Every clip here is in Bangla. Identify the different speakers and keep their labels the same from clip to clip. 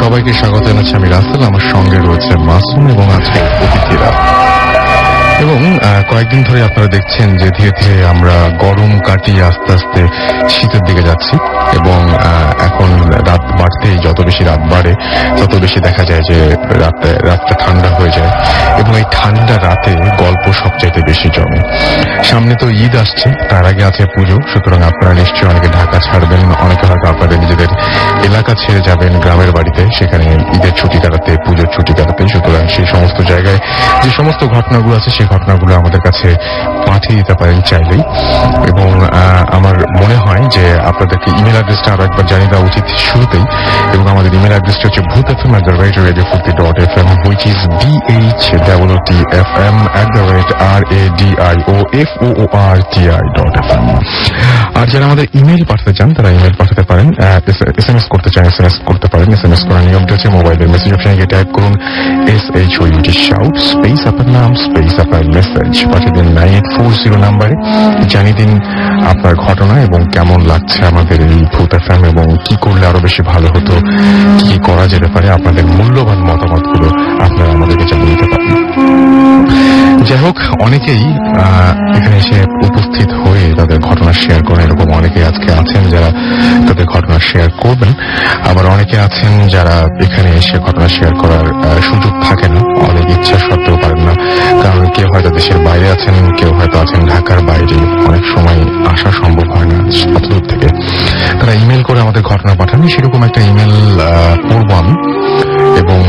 Speaker 1: সবাইকে স্বাগত জানাচ্ছি আমি রাসেল, আমার সঙ্গে রয়েছে মাসুম এবং আজকে অতিথিরা। এবং কয়েকদিন ধরে আপনারা দেখছেন যে ধীরে ধীরে আমরা গরম কাটিয়ে আস্তে আস্তে শীতের দিকে যাচ্ছি এবং এখন রাত বাড়তেই যত বেশি রাত বাড়ে তত বেশি দেখা যায় যে রাতটা ঠান্ডা হয়ে যায় এবং এই ঠান্ডা রাতে গল্প সবচাইতে বেশি জমে। সামনে তো ঈদ আসছে, তার আগে আছে পুজো, সুতরাং আপনারা নিশ্চয়ই অনেকে ঢাকা ছাড়বেন, অনেকে হয়তো আপনাদের নিজেদের এলাকা ছেড়ে যাবেন গ্রামের বাড়িতে, সেখানে ঈদের ছুটি কাটাতে, পুজোর ছুটি কাটাতে। সুতরাং সেই সমস্ত জায়গায় যে সমস্ত ঘটনাগুলো আছে সেই ঘটনাগুলো আমাদের কাছে পাঠিয়ে দিতে পারেন চাইলেই। এবং আমার মনে হয় যে আপনাদেরকে ইমেল অ্যাড্রেসটা আরো একবার জানিয়ে দেওয়া উচিত শুরুতেই। এবং আমাদের ইমেল অ্যাড্রেসটা হচ্ছে bhootfm@radio40.fm, which is bhootfm@radioforti.fm। আর যারা আমাদের ইমেল পাঠাতে চান তারা ইমেল পাঠাতে পারেন, SMS করতে চান SMS করতে পারেন। SMS করার নিয়মটা হচ্ছে মোবাইলের মেসেজ অপশনে গিয়ে টাইপ করুন SHOUT শাউট স্পেস আপনার নাম স্পেস আপনার মেসেজ, পাঠিয়ে দিন 9840 নাম্বারে। জানিয়ে দিন আপনার ঘটনা এবং কেমন লাগছে আমাদের এই ভূত এফএম এবং কি করলে আরো বেশি ভালো হতো, কি করা যেতে পারে। আপনাদের মূল্যবান মতামতগুলো আপনারা আমাদেরকে জানিয়ে দিতে পারেন। যাই হোক, অনেকেই এখানে এসে উপস্থিত হয়ে তাদের ঘটনা শেয়ার করেন, এরকম অনেকে আজকে আছেন যারা তাদের ঘটনা শেয়ার করবেন। আবার অনেকে আছেন যারা এখানে এসে ঘটনা শেয়ার করার সুযোগ থাকে না, অনেক ইচ্ছা সত্ত্বেও পারেন না, কারণ কেউ হয়তো দেশের বাইরে আছেন, কেউ হয়তো আছেন ঢাকার বাইরে, অনেক সময় আসা সম্ভব হয় না অত দূর থেকে। তারা ইমেল করে আমাদের ঘটনা পাঠান, সেরকম একটা ইমেল পড়ব আমি। এবং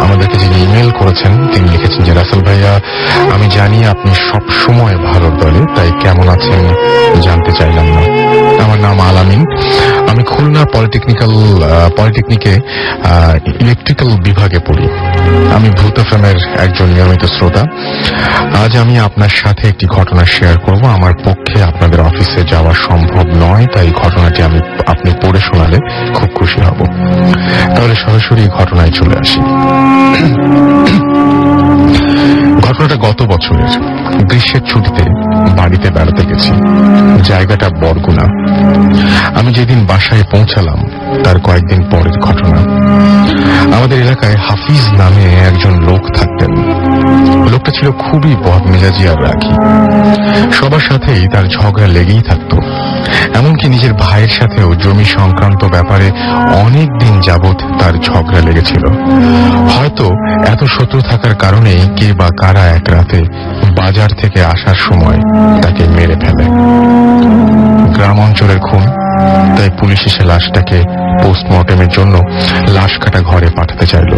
Speaker 1: আমাদেরকে যিনি ইমেল করেছেন তিনি লিখেছেন যে রাসেল ভাইয়া, আমি জানি আপনি সব সময় ভালোর দলে, তাই কেমন আছেন জানতে চাইলাম না। আমার নাম আলামিন, আমি খুলনা পলিটেকনিকে ইলেকট্রিক্যাল বিভাগে পড়ি। আমি ভূত এফএমের একজন নিয়মিত শ্রোতা। আজ আমি আপনার সাথে একটি ঘটনা শেয়ার করব। আমার পক্ষে আপনাদের অফিসে যাওয়া সম্ভব নয়, তাই ঘটনাটি আপনি পড়ে শোনালে খুব খুশি হব। তাহলে সরাসরি ঘটনায় চলে আসি। ঘটনাটা গত বছরের গ্রীষ্মের ছুটিতে বাড়িতে বেড়াতে গেছি। জায়গাটা বরগুনা। আমি যেদিন বাসায় পৌঁছালাম তার কয়েকদিন পরের ঘটনা। আমাদের এলাকায় হাফিজ নামে একজন লোক থাকতেন। লোকটা ছিল খুবই বদমেজাজি আর রাগী। সবার সাথেই তার ঝগড়া লেগেই থাকতো। এমনকি নিজের ভাইয়ের সাথেও জমি সংক্রান্ত ব্যাপারে অনেক দিন যাবৎ তার ঝগড়া লেগেছিল। হয়তো এত শত্রু থাকার কারণেই কে বা কারা এক রাতে বাজার থেকে আসার সময় তাকে মেরে ফেলে। গ্রাম অঞ্চলের খুন, তাই পুলিশ এসে লাশটাকে পোস্টমর্টেমের জন্য লাশ কাটা ঘরে পাঠাতে চাইল।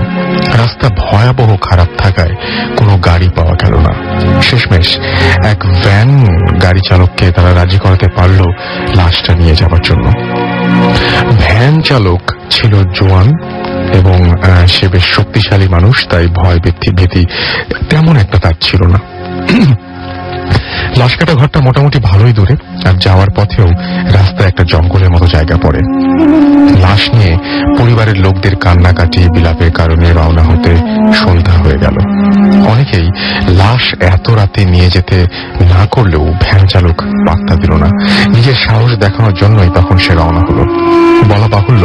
Speaker 1: রাস্তা ভয়াবহ খারাপ থাকায় কোনো গাড়ি পাওয়া গেল না। শেষমেশ এক ভ্যান গাড়ি চালককে তারা রাজি করাতে পারল লাশটা নিয়ে যাওয়ার জন্য। ভ্যান চালক ছিল জোয়ান এবং সে বেশ শক্তিশালী মানুষ, তাই ভয় ভীতি তেমন একটা তার ছিল না। লাশ কাটা ঘরটা মোটামুটি ভালোই দূরে, আর যাওয়ার পথেও রাস্তায় একটা জঙ্গলের মতো জায়গা পড়ে। লাশ নিয়ে পরিবারের লোকদের কান্নাকাটি বিলাপের কারণে রওনা হতে সন্ধ্যা হয়ে গেল। অনেকেই লাশ এত রাতে নিয়ে যেতে না করলেও ভ্যান চালক পাত্তা দিল না। নিজের সাহস দেখানোর জন্যই তখন সে রওনা হলো। বলা বাহুল্য,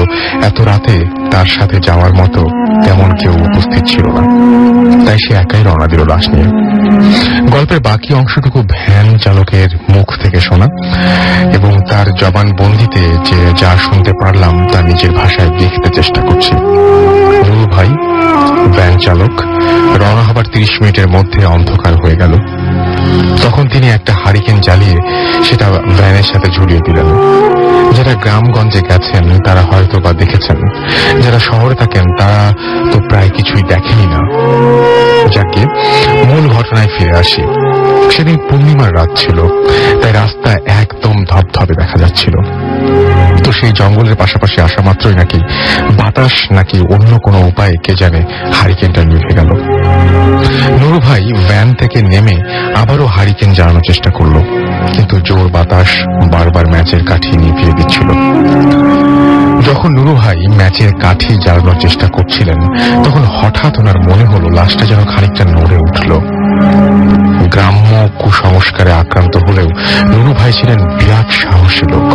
Speaker 1: এত রাতে তার সাথে যাওয়ার মতো তেমন কেউ উপস্থিত ছিল না, তাই সে একাই রওনা দিল লাশ নিয়ে। গল্পের বাকি অংশটুকু ভ্যান চালকের মুখ থেকে শোনা এবং তার জবানবন্দিতে যে যা শুনতে পারলাম তা নিজের ভাষায় লিখতে চেষ্টা করছি। নুরু ভাই, ভ্যান চালক, রওনা হবার 30 মিনিটের মধ্যে অন্ধকার হয়ে গেল। তখন তিনি একটা হারিকেন জ্বালিয়ে সেটা ভ্যানের সাথে ঝুলিয়ে দিলেন। যারা গ্রামগঞ্জে গেছেন তারা হয়তো বা দেখেছেন, যারা শহরে থাকেন তারা তো প্রায় কিছুই দেখেনি না। যাকে মূল ঘটনায় ফিরে আসি। সেদিন পূর্ণিমার রাত ছিল, তাই রাস্তা একদম ধবধবে দেখা যাচ্ছিল। তো সেই জঙ্গলের পাশাপাশি আসা মাত্রই নাকি বাতাস নাকি অন্য কোনো উপায়ে কে জানে হারিকেনটা নিভে গেল। নুরু ভাই ভ্যান থেকে নেমে আবারও হারিকেন জ্বালানোর চেষ্টা করলো, কিন্তু জোর বাতাস বারবার ম্যাচের কাঠি নিভিয়ে দিচ্ছিল। যখন নুরু ভাই ম্যাচের কাঠি জ্বালানোর চেষ্টা করছিলেন তখন হঠাৎ ওনার মনে হলো লাশটা যেন খানিকটা নড়ে উঠল। গ্রাম্য কুসংস্কারে আক্রান্ত হলেও নুরু ভাই ছিলেন বিরাট সাহসী লোক,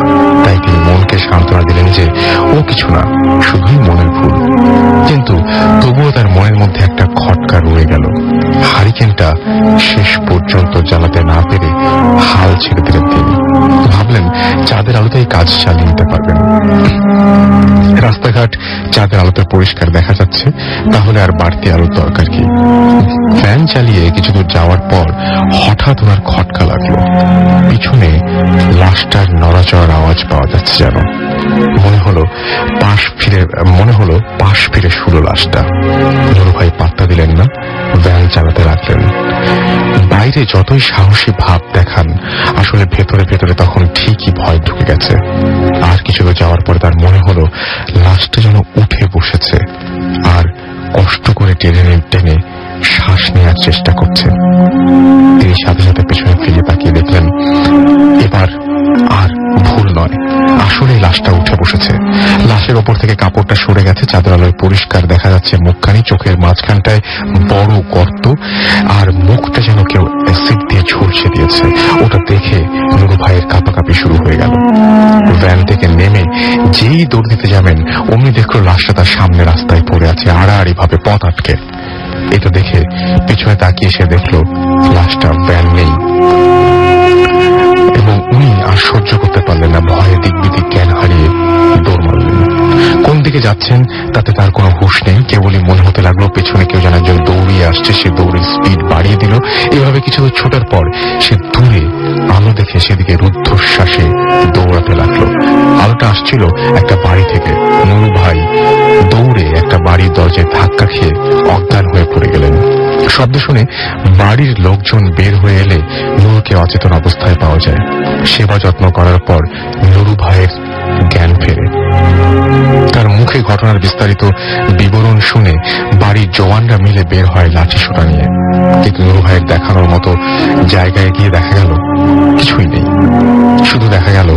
Speaker 1: তাই তিনি মনকে সান্ত্বনা দিলেন যে ও কিছু না, শুধুই মনের ভুল। কিন্তু তবুও তার মনের মধ্যে একটা খটকা রয়ে গেল। হারিকেনটা শেষ পর্যন্ত জ্বালাতে না পেরে হাল ছেড়ে দিলেন তিনি। ভাবলেন চাঁদের আলোতেই কাজ চালিয়ে নিতে পারবেন। রাস্তাঘাট চাঁদের আলোতে পরিষ্কার দেখা যাচ্ছে, তাহলে আর বাড়তি আলোর দরকার কি? ফ্যান চালিয়ে কিছু দূর যাওয়ার পর হঠাৎ ওনার খটকা লাগলো। পিছনে লাশটার নড়াচড়ার আওয়াজ পাওয়া যাচ্ছে যেন। মনে হলো পাশ ফিরে শুলো লাশটা। নুরু ভাই পাত্তা দিলেন না, ভ্যান চালাতে লাগলেন। বাইরে যতই সাহসী ভাব দেখান, আসলে ভেতরে ভেতরে তখন ঠিকই ভয় ঢুকে গেছে। আর কিছু দূর যাওয়ার পরে তার মনে হলো লাশটা যেন উঠে বসেছে আর কষ্ট করে টেনে শ্বাস নেওয়ার চেষ্টা করছে। তিনি সাথে সাথে পেছনে ফিরে তাকিয়ে দেখলেন এবার আর ভুল নয়, আসলে লাশটা উঠে বসেছে। লাশের ওপর থেকে কাপড়টা সরে গেছে, চাঁদের আলোয় পরিষ্কার দেখা যাচ্ছে মুখখানি, চোখের মাঝখানটায় বড় গর্ত, আর মুখটা যেন কেউ অ্যাসিড দিয়ে ঝলসে দিয়েছে। ওটা দেখে নুরু ভাইয়ের কাঁপাকাঁপি শুরু হয়ে গেল। ভ্যান থেকে নেমে যেই দৌড় দিতে যাবেন, অমনি দেখলো লাশটা তার সামনে রাস্তায় পড়ে আছে, আড়াআড়ি ভাবে পথ আটকে। এটা দেখে পিছনে তাকিয়ে সে দেখলো লাশটা ভ্যান নেই, এবং উনি আর সহ্য করতে পারলেন না। ভয়ে দিকবিদিক জ্ঞান হারিয়ে দৌড় মারলেন। কোন দিকে যাচ্ছেন তাতে তার কোনো হুঁশ নেই, কেবলই মনে হতে লাগলো পেছনে কেউ যেন একজন দৌড়িয়ে আসছে। সে দৌড়ের স্পিড বাড়িয়ে দিল। এভাবে কিছু দূর ছোটার পর সে দূরে আলো দেখে সেদিকে রুদ্ধশ্বাসে দৌড়াতে লাগলো। আলোটা আসছিল একটা বাড়ি থেকে। নুরু ভাই দৌড়ে একটা বাড়ির দরজায় ধাক্কা খেয়ে অজ্ঞান হয়ে পড়ে গেলেন। শব্দ শুনে বাড়ির লোকজন বের হয়ে এলে নুরুকে অচেতন অবস্থায় পাওয়া যায়। সেবা যত্ন করার পর নুরু ভাইয়ের জ্ঞান ফেরে। তার মুখে ঘটনার বিস্তারিত বিবরণ শুনে বাড়ির জওয়ানরা মিলে বের হয় লাঠি সোটা নিয়ে। কিন্তু নুরু ভাইয়ের দেখানোর মতো জায়গায় গিয়ে দেখা গেল কিছুই নেই। শুধু দেখা গেল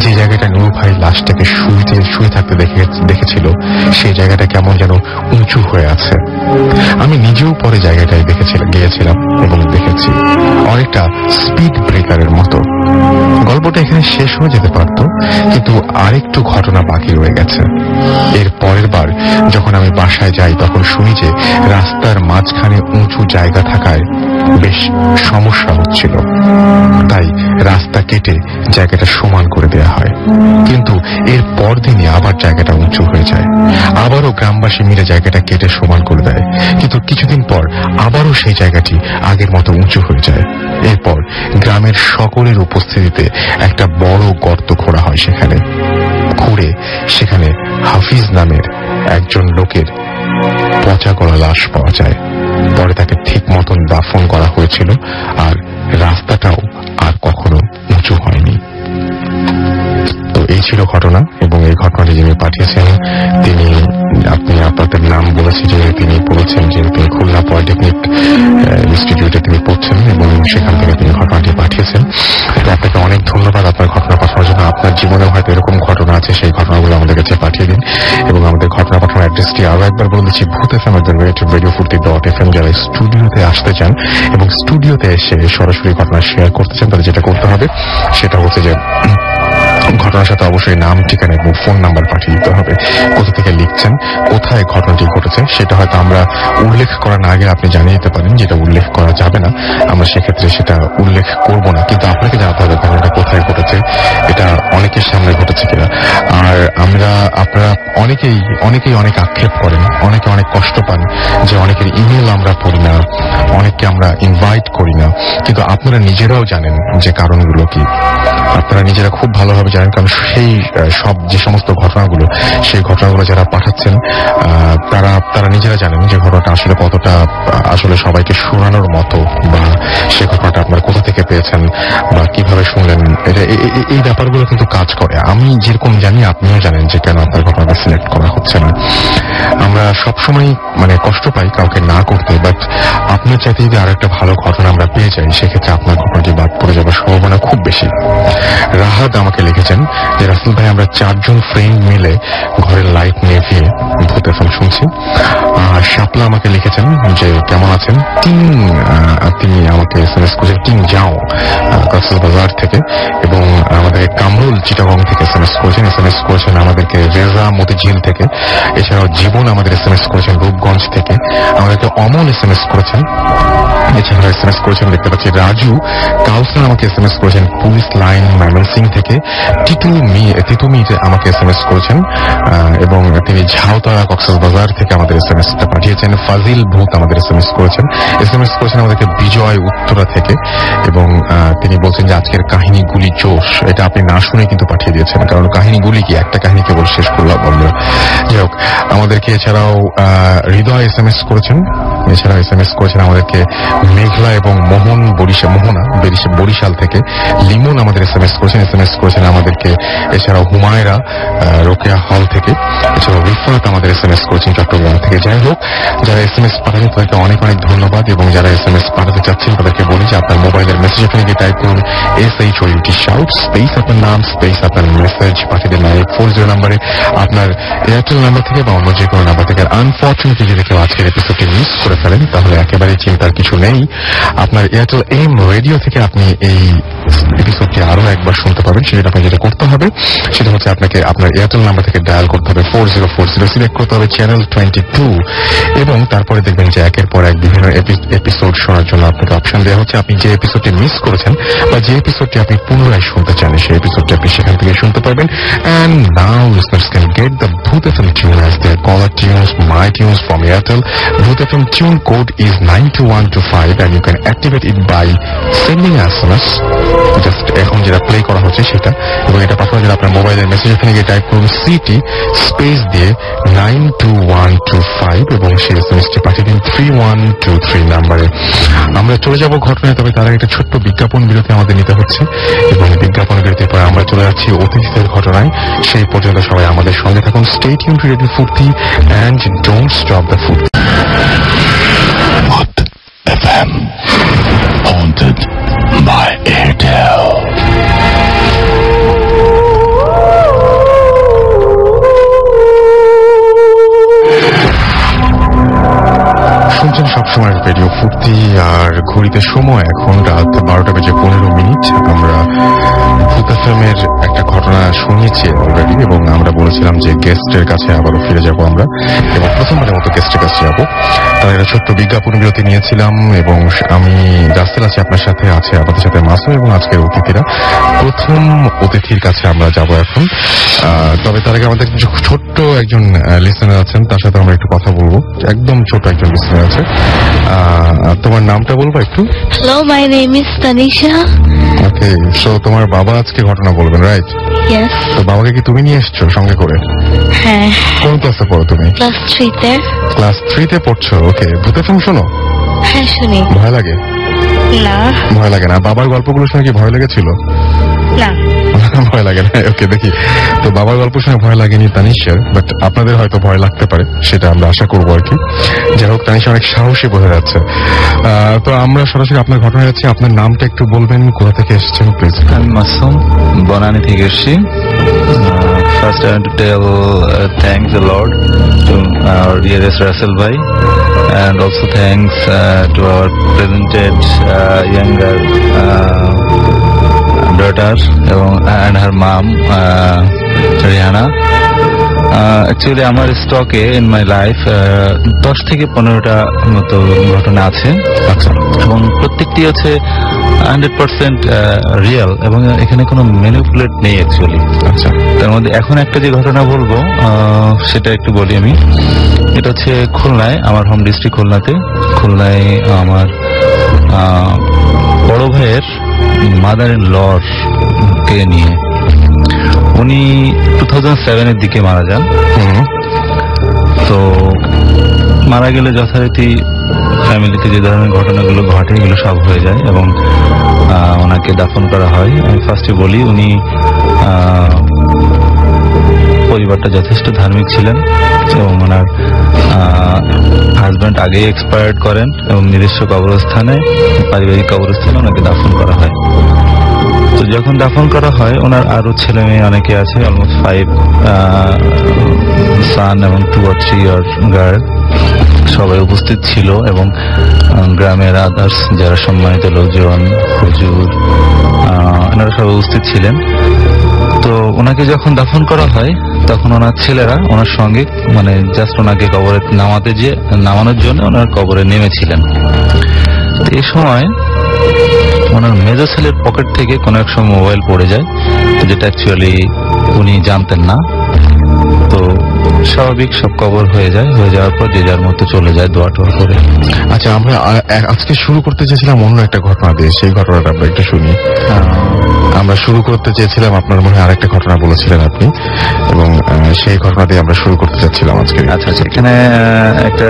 Speaker 1: যে জায়গাটা নুরু ভাই লাশটাকে শুয়ে থাকতে দেখেছিল, সেই জায়গাটা কেমন যেন উঁচু হয়ে আছে। আমি নিজেও পরে জায়গাটায় গিয়েছিলাম এবং দেখেছি অনেকটা স্পিড ব্রেকারের মতো। গল্পটা এখানে শেষ হয়ে যেতে পারত, কিন্তু আরেকটু ঘটনা বাকি রয়ে গেছে। এর পরের বার যখন আমি বাসায় যাই, তখন শুনি যে রাস্তার মাঝখানে উঁচু জায়গা থাকায় বেশ সমস্যা হচ্ছিল। তাই রাস্তা কেটে জায়গাটা সমান করে দেয়া হয়। কিন্তু এর পরদিনই আবার জায়গাটা উঁচু হয়ে যায়। আবারও গ্রামবাসী মিলে জায়গাটা কেটে সমান করে দেয়। কিন্তু কিছুদিন পর আবারও সেই জায়গাটি আগের মতো উঁচু হয়ে যায়। এরপর গ্রামের সকলের উপস্থিতিতে একটা বড় গর্ত খোঁড়া হয়। সেখানে হাফিজ নামের একজন লোকের পচা গলা লাশ পাওয়া যায়। পরে তাকে ঠিক মতন দাফন করা হয়েছিল, আর রাস্তাটাও আর কখনো উঁচু হয়নি। তো এই ছিল ঘটনা, এবং এই ঘটনাটি যিনি পাঠিয়েছেন আপনি আপনাদের নাম বলেছি যে তিনি বলেছেন যে তিনি খুলনা পলিটেকনিক ইনস্টিটিউটে তিনি পড়ছেন, এবং সেখান থেকে তিনি ঘটনাটি পাঠিয়েছেন। তো আপনাকে অনেক ধন্যবাদ আপনার ঘটনা পাঠানোর জন্য। আপনার জীবনে হয়তো এরকম ঘটনা আছে, সেই ঘটনাগুলো আমাদের কাছে পাঠিয়ে দিন। এবং আমাদের ঘটনা পাঠানোর অ্যাড্রেসটি আরো একবার বলে দিচ্ছি, bhuteFM@radiofurti.fm। যারা স্টুডিওতে আসতে চান এবং স্টুডিওতে এসে সরাসরি ঘটনা শেয়ার করতে চান, তাদের যেটা করতে হবে সেটা হচ্ছে যে ঘটনার সাথে অবশ্যই নাম, ঠিকানা এবং ফোন নাম্বার পাঠিয়ে দিতে হবে। কোথা থেকে লিখছেন, কোথায় ঘটনাটি ঘটেছে সেটা হয়তো আমরা উল্লেখ করার আগে আপনি জানিয়ে দিতে পারেন। যেটা উল্লেখ করা যাবে না, আমরা সেক্ষেত্রে সেটা উল্লেখ করব না। কিন্তু আপনাকে জানাতে হবে ঘটনাটা কোথায় ঘটেছে, এটা অনেকের সামনে ঘটেছে কিনা। আর আপনারা অনেকেই অনেক আক্ষেপ করেন, অনেকে অনেক কষ্ট পান যে অনেকের ইমেল আমরা পড়ি না, অনেককে আমরা ইনভাইট করি না। কিন্তু আপনারা নিজেরাও জানেন যে কারণগুলো কি। আপনারা নিজেরা খুব ভালোভাবে জানেন, কারণ যে সমস্ত ঘটনাগুলো, সেই ঘটনাগুলো যারা পাঠাচ্ছেন তারা নিজেরা জানেন যে ঘটনাটা আসলে কতটা আসলে সবাইকে শোনানোর মতো, বা সে ঘটনাটা আপনারা কোথা থেকে পেয়েছেন বা কিভাবে শুনলেন। এই ব্যাপারগুলো কিন্তু কাজ করে। আমি যেরকম জানি আপনিও জানেন যে কেন আপনার ঘটনাটা সিলেক্ট করা হচ্ছে না। আমরা সবসময় কষ্ট পাই কাউকে না করতে, বাট আপনার চাইতে যদি আরো একটা ভালো ঘটনা আমরা পেয়ে যাই, সেক্ষেত্রে আপনার ঘটনাটি বাদ পড়ে যাওয়ার সম্ভাবনা খুব বেশি। রাহাত আমাকে লিখেছেন যে রাসেল ভাই, আমরা 4 জন ফ্রেন্ড মিলে ঘরের লাইট নিভিয়ে ভূত এফএম শুনছি। আপলা আমাকে লিখেছেন যে কেমন আছেন টিং, তিনি আমাকে SMS করেছেন টিং যাও কক্সবাজার থেকে, এবং আমাদের কামরুল চিটাগং থেকে SMS করেছেন আমাদেরকে রেজা মতিঝিল থেকে, এছাড়াও জীবন আমাদের SMS করেছেন রূপগঞ্জ থেকে, আমাদেরকে অমল SMS করেছেন, এছাড়াও SMS করেছেন দেখতে পাচ্ছি রাজু কাউসার আমাকে SMS করেছেন পুলিশ লাইন ময়মনসিং থেকে, তিতুমি আমাকে SMS করেছেন এবং তিনি ঝাউতলা কক্সবাজার থেকে আমাদের SMS-টা পাঠিয়েছেন। ফাজিল ভূত আমাদের SMS করেছেন আমাদেরকে বিজয় উত্তরা থেকে, এবং তিনি বলছেন যে আজকের কাহিনীগুলি জোশ, এটা আপনি না শুনে কিন্তু পাঠিয়ে দিয়েছেন, কারণ কাহিনীগুলি কি একটা কাহিনী কেবল শেষ করলাম আমরা। যাই হোক, আমাদেরকে এছাড়াও হৃদয় SMS করেছেন, এছাড়াও SMS করেছেন আমাদেরকে মেঘলা এবং মোহনা বরিশাল থেকে, লিমন আমাদের SMS করেছেন আমাদেরকে, এছাড়াও হুমায়রা রোকেয়া হল থেকে, এছাড়াও রিফাত আমাদের SMS করেছেন চট্টগ্রাম থেকে। যাই হোক, যারা SMS পাঠাবেন তাদেরকে অনেক অনেক ধন্যবাদ, এবং যারা SMS পাঠাতে চাচ্ছেন তাদেরকে বলি যে আপনার মোবাইলের মেসেজ ওখানে গিয়ে টাইপ করুন SHOUT শাউট, স্পেস আপনার নাম, স্পেস আপনার মেসেজ পাঠিয়ে দেন 9840 নম্বরে, আপনার এয়ারটেল নাম্বার থেকে বা অন্য যে কোনো নাম্বার থেকে। আনফর্চুনেটলি যদি কেউ আজকের এপিসোডটি মিস করে ফেলেন তাহলে একেবারে চিন্তার কিছু নেই, আপনার এয়ারটেল এম রেডিও থেকে আপনি এই এপিসোডটি আরো একবার শুনতে পাবেন। সেটা আপনি যেটা করতে হবে সেটা হচ্ছে আপনাকে আপনার এয়ারটেল নাম্বার থেকে ডায়াল করতে হবে 4040, সিলেক্ট করতে হবে চ্যানেল 22, এবং তারপরে দেখবেন যে একের পর এক বিভিন্ন এপিসোড শোনার জন্য আপনাকে অপশন দেওয়া হচ্ছে। আপনি যে এপিসোডটি মিস করেছেন বা যে এপিসোডটি আপনি পুনরায় শুনতে চান সেই এপিসোডটি আপনি সেখান থেকে শুনতে পারবেন। And now listeners can get the Bhoot FM tune as their caller tunes, my tunes from Airtel. Bhoot FM tune code is 92125 and you can activate it by sending SMS. Just এখন যেটা প্লে করা হচ্ছে সেটা, এবং এটা পাঠানোর জন্য আপনার মোবাইলের মেসেজ এখানে গিয়ে টাইপ করুন সিটি স্পেস দিয়ে 92125 এবং সেই এসএমএসটি পাঠিয়ে দিন 3123 নাম্বারে। আমরা চলে যাব ঘটনায়, তবে তার আগে একটা ছোট্ট বিজ্ঞাপন বিরতি আমাদের নিতে হচ্ছে, এবং বিজ্ঞাপন বিরতির পর আমরা চলে যাচ্ছি অতিথিদের ঘটনায়। সেই পর্যন্ত সবাই আমাদের সঙ্গে থাকুন। স্টে টিউনড টু রেডিও ফুর্তি এন্ড ডোন্ট স্টপ দ্য ফুর্তি। Bhoot FM haunted by Airtel. শুনছেন সবসময় রেডিও ফুর্তি, আর ঘড়িতে সময় এখন রাত 12:15। আমরা ভূত এফএমের একটা ঘটনা শুনিয়েছি অলরেডি, এবং আমরা বলেছিলাম যে গেস্টের কাছে আবারও ফিরে যাব আমরা, এবং প্রথমবারের মতো গেস্টের কাছে যাব। তার একটা ছোট্ট বিজ্ঞাপন বিরতি নিয়েছিলাম, এবং আমি রাস্তায় আছি, আপনার সাথে আছে আমাদের সাথে মাসুম এবং আজকের অতিথিরা। প্রথম অতিথির কাছে আমরা যাব এখন, তবে তার আগে আমাদের ছোট্ট একজন লিসেনার আছেন, তার সাথে আমরা একটু কথা বলবো। একদম ছোট একজন লিসেনার আছে, তোমার নামটা বলবো একটু?
Speaker 2: Hello, my name is Tanisha.
Speaker 1: Okay, so তোমার বাবা আজকে ঘটনা বলবেন, রাইট?
Speaker 2: Yes.
Speaker 1: তো বাবাকে কি তুমি নিয়ে এসছো সঙ্গে করে?
Speaker 2: হ্যাঁ।
Speaker 1: কোন ক্লাসে পড়ো তুমি?
Speaker 2: ক্লাস 3 তে।
Speaker 1: ক্লাস 3 তে পড়ছো? ওকে, ভূত এফএম শোনো?
Speaker 2: হ্যাঁ, শুনি।
Speaker 1: ভয় লাগে?
Speaker 2: না।
Speaker 1: ভয় লাগে না? বাবার গল্পগুলো শুনে কি ভয় লেগেছিল?
Speaker 2: না।
Speaker 1: ভয় লাগে না? ওকে, দেখি তো বাবার গল্প শুনে ভয় লাগেনি তানিশার, বাট আপনাদের হয়তো ভয় লাগতে পারে, সেটা আমরা আশা করবো আর কি। যাই হোক, তানিশা অনেক সাহসী বোঝা যাচ্ছে। তো আমরা সরাসরি আপনার ঘটনা যাচ্ছি। আপনার নামটা একটু বলবেন, কোথা থেকে এসেছেন প্লিজ?
Speaker 3: আমি মাসুম, বনানী থেকে এসেছি। First I want to tell thanks a lot to our dearest Russell bhai, and also thanks to our presented younger daughter and her mom Rihanna. Actually আমার স্টকে ইন মাই লাইফ 10 থেকে 15টা মতো ঘটনা আছে।
Speaker 1: আচ্ছা।
Speaker 3: এবং প্রত্যেকটি হচ্ছে 100% রিয়েল, এবং এখানে কোনো ম্যানিপুলেট নেই অ্যাকচুয়ালি।
Speaker 1: আচ্ছা।
Speaker 3: তার মধ্যে এখন একটা যে ঘটনা বলবো সেটা একটু বলি আমি। এটা হচ্ছে খুলনায়, আমার হোম ডিস্ট্রিক্ট খুলনাতে। খুলনায় আমার বড় ভাইয়ের মাদার ইন লর কে নিয়ে, উনি 2007 এর দিকে মারা যান। তো মারা গেলে যথারীতি ফ্যামিলিতে যে ধরনের ঘটনাগুলো ঘটে এগুলো সব হয়ে যায়, এবং ওনাকে দাফন করা হয়। আমি ফার্স্টে বলি, উনি পরিবারটা যথেষ্ট ধার্মিক ছিলেন, এবং ওনার হাজব্যান্ড আগেই এক্সপায়ার্ড করেন, এবং নিজস্ব কবরস্থানে, পারিবারিক কবরস্থানে ওনাকে দাফন করা হয়। তো যখন দাফন করা হয়, ওনার আরো ছেলে মেয়ে অনেকে আছে, অলমোস্ট 5 সান এবং 2 or 3 গার্ল। সবাই উপস্থিত ছিল এবং গ্রামের আদার্স যারা সম্মানিত লোকজন, হুজুর, এনারা সবাই উপস্থিত ছিলেন। তো ওনাকে যখন দাফন করা হয় তখন ওনার ছেলেরা ওনার সঙ্গে মানে জাস্ট ওনাকে কবরে নামানোর জন্য ওনার কবরে নেমেছিলেন। তো এই সময় ওনার মেজো ছেলের পকেট থেকে কোনো এক সময় মোবাইল পড়ে যায়, যেটা অ্যাকচুয়ালি উনি জানতেন না। তো স্বাভাবিক সব কবর হয়ে যাওয়ার পর যে যার মতো চলে যায় দোয়া টোয়া করে।
Speaker 1: আচ্ছা, আমরা আজকে শুরু করতে চেয়েছিলাম অন্য একটা ঘটনা দিয়ে, সেই ঘটনাটা আমরা একটু শুনি। আমরা শুরু করতে চেয়েছিলাম, আপনার মনে হয় আরেকটা ঘটনা বলেছিলেন আপনি, এবং সেই ঘটনা দিয়ে আমরা শুরু করতে চাচ্ছিলাম আজকে।
Speaker 3: আচ্ছা, এখানে একটা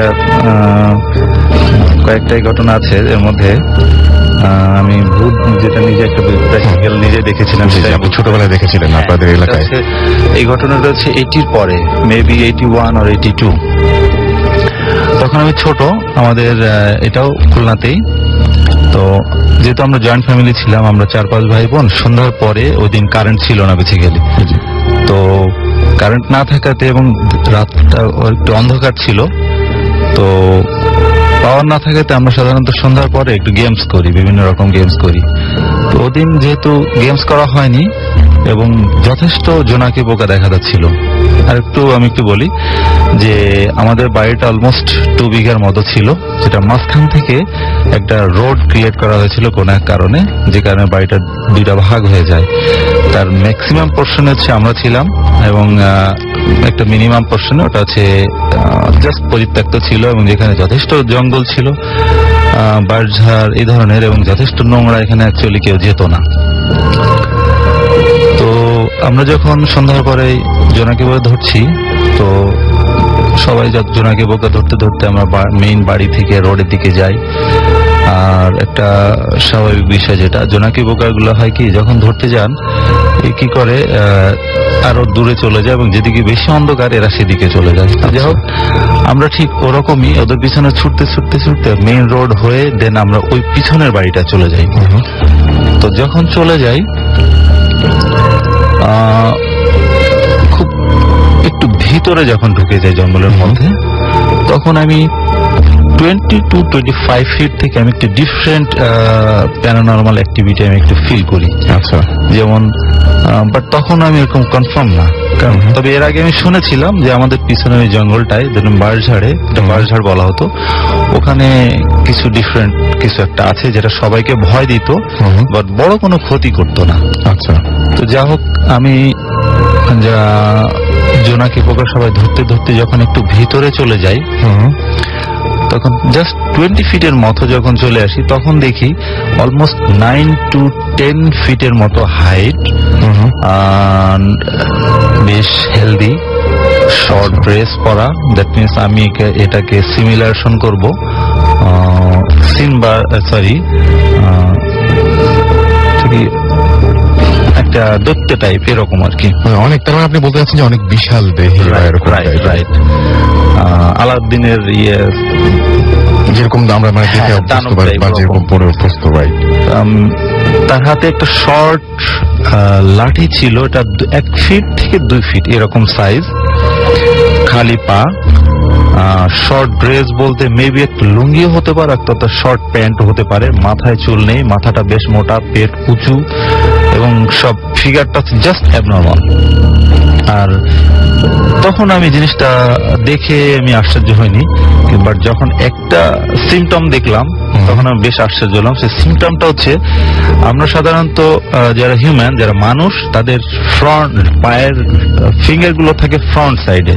Speaker 3: কয়েকটাই ঘটনা আছে। এর মধ্যে আমি ভূত যেটা নিজে একটা প্র্যাকটিক্যাল নিজে দেখেছিলাম,
Speaker 1: আপনি ছোটবেলায় দেখেছিলেন আপনাদের এলাকায়।
Speaker 3: এই ঘটনাটা হচ্ছে 80-র পরে, মেবি 81 or 82। তখন আমি ছোট, আমাদের এটাও খুলনাতেই। তো যেহেতু আমরা জয়েন্ট ফ্যামিলি ছিলাম, আমরা 4-5 ভাই বোন। সন্ধ্যার পরে ওই দিন কারেন্ট ছিল না বেসিক্যালি। তো কারেন্ট না থাকাতে এবং রাতটা একটু অন্ধকার ছিল, তো পাওয়ার না থাকাতে আমরা সাধারণত সন্ধ্যার পরে একটু গেমস করি, বিভিন্ন রকম গেমস করি। তো ওদিন যেহেতু গেমস করা হয়নি এবং যথেষ্ট জোনাকি পোকা দেখা যাচ্ছিল। আর আমি একটু বলি যে আমাদের বাড়িটা অলমোস্ট 2 বিঘার মতো ছিল, যেটা মাঝখান থেকে একটা রোড ক্রিয়েট করা হয়েছিল কোন এক কারণে, যে কারণে বাড়িটা 2টা ভাগ হয়ে যায়। তার ম্যাক্সিমাম পোর্শনে হচ্ছে আমরা ছিলাম এবং একটা মিনিমাম পোর্শনে ওটা হচ্ছে জাস্ট পরিত্যক্ত ছিল, এবং যেখানে যথেষ্ট জঙ্গল ছিল, বাঁশঝাড় এই ধরনের, এবং যথেষ্ট নোংরা, এখানে অ্যাকচুয়ালি কেউ যেত না। তো আমরা যখন সন্ধ্যার পরে জোনাকি পোকা ধরছি, তো সবাই জোনাকি পোকা ধরতে ধরতে আমরা মেইন বাড়ি থেকে রোডের দিকে যাই। আর একটা স্বাভাবিক বিষয়, যেটা জোনাকি পোকাগুলো হয় কি, যখন ধরতে যান কি করে আরো দূরে চলে যায়, এবং যেদিকে বেশি অন্ধকার এরা সেদিকে চলে যায়। যাই হোক, আমরা ঠিক ওরকমই ওদের পিছনে ছুটতে ছুটতে ছুটতে মেইন রোড হয়ে দেন আমরা ওই পিছনের বাড়িটা চলে যাই। তো যখন চলে যাই, খুব একটু ভিতরে যখন ঢুকে যায় জঙ্গলের মধ্যে, তখন আমি 20 to 25 ফিট থেকে আমি একটু ডিফারেন্ট প্যারানরমাল অ্যাক্টিভিটি আমি একটু ফিল করি।
Speaker 1: আচ্ছা,
Speaker 3: যেমন বাট তখন আমি এরকম কনফার্ম না, কারণ তবে এর আগে আমি শুনেছিলাম যে আমাদের পিছনে ওই জঙ্গলটায় ধরুন বাঁশঝাড় বলা হতো, ওখানে কিছু ডিফারেন্ট কিছু একটা আছে যেটা সবাইকে ভয় দিত, বাট বড় কোনো ক্ষতি করতো না।
Speaker 1: আচ্ছা,
Speaker 3: তো যা হোক, আমি জোনাকি পোকা সবাই ধরতে ধরতে যখন একটু ভিতরে চলে যাই, তখন জাস্ট 20 ফিটের মতো যখন চলে আসি, তখন দেখি অলমোস্ট 9 to 10 ফিটের মতো হাইট, বেশ হেলদি, শর্ট ড্রেস পরা। দ্যাট মিনস আমি এটাকে সিমিলারেশন করব একটা দৈত্য টাইপ, এরকম আর কি।
Speaker 1: অনেক, তার মানে আপনি বলতে চাচ্ছেন যে অনেক বিশাল দেহী,
Speaker 3: রাইট। আলাউদ্দিনের
Speaker 1: যেরকম আমরা মানে দেখে অভ্যস্ত, বা যেরকম পরে অভ্যস্ত, রাইট।
Speaker 3: তার হাতে একটা শর্ট লাঠি ছিল, এটা 1 ফিট থেকে 2 ফিট এরকম সাইজ, খালি পা, শর্ট ড্রেস বলতে মেবি একটু লুঙ্গিও হতে পারে, একটা শর্ট প্যান্ট হতে পারে। মাথায় চুল নেই, মাথাটা বেশ মোটা, পেট উঁচু, এবং সব ফিগারটা জাস্ট অ্যাবনর্মাল। আর তখন আমি জিনিসটা দেখে আমি আশ্চর্য হইনি, বাট যখন একটা সিমটম দেখলাম তখন আমি বেশ আশ্চর্য হলাম। সেই সিমটমটা হচ্ছে, আমরা সাধারণত যারা হিউম্যান, যারা মানুষ, তাদের ফ্রন্ট পায়ের ফিঙ্গার গুলো থাকে ফ্রন্ট সাইডে,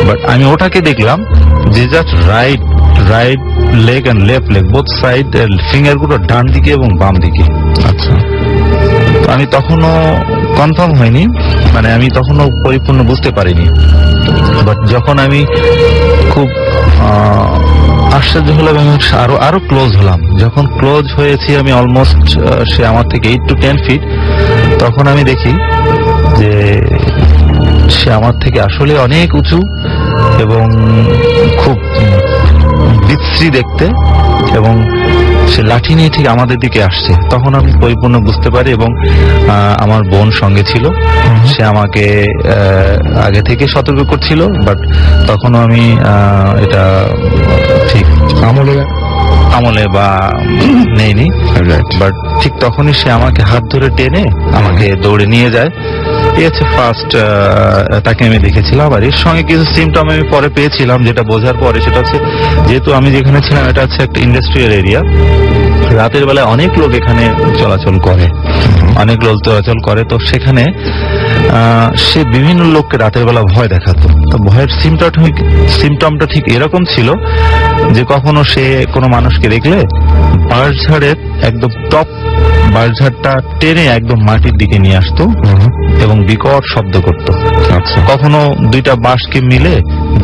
Speaker 3: বাট আমি ওটাকে দেখলাম যে just right leg and left leg both side finger গুলো ডান দিকে এবং বাম দিকে।
Speaker 1: আচ্ছা,
Speaker 3: আমি তখনও কনফার্ম হয়নি, মানে আমি তখনও পরিপূর্ণ বুঝতে পারিনি। বাট যখন আমি খুব আশ্চর্য হলাম এবং আরো ক্লোজ হলাম, যখন ক্লোজ হয়েছি আমি অলমোস্ট সে আমার থেকে 8 to 10 ফিট, তখন আমি দেখি যে সে আমার থেকে আসলে অনেক উঁচু এবং খুব বিশ্রী দেখতে, এবং সে লাঠি নিয়ে ঠিক আমাদের দিকে আসছে। তখন আমি পরিপূর্ণ বুঝতে পারি এবং আমার বোন সঙ্গে ছিল, সে আমাকে আগে থেকে সতর্ক করছিল, বাট তখনও আমি এটা ঠিক আমলে বা নেইনি। বাট ঠিক তখনই সে আমাকে হাত ধরে টেনে আমাকে দৌড়ে নিয়ে যায়। এই হচ্ছে ফার্স্ট তাকে আমি দেখেছিলাম। আর এর সঙ্গে কিছু সিমটম আমি পরে পেয়েছিলাম, যেটা বোঝার পরে সেটা হচ্ছে, যেহেতু আমি যেখানে ছিলাম এটা হচ্ছে একটা ইন্ডাস্ট্রিয়াল এরিয়া, রাতের বেলায় অনেক লোক এখানে চলাচল করে, তো সেখানে সে বিভিন্ন লোককে রাতের বেলা ভয় দেখাতো। তো ভয়ের সিমটমটা ঠিক এরকম ছিল যে কখনো সে কোনো মানুষকে দেখলে বাঁশঝাড়ের একদম টপ বাঁশঝাড়টা টেনে একদম মাটির দিকে নিয়ে আসতো এবং বিকট শব্দ করত। কখনো দুইটা বাঁশকে মিলে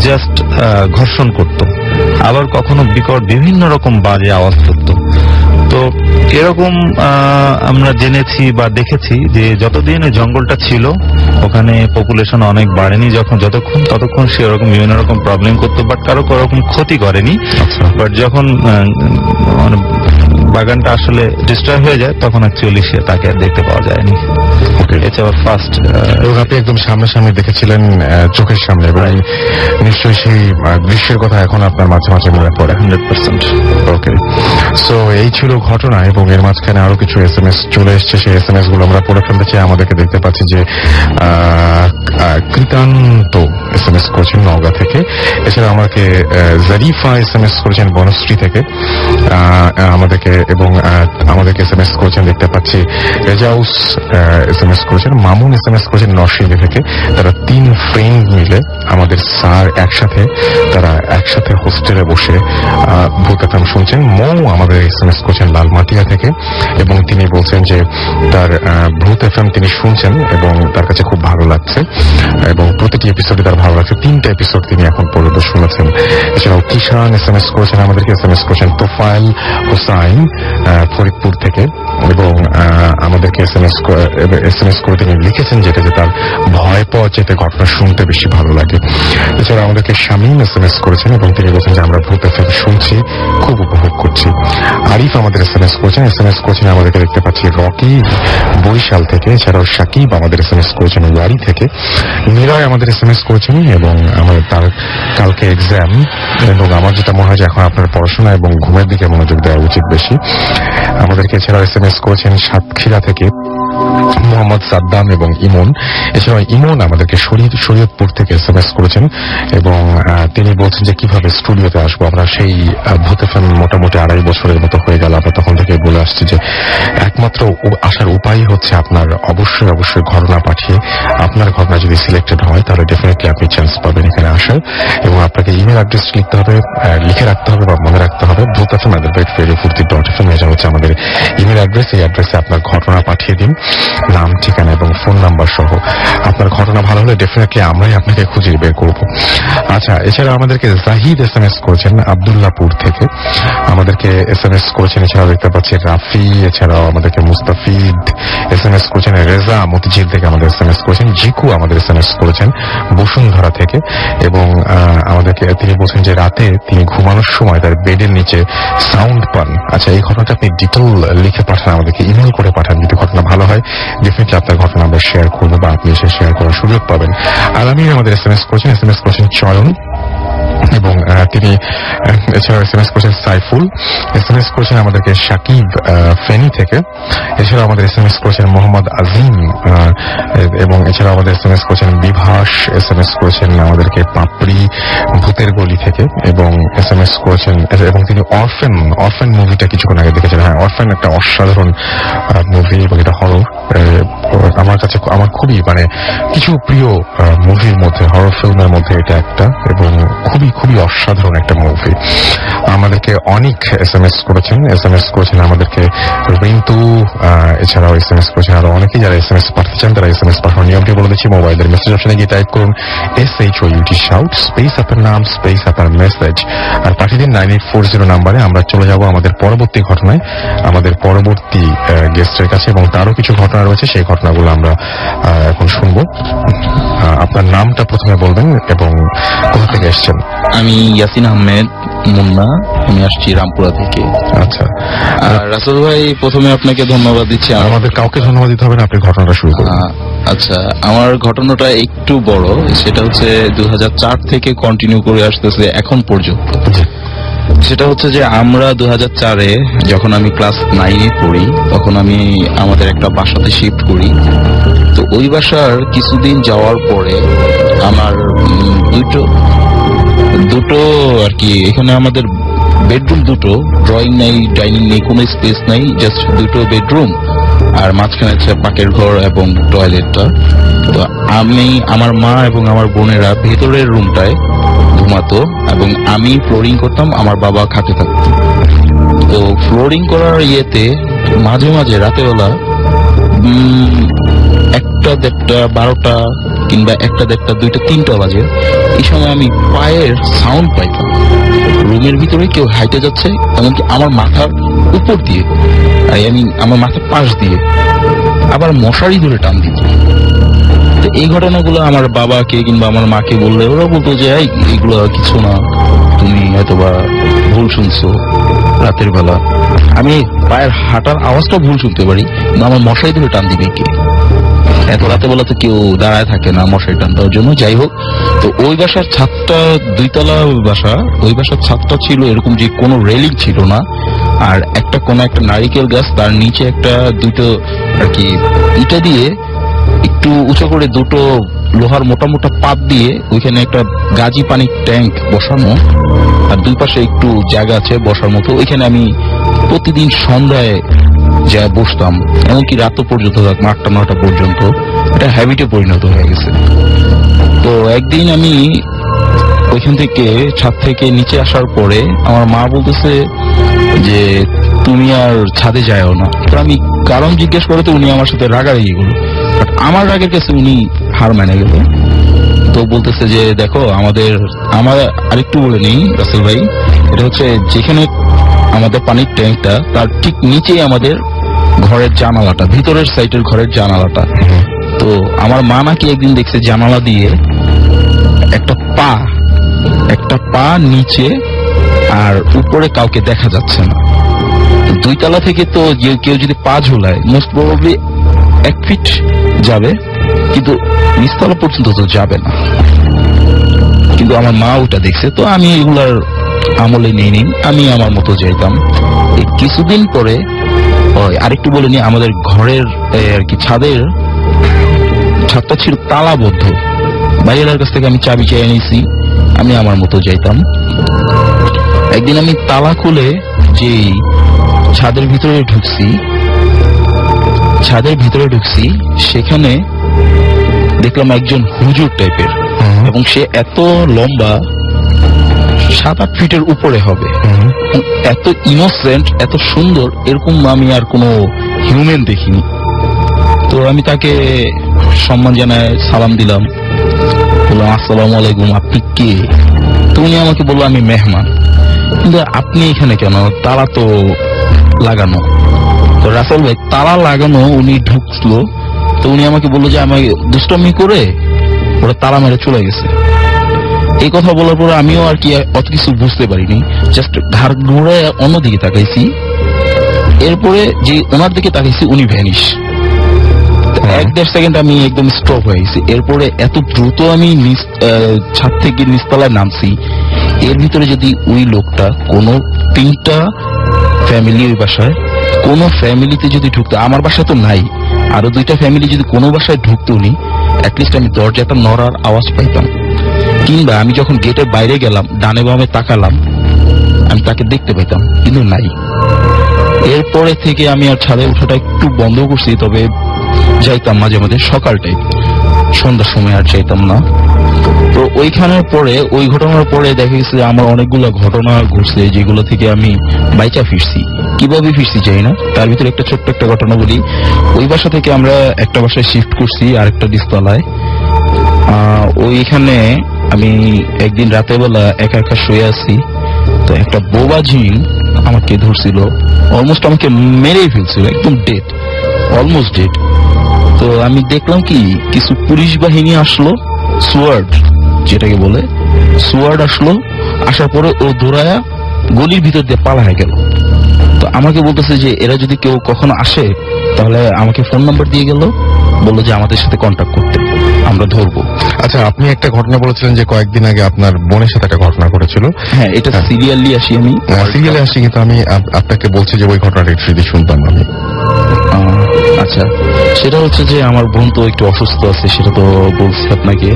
Speaker 3: জাস্ট ঘর্ষণ করত, আবার কখনো বিকট বিভিন্ন রকম বাজে আওয়াজ করত। তো এরকম আমরা জেনেছি বা দেখেছি যে যতদিন এই জঙ্গলটা ছিল ওখানে পপুলেশন অনেক বাড়েনি, ততক্ষণ সে ওরকম বিভিন্ন রকম প্রবলেম করতো, বাট কারো রকম ক্ষতি করেনি। বাট যখন বাগানটা আসলে ডিস্ট্রয় হয়ে যায় তখন অ্যাকচুয়ালি সে তাকে আর দেখতে পাওয়া যায়নি। ফার্স্ট
Speaker 1: এবং আপনি একদম সামনাসামনি দেখেছিলেন চোখের সামনে, এবং নিশ্চয়ই সেই দৃশ্যের কথা এখন আপনার মাঝে মাঝে মনে পড়ে।
Speaker 3: 100%।
Speaker 1: ওকে, সো এই ছিল ঘটনা, এবং এর মাঝখানে আরো কিছু SMS চলে এসছে। সেই SMS গুলো আমরা পড়ে ফেলতে চাই। আমাদেরকে দেখতে পাচ্ছি যে কৃতান্ত SMS করেছেন নওগাঁ থেকে, এছাড়া আমাকে জারিফা SMS করেছেন বনশ্রী থেকে আমাদেরকে, এবং আমাদেরকে SMS করেছেন দেখতে পাচ্ছি রেজাউস SMS করেছেন, মামুন SMS করেছেন নরসিংদী থেকে। তারা 3 ফ্রেন্ড মিলে আমাদের স্যার একসাথে হোস্টেলে বসে ভূত FM শুনছেন। মৌ আমাদের SMS করেছেন লালমাটিয়া থেকে, এবং তিনি বলছেন যে তার ভূত FM তিনি শুনছেন এবং তার কাছে খুব ভালো লাগছে, এবং প্রতিটি এপিসোডে তার ভালো লাগছে। 3টা এপিসোড তিনি এখন পর্যন্ত শুনেছেন। এছাড়াও কিষান SMS করেছেন আমাদেরকে, SMS করেছেন তোফায়েল হোসাইন ফরিদপুর থেকে, এবং আমাদেরকে SMS করে তিনি লিখেছেন যে তার ভয় পাওয়া যেতে ঘটনা শুনতে বেশি ভালো লাগে। এছাড়া আমাদেরকে শামীম SMS করেছেন, এবং তিনি বলছেন যে আমরা ভূত FM শুনছি, খুব উপভোগ করছি। আরিফ আমাদের SMS করেছেন আমাদেরকে দেখতে পাচ্ছি রকি বরিশাল থেকে। এছাড়াও সাকিব আমাদের SMS করেছেন ওয়ারি থেকে। নিরয় আমাদের SMS করেছেন, এবং আমাদের তার কালকে এক্সাম, এবং আমার যেটা মনে হয় যে এখন আপনার পড়াশোনা এবং ঘুমের দিকে মনোযোগ দেওয়া উচিত বেশি। আমাদেরকে এছাড়াও SMS করেছেন সাতক্ষীরা থেকে মোহাম্মদ সাদ্দাম এবং ইমন। এছাড়াও ইমন আমাদেরকে শরীয়তপুর থেকে SMS করেছেন, এবং তিনি বলছেন যে কিভাবে স্টুডিওতে আসবো। আমরা সেই ভূত FM মোটামুটি 2.5 বছরের মতো হয়ে গেল, আমরা তখন থেকে বলে আসছি যে একমাত্র আসার উপায় হচ্ছে আপনার অবশ্যই ঘটনা পাঠিয়ে, আপনার ঘটনা যদি সিলেক্টেড হয় তাহলে ডেফিনেটলি আপনি চান্স পাবেন এখানে আসার। এবং আপনাকে ইমেল অ্যাড্রেস লিখে রাখতে হবে বা মনে রাখতে হবে, ভূতfm@radiofurti.fm। এটা হচ্ছে আমাদের ইমেল অ্যাড্রেস। এই অ্যাড্রেসে আপনার ঘটনা পাঠিয়ে দিন, নাম, ঠিকানা এবং ফোন নাম্বার সহ। আপনার ঘটনা ভালো হলে ডেফিনেটলি আমরাই আপনাকে খুঁজে বের করব। আচ্ছা, এছাড়া আমাদেরকে জাহিদ SMS করেছেন আব্দুল্লাহপুর থেকে, আমাদেরকে SMS করেছেন। এছাড়াও দেখতে পাচ্ছি রাফি, এছাড়াও আমাদেরকে মুস্তাফিদ SMS করেছেন, রেজা মতিঝিল থেকে আমাদের SMS করেছেন, জিকু আমাদের SMS করেছেন বসুন্ধরা থেকে, এবং আমাদেরকে তিনি বলছেন যে রাতে তিনি ঘুমানোর সময় তার বেডের নিচে সাউন্ড পান। আচ্ছা, এই ঘটনাটা আপনি ডিটেল লিখে পাঠান, আমাদেরকে ইমেল করে পাঠান। যদি ঘটনা ভালো হয় ডেফিনেটলি আপনার ঘটনা আমরা শেয়ার করবো, বা আপনি এসে শেয়ার করার সুযোগ পাবেন। আলামিন আমাদের SMS করেছেন চয়ন, এবং তিনি এছাড়াও SMS করেছেন সাইফুল, SMS করেছেন আমাদেরকে সাকিব ফেনী থেকে। এছাড়াও আমাদের SMS করেছেন মোহাম্মদ আজিম, এবং এছাড়াও আমাদের SMS করেছেন বিভাস, SMS করেছেন আমাদেরকে পাপড়ি ভূতের গলি থেকে, এবং SMS করেছেন, এবং তিনি অরফেন মুভিটা কিছুক্ষণ আগে দেখেছেন। হ্যাঁ, অরফেন একটা অসাধারণ মুভি, এবং এটা হরর। আমার খুবই কিছু প্রিয় মুভির মধ্যে, হরর ফিল্মের মধ্যে এটা একটা, এবং খুবই অসাধারণ একটা মুভি। আমাদেরকে অনেক SMS করেছেন আমাদেরকে রিন্তু, এছাড়াও SMS করেছেন আরো অনেকেই। যারা SMS পাঠাতে চান তারা SMS পাঠানোর নিয়মটি বলে দিচ্ছি। মোবাইলের মেসেজ অপশনে গিয়ে টাইপ করুন SHOUT শাউট, স্পেস আপনার নাম, স্পেস আপনার মেসেজ, আর পাঠিয়ে দিন 9840 নাম্বারে। আমরা চলে যাব আমাদের পরবর্তী ঘটনায়, আমাদের পরবর্তী গেস্টের কাছে, এবং তারও কিছু ঘটনা রয়েছে, সেই ঘটনাগুলো আমরা এখন শুনবো। আপনার নামটা প্রথমে বলবেন এবং কোথা থেকে এসছেন।
Speaker 4: আমি ইয়াসিন আহমেদ মুন্না, আমি আসছি রামপুরা থেকে।
Speaker 1: আচ্ছা,
Speaker 4: আর রাসেল ভাই, প্রথমে আপনাকে ধন্যবাদ দিচ্ছি।
Speaker 1: আমাদের কাউকে ধন্যবাদ দিতে হবে না, আপনি ঘটনাটা শুরু করুন।
Speaker 4: আচ্ছা, আমার ঘটনাটা একটু বড়। সেটা হচ্ছে 2004 থেকে কন্টিনিউ করে আসতেছে এখন পর্যন্ত। সেটা হচ্ছে যে আমরা 2004-এ যখন আমি ক্লাস 9-এ পড়ি, তখন আমি আমাদের একটা বাসাতে শিফট করি। তো ওই বাসার কিছুদিন যাওয়ার পরে আমার দুটো আর কি, এখানে আমাদের বেডরুম দুটো, ড্রয়িং নাই, ডাইনিং নেই, কোনো স্পেস নাই, জাস্ট দুটো বেডরুম আর মাঝখানে হচ্ছে পাকের ঘর এবং টয়লেটটা। তো আমি, আমার মা এবং আমার বোনেরা ভেতরের রুমটায় ঘুমাতো এবং আমি ফ্লোরিং করতাম, আমার বাবা খাটে থাকতো। তো ফ্লোরিং করার ইয়েতে মাঝে মাঝে রাতেবেলা 1টা, 1:30, 12টা কিংবা 1টা, 1:30, 2টা, 3টা বাজে, এই সময় আমি পায়ের সাউন্ড পাইতাম। রুমের ভিতরে কেউ হাইটে যাচ্ছে, এমনকি আমার মাথার উপর দিয়ে, আমার মাথার পাশ দিয়ে, আবার মশারি ধরে টান দিত। তো এই ঘটনাগুলো আমার বাবাকে কিংবা আমার মাকে বললে ওরা বলতো যে এইগুলো কিছু না, তুমি হয়তোবা ভুল শুনছো রাতের বেলা। আমি পায়ের হাঁটার আওয়াজটা ভুল শুনতে পারি, কিন্তু আমার মশারি ধরে টান দিবে কে? এত রাতে বেলা তো কেউ দাঁড়ায় থাকে না মশারি টান দেওয়ার জন্য। যাই হোক, তো ওই বাসার ছাদটা 2তলা বাসা, ওই বাসার ছাদটা ছিল এরকম যে কোনো রেলিং ছিল না, আর একটা নারিকেল গাছ, তার নিচে দুটো আর কি ইটা দিয়ে একটু উঁচু করে দুটো লোহার মোটা মোটা পাত দিয়ে ওইখানে একটা গাজি পানির ট্যাঙ্ক বসানো, আর দুই পাশে একটু জায়গা আছে বসার মতো। ওইখানে আমি প্রতিদিন সন্ধ্যায় যা বসতাম, এমনকি রাত পর্যন্ত, 8টা 9টা পর্যন্ত। এটা হ্যাবিটে পরিণত হয়ে গেছে। তো একদিন আমি ওইখান থেকে, ছাদ থেকে নিচে আসার পরে আমার মা বলতেছে যে তুমি আর ছাদে যাও না। তো আমি কারণ জিজ্ঞেস করে তো উনি আমার সাথে রাগারাগি গেল, বাট আমার রাগের কাছে উনি হার মেনে গেল। তো বলতেছে যে দেখো, আমার আরেকটু বলে নেই রাসেল ভাই, এটা হচ্ছে যেখানে আমাদের পানির ট্যাঙ্কটা, তার ঠিক নিচেই আমাদের ঘরের জানালাটা, ভিতরের সাইডের ঘরের জানালাটা। তো আমার মা নাকি একদিন দেখছে জানালা দিয়ে একটা পা নিচে, আর উপরে কাউকে দেখা যাচ্ছে না। 2তলা থেকে তো কেউ যদি পা ঝোলায়, মোস্ট প্রবাবলি 1 ফিট যাবে, কিন্তু নিচতলা পর্যন্ত তো যাবে না। কিন্তু আমার মা ওটা দেখছে। তো আমি এগুলার আমলে নিইনি, আমি আমার মতো যাইতাম। এই কিছুদিন পরে আরেকটু বলে নি, আমাদের ঘরের আর কি ছাদটা ছিল তালাবদ্ধ। বাইরের কাছ থেকে আমি চাবি চেয়ে নিয়েছি, আমি আমার মতো যাইতাম। একদিন আমি তালা খুলে যে ছাদের ভিতরে ঢুকছি, সেখানে দেখলাম একজন হুজুর টাইপের, এবং সে এত লম্বা, 7-8 ফিটের উপরে হবে, এত ইনোসেন্ট, এত সুন্দর, এরকম আমি আর কোনো হিউম্যান দেখিনি। তো আমি তাকে সম্মান জানায় সালাম দিলাম, বললাম আসসালামু আলাইকুম, আপনি কে? তো উনি আমাকে বললো আমি মেহমান। কিন্তু আপনি এখানে কেন? তালা তো লাগানো। তো রাসেল ভাই, তালা লাগানো, উনি ঢুকলো, তো উনি আমাকে বললো যে আমাকে দুষ্টমি করে ওরা তালা মেরে চলে গেছে। এই কথা বলার পরে আমিও আর কি অত কিছু বুঝতে পারিনি, জাস্ট ঘাড় ঘুরে অন্যদিকে তাকাইছি। এরপরে যে ওনার দিকে তাকাইছি, উনি ভ্যানিশ। 1-1.5 সেকেন্ড আমি একদম স্টপ হয়ে গেছি। এরপরে এত দ্রুত আমি ছাদ থেকে নিচতলায় নামছি। এর ভিতরে যদি ওই লোকটা কোনো 3টা ফ্যামিলি, ওই বাসায় কোনো ফ্যামিলিতে যদি ঢুকতো, আমার বাসায় তো নাই, আরো 2টা ফ্যামিলি যদি কোনো বাসায় ঢুকতো উনি, অ্যাটলিস্ট আমি দরজাটা নড়ার আওয়াজ পাইতাম। কিংবা আমি যখন গেটের বাইরে গেলাম, ডানে বামে তাকালাম, আমি তাকে দেখতে পাইতাম, কিন্তু নাই। এরপরে থেকে আমি আর ছাদে ওঠাটা একটু বন্ধ করছি, তবে যাইতাম মাঝে মাঝে সকাল টাইম, সন্ধ্যার সময় আর যাইতাম না। তো ওইখানের পরে, ওই ঘটনার পরে দেখা গেছে আমার অনেকগুলো ঘটনা ঘটছে, যেগুলো থেকে আমি বাইচা ফিরছি। কিভাবে ফিরছি জানি না। তার ভিতরে একটা ছোট্ট একটা ঘটনা বলি। ওই বাসা থেকে আমরা একটা বাসায় শিফট করছি, আরেকটা নিচতলায়। ওইখানে আমি একদিন রাতের বেলা একা একা শুয়ে আছি। তো একটা বোবা জিন আমাকে ধরছিল, অলমোস্ট আমাকে মেরেই ফেলছিল, একদম ডেড, অলমোস্ট ডেড। তো আমি দেখলাম কি, কিছু পুলিশ বাহিনী আসলো, সোয়ার্ড যেটাকে বলে, সোয়ার্ড আসলো। আসার পরে ও দৌড়ায়া গলির ভিতর দিয়ে পালায় গেল। তো আমাকে বলতেছে যে এরা যদি কেউ কখনো আসে তাহলে আমাকে ফোন নাম্বার দিয়ে গেল, বললো যে আমাদের সাথে কন্ট্যাক্ট করতে, আমরা ধরবো।
Speaker 1: আচ্ছা, আপনি একটা ঘটনা বলেছিলেন যে কয়েকদিন আগে আপনার বোনের সাথে একটা ঘটনা ঘটেছিল।
Speaker 4: হ্যাঁ, এটা সিরিয়ালি আসি আমি,
Speaker 1: সিরিয়ালে আসি, কিন্তু আমি আপনাকে বলছি যে ওই ঘটনাটা একটু যদি শুনতাম আমি।
Speaker 4: আচ্ছা, সেটা হচ্ছে যে আমার বোন তো একটু অসুস্থ আছে, সেটা তো বলছি আপনাকে।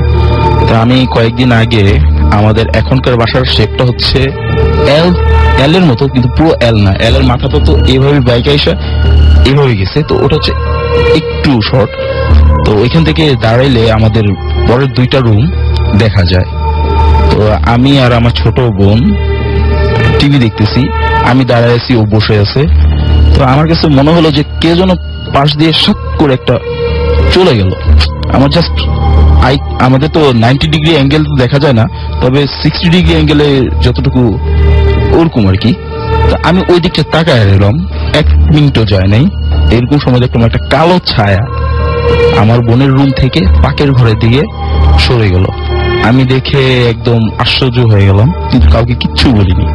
Speaker 4: তা আমি কয়েকদিন আগে আমাদের এখনকার বাসার শেপটা হচ্ছে এল এর মতো, কিন্তু পুরো এল না, এল এর মাথাটা তো এইভাবে বাইকে এসে এইভাবে গেছে, তো ওটা হচ্ছে একটু শর্ট। তো ওইখান থেকে দাঁড়াইলে আমাদের পরের 2টা রুম দেখা যায়। তো আমি আর আমার ছোট বোন টিভি দেখতেছি, আমি দাঁড়ায় আছি, ও বসে আছে। তো আমার কাছে মনে হলো যে কে যেন পাশ দিয়ে সাত করে একটা চলে গেল। আমার জাস্ট আমাদের তো 90 ডিগ্রি অ্যাঙ্গেল তো দেখা যায় না, তবে 60 ডিগ্রি অ্যাঙ্গেলে যতটুকু ওরকম আর কি। তো আমি ওই দিকটা তাকায় রইলাম, 1 মিনিটও যায় নাই, এরকম সময় দেখলাম একটা কালো ছায়া আমার বোনের রুম থেকে পাকের ঘরের দিকে সরে গেল। আমি দেখে একদম আশ্চর্য হয়ে গেলাম, কিন্তু কাউকে কিচ্ছু বলিনি।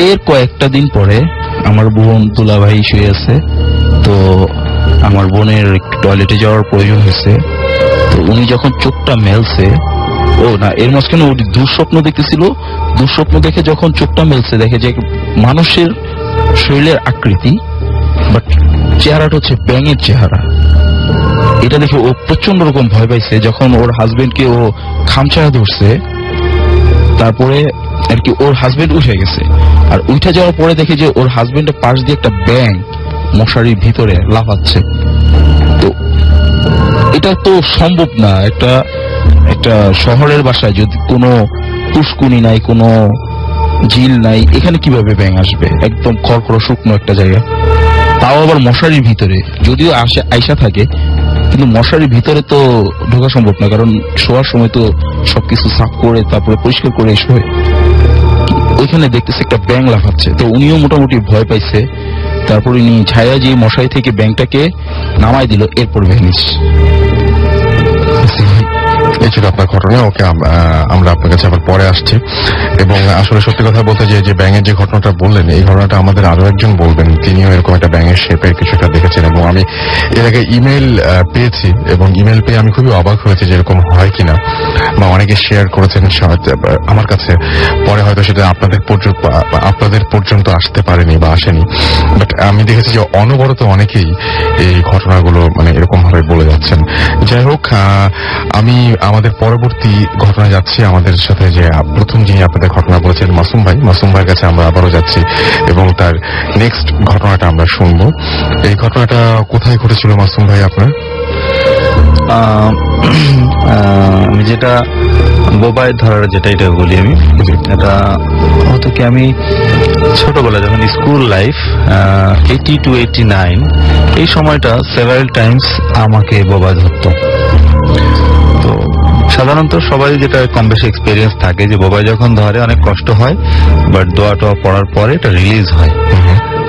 Speaker 4: এর কয়েকটা দিন পরে আমার বোন দুলাভাই শুয়ে আছে, তো আমার বোনের একটু টয়লেটে যাওয়ার প্রয়োজন হয়েছে। তো উনি যখন চোখটা মেলছে, ও না, এর মাঝখানে উনি দুঃস্বপ্ন দেখতেছিল। দুঃস্বপ্ন দেখে যখন চোখটা মেলছে, দেখে যে মানুষের শরীরের আকৃতি, বাট চেহারাটা হচ্ছে ব্যাঙের চেহারা। এটা দেখে ও প্রচন্ড রকম ভয় পাইছে। যখন ওর হাজবেন্ডকে ও খামচায়া ধরছে, তারপরে আর কি ওর হাজবেন্ড উঠে গেছে, আর উঠে যাওয়ার পরে দেখে যে ওর হাজবেন্ডের পাশ দিয়ে একটা ব্যাঙ মশারির ভিতরে লাফাচ্ছে। তো এটা তো সম্ভব না, একটা শহরের বাসায় যদি কোনো পুষ্কুনি নাই, কোনো ঝিল নাই, এখানে কিভাবে ব্যাঙ আসবে? একদম খড়খড় শুকনো একটা জায়গা, তাও আবার মশারির ভিতরে। যদিও আয়সা থাকে, কিন্তু মশারির ভিতরে তো ঢোকা সম্ভব না, কারণ শোয়ার সময় তো সবকিছু সাফ করে তারপরে পরিষ্কার করে শোয়। ওইখানে দেখতেছে একটা ব্যাঙ লাফাচ্ছে। তো উনিও মোটামুটি ভয় পাইছে। তারপর উনি ছায়া যে মশারি থেকে ব্যাঙটাকে নামাই দিল, এরপর ভ্যানিশ।
Speaker 1: এই ছিল আপনার ঘটনা। ওকে, আমরা আপনার কাছে আবার পরে আসছি। এবং আসলে সত্যি কথা বলতে যে ব্যাঙের যে ঘটনাটা বললেন, এই ঘটনাটা আমাদের আরো একজন বলবেন, তিনিও এরকম একটা ব্যাঙের শেপের কিছুটা দেখেছেন। এবং আমি এর আগে ইমেল পেয়েছি, এবং ইমেল পেয়ে আমি খুবই অবাক হয়েছি যে এরকম হয় কিনা, বা অনেকে শেয়ার করেছেন আমার কাছে। পরে হয়তো সেটা আপনাদের পর্যন্ত আসতে পারেনি বা আসেনি, বাট আমি দেখেছি যে অনবরত অনেকেই এই ঘটনাগুলো মানে এরকম ভাবে বলে যাচ্ছেন। যাই হোক, আমি আমাদের পরবর্তী ঘটনা যাচ্ছি। আমাদের সাথে যে প্রথম যিনি আপনাদের ঘটনা বলেছেন মাসুম ভাইয়ের কাছে আমরা আবারও যাচ্ছি, এবং তার নেক্সট ঘটনাটা আমরা শুনবো। এই ঘটনাটা কোথায় ঘটেছিল মাসুম ভাই আপনার?
Speaker 3: আমি যেটা বোবায় ধরার এটা বলি, আমি এটা হতো কি, আমি ছোটবেলায় যখন স্কুল লাইফ 80 to 89 এই সময়টা সেভারাল টাইমস আমাকে বোবায় ধরতো। তো সাধারণত সবাই যেটা কম বেশি এক্সপিরিয়েন্স থাকে যে বোবায় যখন ধরে অনেক কষ্ট হয়, বাট দোয়া টোয়া পড়ার পরে এটা রিলিজ হয়।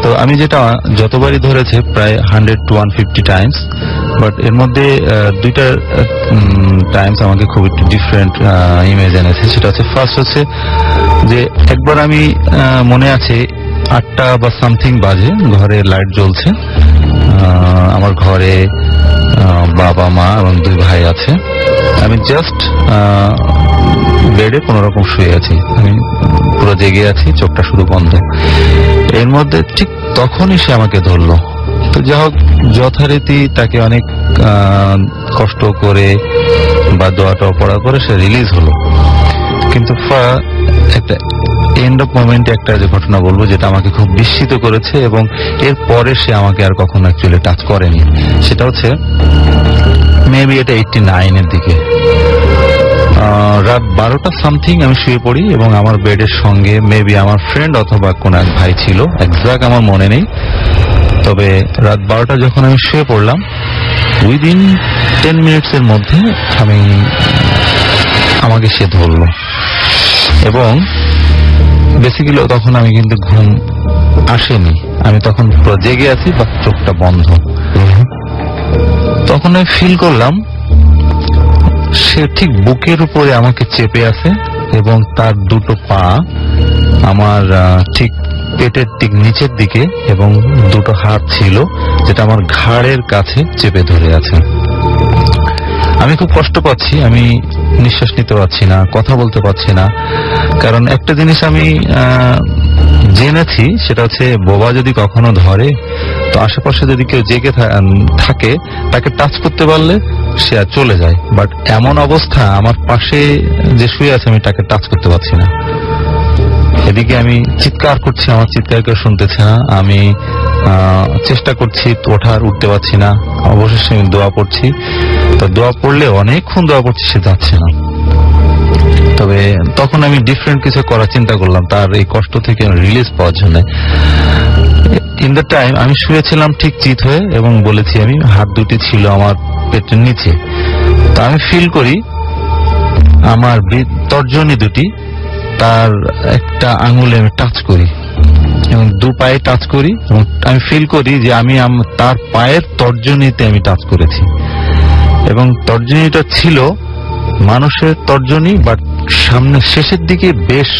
Speaker 3: তো আমি যেটা যতবারই ধরেছে প্রায় 100 to 150 টাইমস, বাট এর মধ্যে 2টা টাইমস আমাকে খুব একটু ডিফারেন্ট ইমেজ এনেছে। সেটা হচ্ছে, ফার্স্ট হচ্ছে যে একবার আমি মনে আছে 8টা বা সামথিং বাজে, ঘরে লাইট জ্বলছে, আমার ঘরে বাবা মা এবং 2 ভাই আছে। আমি জাস্ট বেডে কোন রকম শুয়ে আছি, আমি পুরো জেগে আছি, চোখটা শুধু বন্ধ। এর মধ্যে ঠিক তখনই সে আমাকে ধরলো। তো যা হোক, যথারীতি তাকে অনেক কষ্ট করে বা দোয়াটা পড়া করে সে রিলিজ হলো। কিন্তু একটা এন্ড অফ মোমেন্টে একটা যে ঘটনা বলবো, যেটা আমাকে খুব বিস্মিত করেছে, এবং এর পরে সে আমাকে আর কখনো অ্যাকচুয়ালি টাচ করেনি। সেটা হচ্ছে মেবি এটা 89 এর দিকে, রাত 12টা সামথিং আমি শুয়ে পড়ি, এবং আমার বেডের সঙ্গে মেবি আমার ফ্রেন্ড অথবা কোন এক ভাই ছিল, এক্সাক্ট আমার মনে নেই। তবে রাত 12টা যখন আমি শুয়ে পড়লাম, উইদিন 10 মিনিটসের মধ্যে আমাকে সে ধরলো, এবং বেসিক্যালি তখন আমি কিন্তু ঘুম আসেনি, আমি তখন পুরো জেগে আছি বা চোখটা বন্ধ। তখন আমি ফিল করলাম সে ঠিক বুকের উপরে আমাকে চেপে আছে, এবং তার 2টো পা আমার ঠিক পেটের ঠিক নিচের দিকে, এবং দুটো হাত ছিল যেটা আমার ঘাড়ের কাছে চেপে ধরে আছে। আমি খুব কষ্ট পাচ্ছি, আমি নিঃশ্বাস নিতে পারছি না, কথা বলতে পারছি না। কারণ একটা জিনিস আমি জেনেছি, সেটা হচ্ছে বোবা যদি কখনো ধরে, তো আশেপাশে যদি কেউ জেগে থাকে তাকে টাচ করতে পারলে সে আর চলে যায়। বাট এমন অবস্থা, আমার পাশে যে শুয়ে আছে আমি তাকে টাচ করতে পারছি না। এদিকে আমি চিৎকার করছি, আমার চিৎকার কেউ শুনতেছে না। আমি চেষ্টা করছি উঠতে পারছি না। অবশেষে আমি দোয়া পড়ছি, তো দোয়া পড়লে অনেকক্ষণ দোয়া পড়ছি, সে যাচ্ছে না। তবে তখন আমি ডিফারেন্ট কিছু করার চিন্তা করলাম তার এই কষ্ট থেকে রিলিজ পাওয়ার জন্য। ইন দ্য টাইম আমি শুয়েছিলাম ঠিক চিত হয়ে, এবং বলেছি আমি হাত দুটি ছিল আমার পেটের নিচে। তো আমি ফিল করি আমার তর্জনী দুটি, তার একটা আঙুলে আমি টাচ করি এবং দু পায়ে টাচ করি, এবং আমি ফিল করি যে আমি তার পায়ের তর্জনীতে আমি টাচ করেছি। এবং তর্জনীটা ছিল মানুষের তর্জনী, বাট সামনে শেষের দিকে বেশ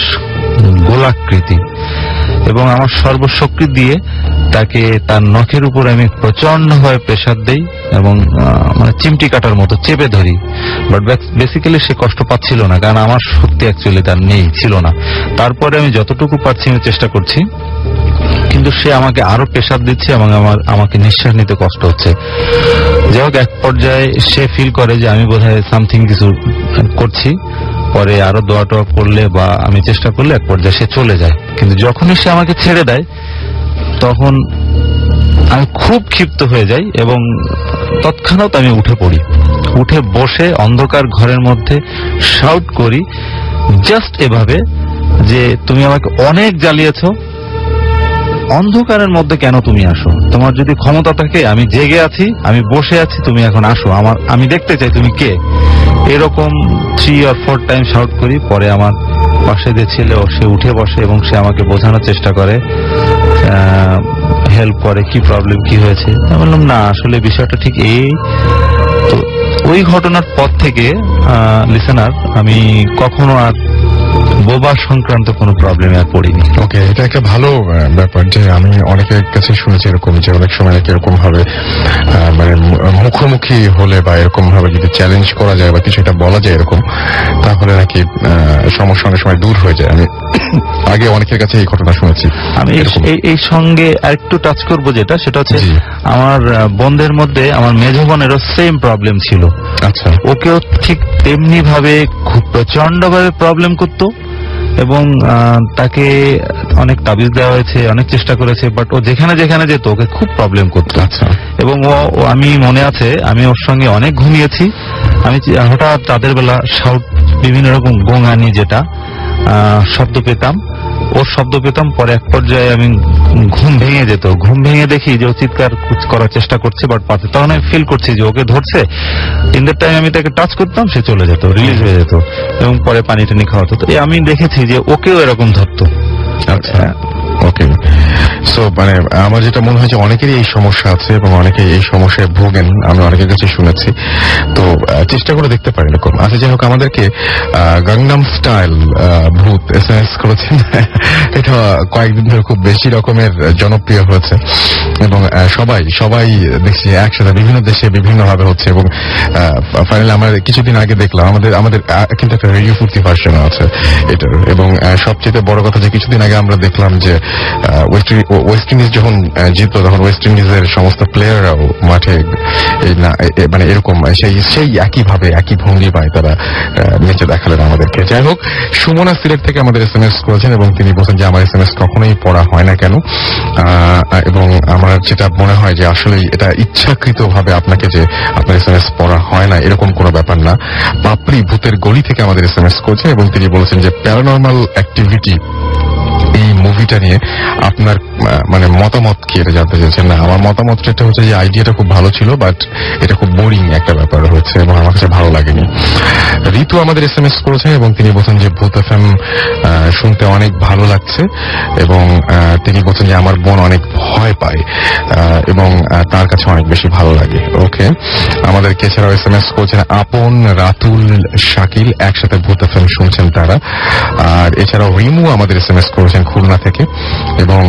Speaker 3: গোলাকৃতি, এবং আমার সর্বশক্তি দিয়ে তাকে তার নখের উপর আমি প্রচন্ডভাবে প্রেসার দেই এবং মানে চিমটি কাটার মতো চেপে ধরি। বাট বেসিক্যালি সে কষ্ট পাচ্ছিল না, কারণ আমার শক্তি অ্যাকচুয়ালি তার ছিল না। তারপরে আমি যতটুকু পারছি আমি চেষ্টা করছি, কিন্তু সে আমাকে আরো প্রেসার দিচ্ছে এবং আমাকে নিঃশ্বাস নিতে কষ্ট হচ্ছে। যাই হোক, এক পর্যায়ে সে ফিল করে যে আমি বোধহয় সামথিং কিছু করছি। পরে আরো দোয়া টোয়া করলে বা আমি চেষ্টা করলে এক পর্যায়ে সে চলে যায়। কিন্তু যখনই সে আমাকে ছেড়ে দেয় তখন আমি খুব ক্ষিপ্ত হয়ে যাই এবং তৎক্ষণাৎ আমি উঠে পড়ি। উঠে বসে অন্ধকার ঘরের মধ্যে শাউট করি জাস্ট এভাবে যে তুমি আমাকে অনেক জ্বালিয়েছ, অন্ধকারের মধ্যে কেন তুমি আসো? তোমার যদি ক্ষমতা থাকে, আমি জেগে আছি, আমি বসে আছি, তুমি এখন আসো, আমি দেখতে চাই তুমি কে। এরকম 3 or 4 টাইম শাউট করি। পরে আমার পাশে যে ছেলে সে উঠে বসে এবং সে আমাকে বোঝানোর চেষ্টা করে, হেল্প করে, কি প্রবলেম, কি হয়েছে। আমি বললাম না, আসলে বিষয়টা ঠিক এই। তো ওই ঘটনার পর থেকে লিসেনার আমি কখনো আর বোবা সংক্রান্ত কোনো প্রবলেমে আর পড়িনি।
Speaker 1: ওকে, এটা একটা ভালো ব্যাপার যে আমি অনেকের কাছে শুনেছি এরকম যে অনেক সময় নাকি এরকম ভাবে মানে মুখোমুখি হলে বা এরকম ভাবে যদি চ্যালেঞ্জ করা যায় বা কিছু একটা বলা যায় এরকম, তাহলে নাকি সমস্যা অনেক সময় দূর হয়ে যায়। আমি আগে অনেকের কাছে এই ঘটনা শুনেছি।
Speaker 3: আমি এই সঙ্গে আরেকটু টাচ করবো, সেটা হচ্ছে আমার বোনদের মধ্যে আমার মেজো বোনেরও সেম প্রবলেম ছিল।
Speaker 1: আচ্ছা,
Speaker 3: ওকেও ঠিক তেমনি ভাবে খুব প্রচন্ড ভাবে প্রবলেম করতো এবং তাকে অনেক তাবিজ দেওয়া হয়েছে, অনেক চেষ্টা করেছে, বাট ও যেখানে যেখানে যেত ওকে খুব প্রবলেম করতো।
Speaker 1: আচ্ছা, এবং
Speaker 3: আমি মনে আছে আমি ওর সঙ্গে অনেক ঘুমিয়েছি। আমি হঠাৎ রাতের বেলা শাউট, বিভিন্ন রকম গোঙানি যেটা শব্দ পেতাম, ওর শব্দ পেতাম। পরে এক পর্যায়ে আমি ঘুম ভেঙে যেত, ঘুম ভেঙে দেখি যে ও চিৎকার করার চেষ্টা করছে বাট পাচ্ছে। তখন আমি ফিল করছি যে ওকে ধরছে। ইন দ্য টাইম আমি তাকে টাচ করতাম, সে চলে যেত, রিলিজ হয়ে যেত এবং পরে পানি টানি খাওয়াতো। তো আমি দেখেছি যে ওকেও এরকম ধরতো।
Speaker 1: আচ্ছা, ওকে। সো মানে আমার যেটা মনে হয় যে অনেকেরই এই সমস্যা আছে এবং অনেকে এই সমস্যায় ভোগেন, আমি অনেকের কাছে শুনেছি। তো চেষ্টা করে দেখতে পারি এরকম। আচ্ছা, যাই হোক, আমাদেরকে গাংনাম স্টাইল ভূত SMS করেছেন। এটা কয়েকদিন ধরে খুব বেশি রকমের জনপ্রিয় হয়েছে এবং সবাই দেখছি একসাথে বিভিন্ন দেশে বিভিন্ন ভাবে হচ্ছে। এবং ফাইনালি আমরা কিছুদিন আগে দেখলাম আমাদের কিন্তু একটা রেডিও ফুর্তি ভার্সন আছে এটার। এবং সবচেয়ে বড় কথা যে কিছুদিন আগে আমরা দেখলাম যে ওয়েস্ট ইন্ডিজ যখন জিতলো তখন ওয়েস্ট ইন্ডিজের সমস্ত প্লেয়াররাও মাঠে মানে এরকম সেই একইভাবে একই ভঙ্গি পায় তারা নেচে দেখালেন আমাদেরকে। যাই হোক, সুমনা সিলেট থেকে আমাদের SMS করেছেন এবং তিনি বলছেন যে আমার SMS কখনোই পড়া হয় না কেন, এবং আমার যেটা মনে হয় যে আসলে এটা ইচ্ছাকৃত ভাবে আপনাকে যে আপনার SMS পড়া হয় না এরকম কোনো ব্যাপার না। পাপড়ি ভূতের গলি থেকে আমাদের SMS করেছেন এবং তিনি বলেছেন যে প্যারানর্মাল অ্যাক্টিভিটি এই মুভিটা নিয়ে আপনার মানে মতামত কি এটা জানতে চাইছেন। না, আমার মতামতটা হচ্ছে যে আইডিয়াটা খুব ভালো ছিল বাট এটা খুব বোরিং একটা ব্যাপার হয়েছে এবং আমার কাছে ভালো লাগেনি। ঋতু আমাদের SMS করেছেন এবং তিনি বলছেন যে ভূত FM শুনতে অনেক ভালো লাগছে এবং তিনি বলছেন যে আমার বোন অনেক ভয় পায় এবং তার কাছে অনেক বেশি ভালো লাগে। ওকে, আমাদেরকে এছাড়াও SMS করছেন আপন, রাতুল, শাকিল, একসাথে ভূত FM শুনছেন তারা। আর এছাড়াও রিমু আমাদের SMS করেছেন খুলনা থেকে এবং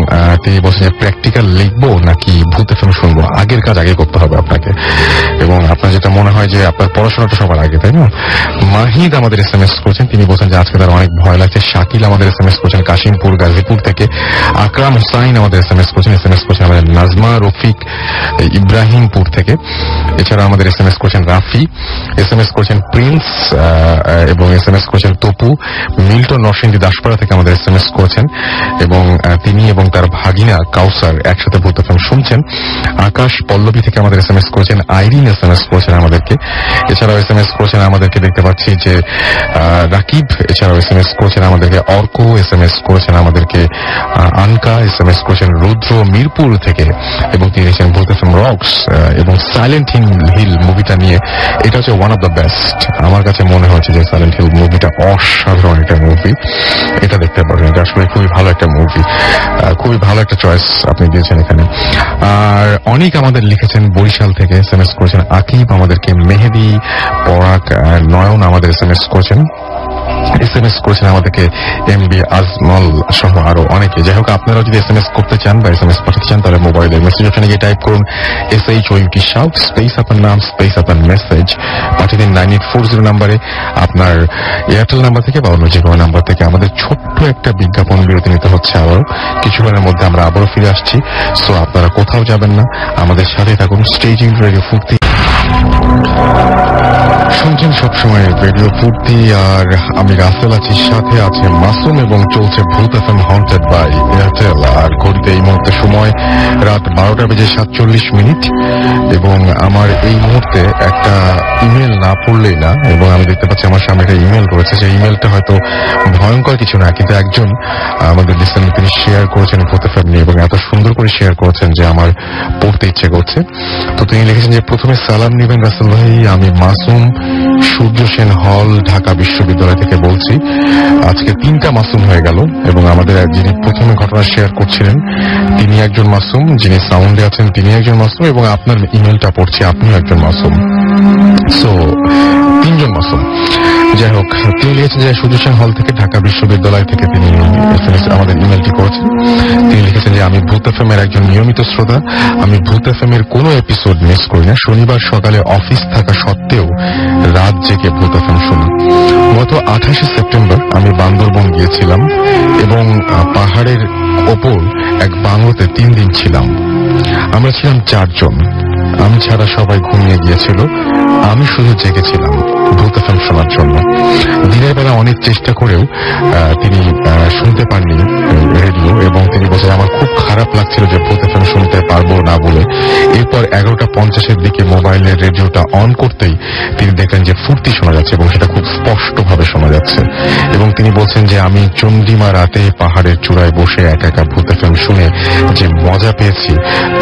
Speaker 1: তিনি বলছেন যে প্র্যাকটিক্যাল লিখবো নাকি ভূত FM শুনবো, আগের কাজ আগে করতে হবে আপনাকে এবং আপনার যেটা মনে হয় যে আপনার পড়াশোনাটা সবার আগে, তাই না? মাহিদ আমাদের SMS করেছেন, তিনি বলছেন যে আজকে তার অনেক ভয় লাগছে। শাকিল আমাদের SMS করেছেন কাশিমপুর গাজীপুর থেকে। আকরাম হুসাইন আমাদের SMS করেছেন আমাদের নাজমা রফিক ইব্রাহিমপুর থেকে। এছাড়া আমাদের SMS করেছেন রাফি, SMS করেছেন প্রিন্স এবং SMS করেছেন তপু। মিল্টন নরসিংদী দাসপাড়া থেকে আমাদের SMS করেছেন এবং তিনি এবং তার ভাগিনা কাউসার একসাথে ভূত FM শুনছেন। আকাশ পল্লবী থেকে আমাদের SMS করেছেন। আইরিন SMS করেছেন আমাদেরকে। এছাড়াও SMS করেছেন আমাদেরকে, দেখতে পাচ্ছি যে রাকিব এছাড়াও SMS করেছেন আমাদেরকে। অর্ক SMS করেছেন আমাদেরকে। আনকা SMS করেছেন রুদ্র মিরপুর থেকে এবং তিনি লিখেছেন ভূত FM রক্স এবং সাইলেন্ট হিল মুভিটা নিয়ে। এটা হচ্ছে ওয়ান অফ দ্য বেস্ট, আমার কাছে মনে হচ্ছে যে সাইলেন্ট হিল মুভিটা অসাধারণ একটা মুভি, এটা দেখতে পারেন। এটা আসলে খুবই ভালো একটা মুভি, খুবই ভালো একটা চয়েস আপনি দিয়েছেন এখানে। আর অনেক আমাদের লিখেছেন বরিশাল থেকে SMS করেছেন। আকিব আমাদেরকে, মেহেদি, পরাগ, নয়ন আমাদের SMS করেছেন। SMS করেছেন আমাদেরকে MB আজমল সহ আরো অনেকে। যাই হোক, আপনারা যদি SMS করতে চান বা SMS পাঠাতে চান তাহলে মোবাইলের মেসেজ অপশনে গিয়ে টাইপ করুন SHOUT শাউট স্পেস আপনার নাম স্পেস আপনার মেসেজ, পাঠিয়ে দিন 9840 নাম্বারে। আপনার এয়ারটেল নাম্বার থেকে বা অন্য যে কোনো নাম্বার থেকে। আমাদের ছোট্ট একটা বিজ্ঞাপন বিরতি নিতে হচ্ছে, আবারও কিছুক্ষণের মধ্যে আমরা আবারও ফিরে আসছি। সো আপনারা কোথাও যাবেন না, আমাদের সাথে থাকুন। স্টেজিং রেডিও ফুর্তি শুনছেন সবসময় রেডিও ফুর্তি, আর আমি রাসেল আছি, সাথে আছে মাসুম এবং চলছে ভূত FM হন্টেড বাই এয়ারটেল। আর ঘড়িতে এই মুহূর্তে সময় রাত 12:47 এবং আমার এই মুহূর্তে একটা ইমেল না পড়লেই না। এবং আমি দেখতে পাচ্ছি আমার সামনে একটা ইমেল রয়েছে, সেই ইমেলটা হয়তো ভয়ঙ্কর কিছু না, কিন্তু একজন আমাদের লিসেনার তিনি শেয়ার করেছেন ভূত FM নিয়ে এবং এত সুন্দর করে শেয়ার করেছেন যে আমার পড়তে ইচ্ছে করছে। তো তিনি লিখেছেন যে প্রথমে সালাম নিবেন রাসেল ভাই, আমি মাসুম সূর্য সেন হল ঢাকা বিশ্ববিদ্যালয় থেকে বলছি। আজকে 3টা মাসুম হয়ে গেল এবং আমাদের যিনি প্রথমে ঘটনা শেয়ার করছিলেন তিনি একজন মাসুম, যিনি সাউন্ডে আছেন তিনি একজন মাসুম এবং আপনার ইমেলটা পড়ছি আপনিও একজন মাসুম। সো 3জন মাসুম। যাই হোক, তিনি লিখেছেন যে সূর্য সেন হল থেকে ঢাকা বিশ্ববিদ্যালয় থেকে তিনি আমাদের ইমেলটি করেছেন। তিনি লিখেছেন যে আমি ভূত FM এর একজন নিয়মিত শ্রোতা, আমি ভূত FM এর কোনো এপিসোড মিস করি না। শনিবার সকালে অফিস থাকা সত্ত্বেও রাত জেগে ভূত FM শুনি। গত 28 সেপ্টেম্বর আমি বান্দরবন গিয়েছিলাম এবং পাহাড়ের ওপর এক বাংলোতে 3 দিন ছিলাম। আমরা ছিলাম 4 জন, আমি ছাড়া সবাই ঘুমিয়ে গিয়েছিল, আমি শুধু জেগেছিলাম ভূত FM শোনার জন্য। দিনের বেলা অনেক চেষ্টা করেও তিনি শুনতে পাননি রেডিও এবং তিনি বলছেন আমার খুব খারাপ লাগছিল যে ভূত FM শুনতে পারবো না বলে। এরপর 11:50 দিকে মোবাইলের রেডিওটা অন করতেই তিনি দেখলেন যে ফুর্তি শোনা যাচ্ছে এবং সেটা খুব স্পষ্টভাবে শোনা যাচ্ছে এবং তিনি বলছেন যে আমি চন্দ্রিমা রাতে পাহাড়ের চূড়ায় বসে একা একা ভূত FM শুনে যে মজা পেয়েছি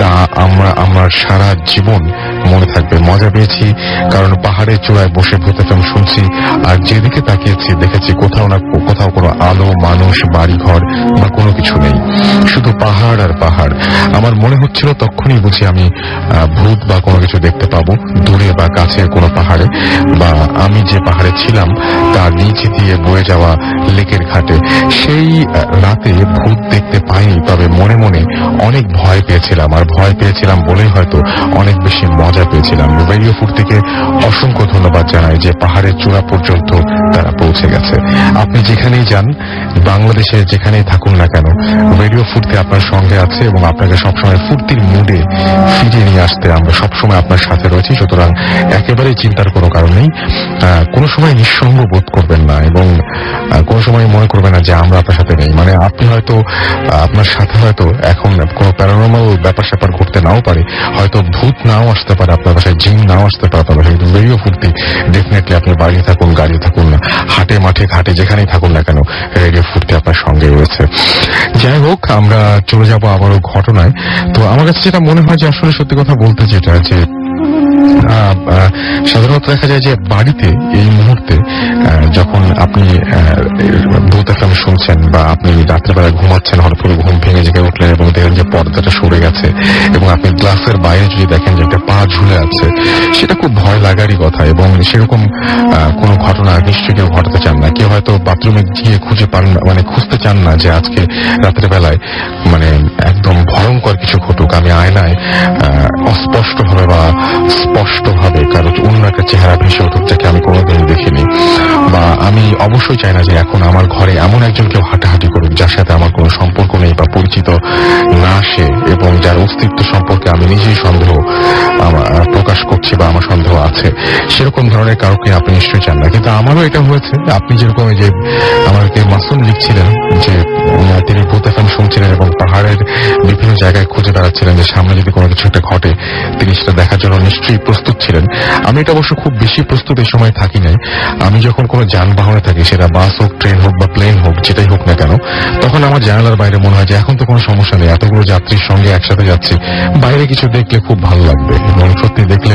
Speaker 1: তা আমার সারা জীবন মনে থাকবে। মজা পেয়েছি কারণ পাহাড়ের চূড়ায় বসে ভূত FM শুনছি আর যেদিকে তাকিয়েছি দেখেছি কোথাও না কোথাও কোনো আলো, মানুষ, বাড়িঘর বা কোনো কিছু নেই, শুধু পাহাড় আর পাহাড়। আমার মনে হচ্ছিল তখনই বুঝি আমি ভূত বা কোনো কিছু দেখতে পাবো দূরে বা কাছে কোনো পাহাড়ে, বা আমি যে পাহাড়ে ছিলাম তার নিচে দিয়ে বয়ে যাওয়া লেকের ঘাটে। সেই রাতে ভূত দেখতে পাইনি, তবে মনে মনে অনেক ভয় পেয়েছিলাম, আর ভয় পেয়েছিলাম বলেই হয়তো অনেক বেশি মজা পেয়েছিলাম। রেডিও ফুর্তিকে অসংখ্য ধন্যবাদ জানাই যে পাহাড়ের চূড়া পর্যন্ত তারা পৌঁছে গেছে। আপনি যেখানেই যান, বাংলাদেশে যেখানেই থাকুন না কেন, রেডিও ফুর্তি আপনার সঙ্গে আছে এবং আপনাকে সবসময় ফুর্তির মুডে ফিরিয়ে নিয়ে আসতে আমরা সবসময় আপনার সাথে রয়েছি। সুতরাং একেবারেই চিন্তার কোনো কারণ নেই, কোনো সময় নিঃসঙ্গ বোধ করবেন না এবং কোনো সময় মনে করবেন না যে আমরা আপনার সাথে নেই। মানে আপনি হয়তো আপনার সাথে হয়তো এখন কোনো প্যারানর্মাল ব্যাপার স্যাপার ঘটতে নাও পারে, হয়তো ভূত নাও আসতে পারে আপনার বাসায়, জিন নাও আসতে পারে আপনার বাসায়, কিন্তু রেডিও ফুর্তি ডেফিনেটলি আপনি বাড়ি থাকুন, গাড়ি থাকুন না, হাটে মাঠে ঘাটে যেখানেই থাকুন না কেন, রেডিও ফুর্তি আপনার সঙ্গে রয়েছে। যাই হোক, আমরা চলে যাব আবারও ঘটনায়। তো আমার কাছে যেটা মনে হয় যে আসলে সত্যি কথা বলতে যেটা যে সাধারণত দেখা যায় যে বাড়িতে এই মুহূর্তে যখন আপনি ভূত FM শুনছেন শুনেছেন, বা আপনি রাত্রেবেলা ঘুমাচ্ছেন, হঠাৎ করে ঘুম ভেঙে জেগে উঠলেন এবং দেখেন যে পর্দাটা সরে গেছে এবং আপনি গ্লাসের বাইরে যদি দেখেন যে একটা পা ঝুলে আছে, সেটা খুব ভয় লাগারই কথা। এবং সেরকম কোনো ঘটনা নিশ্চয়ই কেউ ঘটাতে চান না। কেউ হয়তো বাথরুমে গিয়ে খুঁজে পান না, মানে খুঁজতে চান না যে আজকে রাতের বেলায় মানে একদম ভয়ঙ্কর কিছু ঘটুক, আমি আয়নায় অস্পষ্টভাবে বা স্পষ্টভাবে কারো অন্য একটা চেহারা ভেসে উঠুক যাকে আমি কোনোদিন দেখিনি। বা আমি অবশ্যই চাই না যে এখন আমার ঘরে এমন একজন কেউ হাঁটাহাঁটি করুক যার সাথে আমার কোনো সম্পর্ক নেই বা পরিচিত না সে, এবং যার অস্তিত্ব সম্পর্কে আমি নিজেই সন্দেহ প্রকাশ করছি বা আমার সন্দেহ আছে, সেরকম ধরনের কাউকে আপনি নিশ্চয়ই চান না। কিন্তু আমারও এটা হয়েছে। আপনি যেরকম যে আমাকে মাসুম লিখছিলেন যে তিনি ভূত এফএম শুনছিলেন এবং পাহাড়ের বিভিন্ন জায়গায় খুঁজে বেড়াচ্ছিলেন যে সামনে যদি কোনো কিছু একটা ঘটে তিনি সেটা দেখার জন্য নিশ্চয়ই প্রস্তুত ছিলেন। আমি এটা অবশ্য খুব বেশি প্রস্তুত এই সময় থাকি নাই। আমি যখন কোনো যানবাহনে থাকি, সেটা বাস হোক, ট্রেন হোক বা প্লেন হোক, যেটাই হোক না কেন, তখন আমার জানালার বাইরে মনে হয় যে এখন তো কোনো সমস্যা নেই, এতগুলো যাত্রীর সঙ্গে একসাথে যাচ্ছি, বাইরে কিছু দেখলে খুব ভালো লাগবে এবং সত্যি দেখলে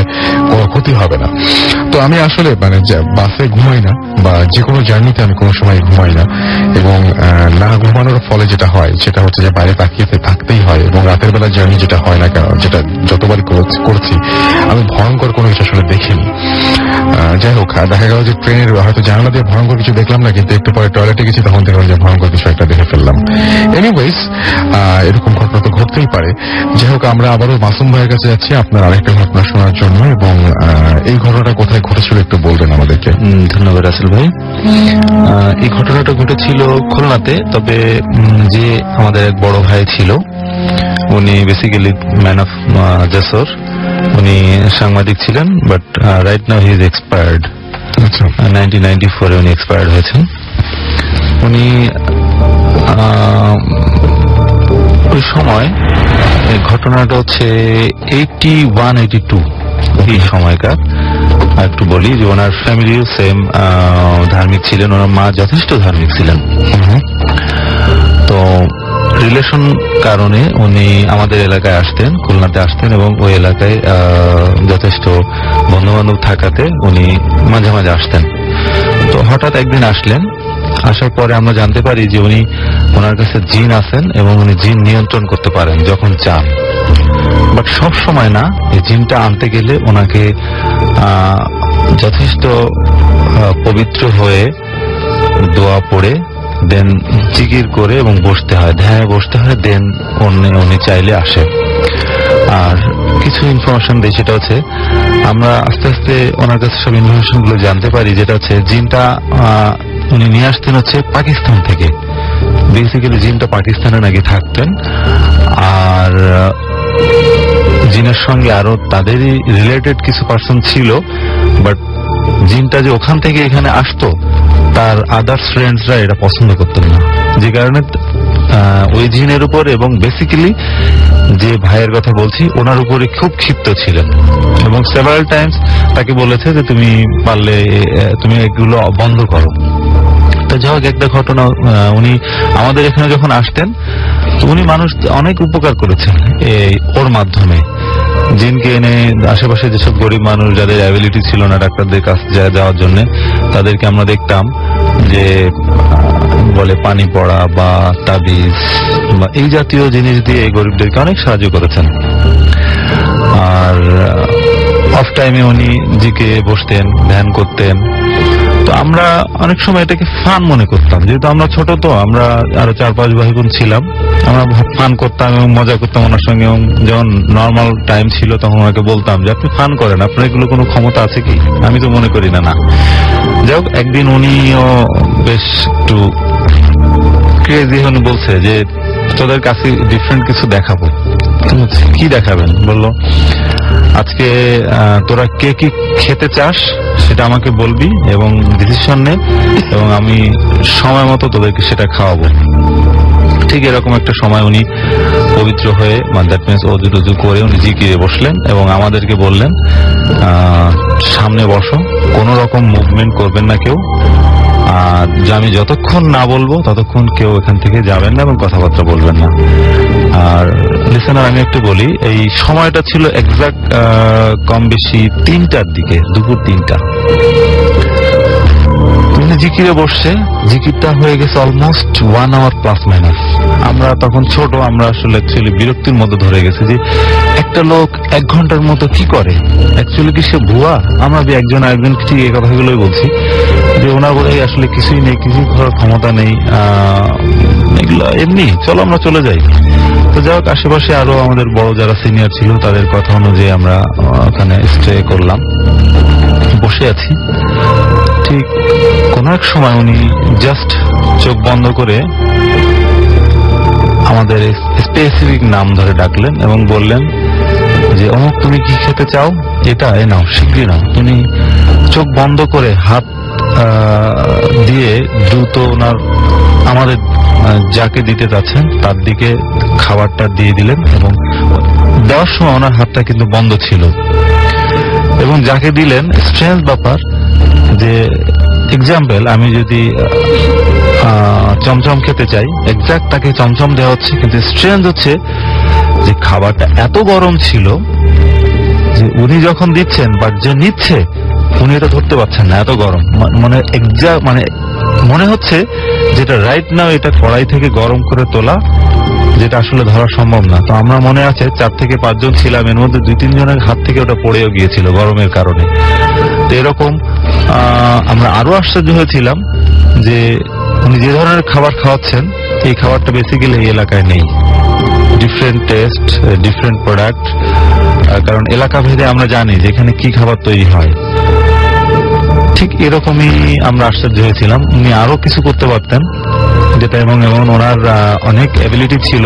Speaker 1: কোনো ক্ষতি হবে না। তো আমি আসলে মানে বাসে ঘুমাই না বা যে কোনো জার্নিতে আমি কোনো সময় ঘুমাই না, এবং না ঘুমানোর ফলে যেটা হয় সেটা হচ্ছে যে বাইরে তাকিয়ে থাকতেই হয়। এবং রাতের বেলা জার্নি যেটা হয় না কেন, যেটা যতবারই করছি আমি ভয়ঙ্কর কোনো কিছু আসলে দেখিনি। যাই হোক, দেখা গেল যে ট্রেনের হয়তো জানালা দিয়ে ভয়ঙ্কর কিছু দেখলাম না, কিন্তু একটু পরে টয়লেটে গেছি, তখন দেখলাম যে ভয়ঙ্কর কিছু একটা দেখে ফেললাম। এনিওয়েজ, এরকম ঘটনা তো ঘটতেই পারে। যাই হোক, আমরা আবারও মাসুম ভাইয়ের কাছে যাচ্ছি আপনার আরেকটা ঘটনা শোনার জন্য, এবং এই ঘটনাটা কোথায় ঘটেছিল একটু বলবেন আমাদেরকে।
Speaker 3: ধন্যবাদ রাসেল ভাই। এই ঘটনাটা ঘটেছিল খুলনাতে। তবে যে আমাদের এক বড় ভাই ছিল, উনি বেসিক্যালি ম্যান অফ যশোর, উনি সাংবাদিক ছিলেন, but right now he is expired. 1994 উনি এক্সপায়ার্ড হয়েছেন। উনি ওই সময় ঘটনাটা হচ্ছে 81-82 এই সময়কার। একটু বলি যে ওনার ফ্যামিলিও সেম ধার্মিক ছিলেন, ওনার মা যথেষ্ট ধার্মিক ছিলেন। তো রিলেশন কারণে উনি আমাদের এলাকায় আসতেন, খুলনাতে আসতেন, এবং ওই এলাকায় যথেষ্ট বন্ধু বান্ধব থাকাতে উনি মাঝে মাঝে আসতেন। তো হঠাৎ একদিন আসলেন। আসার পরে আমরা জানতে পারি যে উনি ওনার কাছে জিন আছেন এবং উনি জিন নিয়ন্ত্রণ করতে পারেন যখন চান। বাট সব সময় না, এই জিনটা আনতে গেলে ওনাকে যথেষ্ট পবিত্র হয়ে দোয়া পড়ে দেন জিকির করে এবং বসতে হয়, ধ্যানে বসতে হয়, দেন উনি চাইলে আসে। আর কিছু ইনফরমেশন দেয়, সেটা হচ্ছে আমরা আস্তে আস্তে ওনার কাছে সব ইনফরমেশন গুলো জানতে পারি, যেটা হচ্ছে জিনটা উনি নিয়ে আসতেন হচ্ছে পাকিস্তান থেকে। বেসিক্যালি জিনটা পাকিস্তানে নাকি থাকতেন, আর জিনের সঙ্গে আরো তাদেরই রিলেটেড কিছু পার্সন ছিল। বাট জিনটা যে ওখান থেকে এখানে আসতো, তার আদার্স ফ্রেন্ডসরা এটা পছন্দ করতেন না, যে কারণে ওই জিনের উপর এবং বেসিক্যালি যে ভাইয়ের কথা বলছি ওনার উপরে খুব ক্ষিপ্ত ছিলেন, এবং সেভারাল টাইমস তাকে বলেছে যে তুমি পারলে তুমি এগুলো বন্ধ করো। তো যাই হোক, একটা ঘটনা, উনি আমাদের এখানে যখন আসতেন, তো উনি মানুষ অনেক উপকার করেছেন ওর মাধ্যমে। জিনকে এনে আশেপাশে যেসব গরিব মানুষ যাদের অ্যাবিলিটি ছিল না ডাক্তারদের কাছে যাওয়ার জন্য, তাদেরকে আমরা দেখতাম যে বলে পানি পড়া বা তাবিজ বা এই জাতীয় জিনিস দিয়ে এই গরিবদেরকে অনেক সাহায্য করেছেন। আর অফ টাইমে উনি জিকে বসতেন, ধ্যান করতেন। তো আমরা অনেক সময় এটাকে ফান মনে করতাম, যেহেতু আমরা ছোট, তো আমরা আরো 4-5 ভাই বোন ছিলাম, আমরা ফান করতাম এবং মজা করতাম ওনার সঙ্গে। এবং যখন নর্মাল টাইম ছিল তখন ওনাকে বলতাম যে আপনি ফান করেন, আপনার এগুলো কোনো ক্ষমতা আছে কি? আমি তো মনে করি না। যাই হোক, একদিন উনিও বেশ একটু ক্রেজি হয়ে বলছে যে তোদের কাছে ডিফারেন্ট কিছু দেখাবো। কি দেখাবেন? বললো আজকে তোরা কে কি খেতে চাস সেটা আমাকে বলবি এবং ডিসিশন নে, এবং আমি সময় মতো তোদেরকে সেটা খাওয়াবো। ঠিক এরকম একটা সময় উনি পবিত্র হয়ে, দ্যাট মিনস অজু করে উনি জিকিরে বসলেন এবং আমাদেরকে বললেন সামনে বসো, কোন রকম মুভমেন্ট করবেন না কেউ, আর আমি যতক্ষণ না বলবো ততক্ষণ কেউ এখান থেকে যাবেন না এবং কথাবার্তা বলবেন না। আর লিসেনার, আমি একটু বলি, এই সময়টা ছিল এক্সাক্ট কম বেশি 3টার দিকে, দুপুর 3টা। উনি জিকিরে বসছে, জিকিরটা হয়ে গেছে অলমোস্ট 1 hour প্লাস মাইনাস। আমরা তখন ছোট, আমরা আসলে অ্যাকচুয়ালি বিরক্তির মধ্যে ধরে গেছে যে একটা লোক 1 ঘন্টার মতো কি করে, অ্যাকচুয়ালি কি সে ভুয়া? আমরা একজন আরেকজন ঠিক এই কথাগুলোই বলছি যে ওনার বলে আসলে কিছুই নেই, কিছুই করার ক্ষমতা নেই, এগুলো এমনি, চলো আমরা চলে যাই। তো যাই হোক, আশেপাশে আরো আমাদের বড় যারা সিনিয়র ছিল তাদের কথা অনুযায়ী আমরা ওখানে স্টে করলাম, বসে আছি। ঠিক কোন এক সময় উনি জাস্ট চোখ বন্ধ করে আমাদের স্পেসিফিক নাম ধরে ডাকলেন এবং বললেন যে অমুক, তুমি কি খেতে চাও, এটা এ নাও, শীঘ্রই নাও। উনি চোখ বন্ধ করে হাত দিয়ে দ্রুত ওনার আমাদের যাকে দিতে যাচ্ছেন তার দিকে খাবারটা দিয়ে দিলেন এবং দেওয়ার সময় ওনার হাতটা কিন্তু বন্ধ ছিল। এবং যাকে দিলেন, স্ট্রেঞ্জ ব্যাপার যে এক্সাম্পল, আমি যদি চমচম খেতে চাই, এক্সাক্ট তাকে চমচম দেওয়া হচ্ছে, কিন্তু স্ট্রেঞ্জ হচ্ছে যে খাবারটা এত গরম ছিল যে উনি যখন দিচ্ছেন বা যে নিচ্ছে উনি এটা ধরতে পারছেন না, এত গরম। মানে এক্সাক্ট মানে মনে হচ্ছে যেটা রাইট নাও এটা কড়াই থেকে গরম করে তোলা, যেটা আসলে ধরা সম্ভব না। তো আমরা মনে আছে 4 থেকে 5 জন ছিলাম, এর মধ্যে 2-3 জনের হাত থেকে ওটা পড়েও গিয়েছিল গরমের কারণে। তো এরকম আমরা আরো আশ্চর্য হয়েছিলাম যে উনি যে ধরনের খাবার খাওয়াচ্ছেন এই খাবারটা বেসিক্যালি এই এলাকায় নেই। ডিফারেন্ট টেস্ট, ডিফারেন্ট প্রোডাক্ট, কারণ এলাকা ভেদে আমরা জানি যে এখানে কি খাবার তৈরি হয়। ঠিক এরকমই আমরা আশ্চর্য হয়েছিলাম। উনি আরো কিছু করতে পারতেন যেটা, এবং ওনার অনেক এবিলিটি ছিল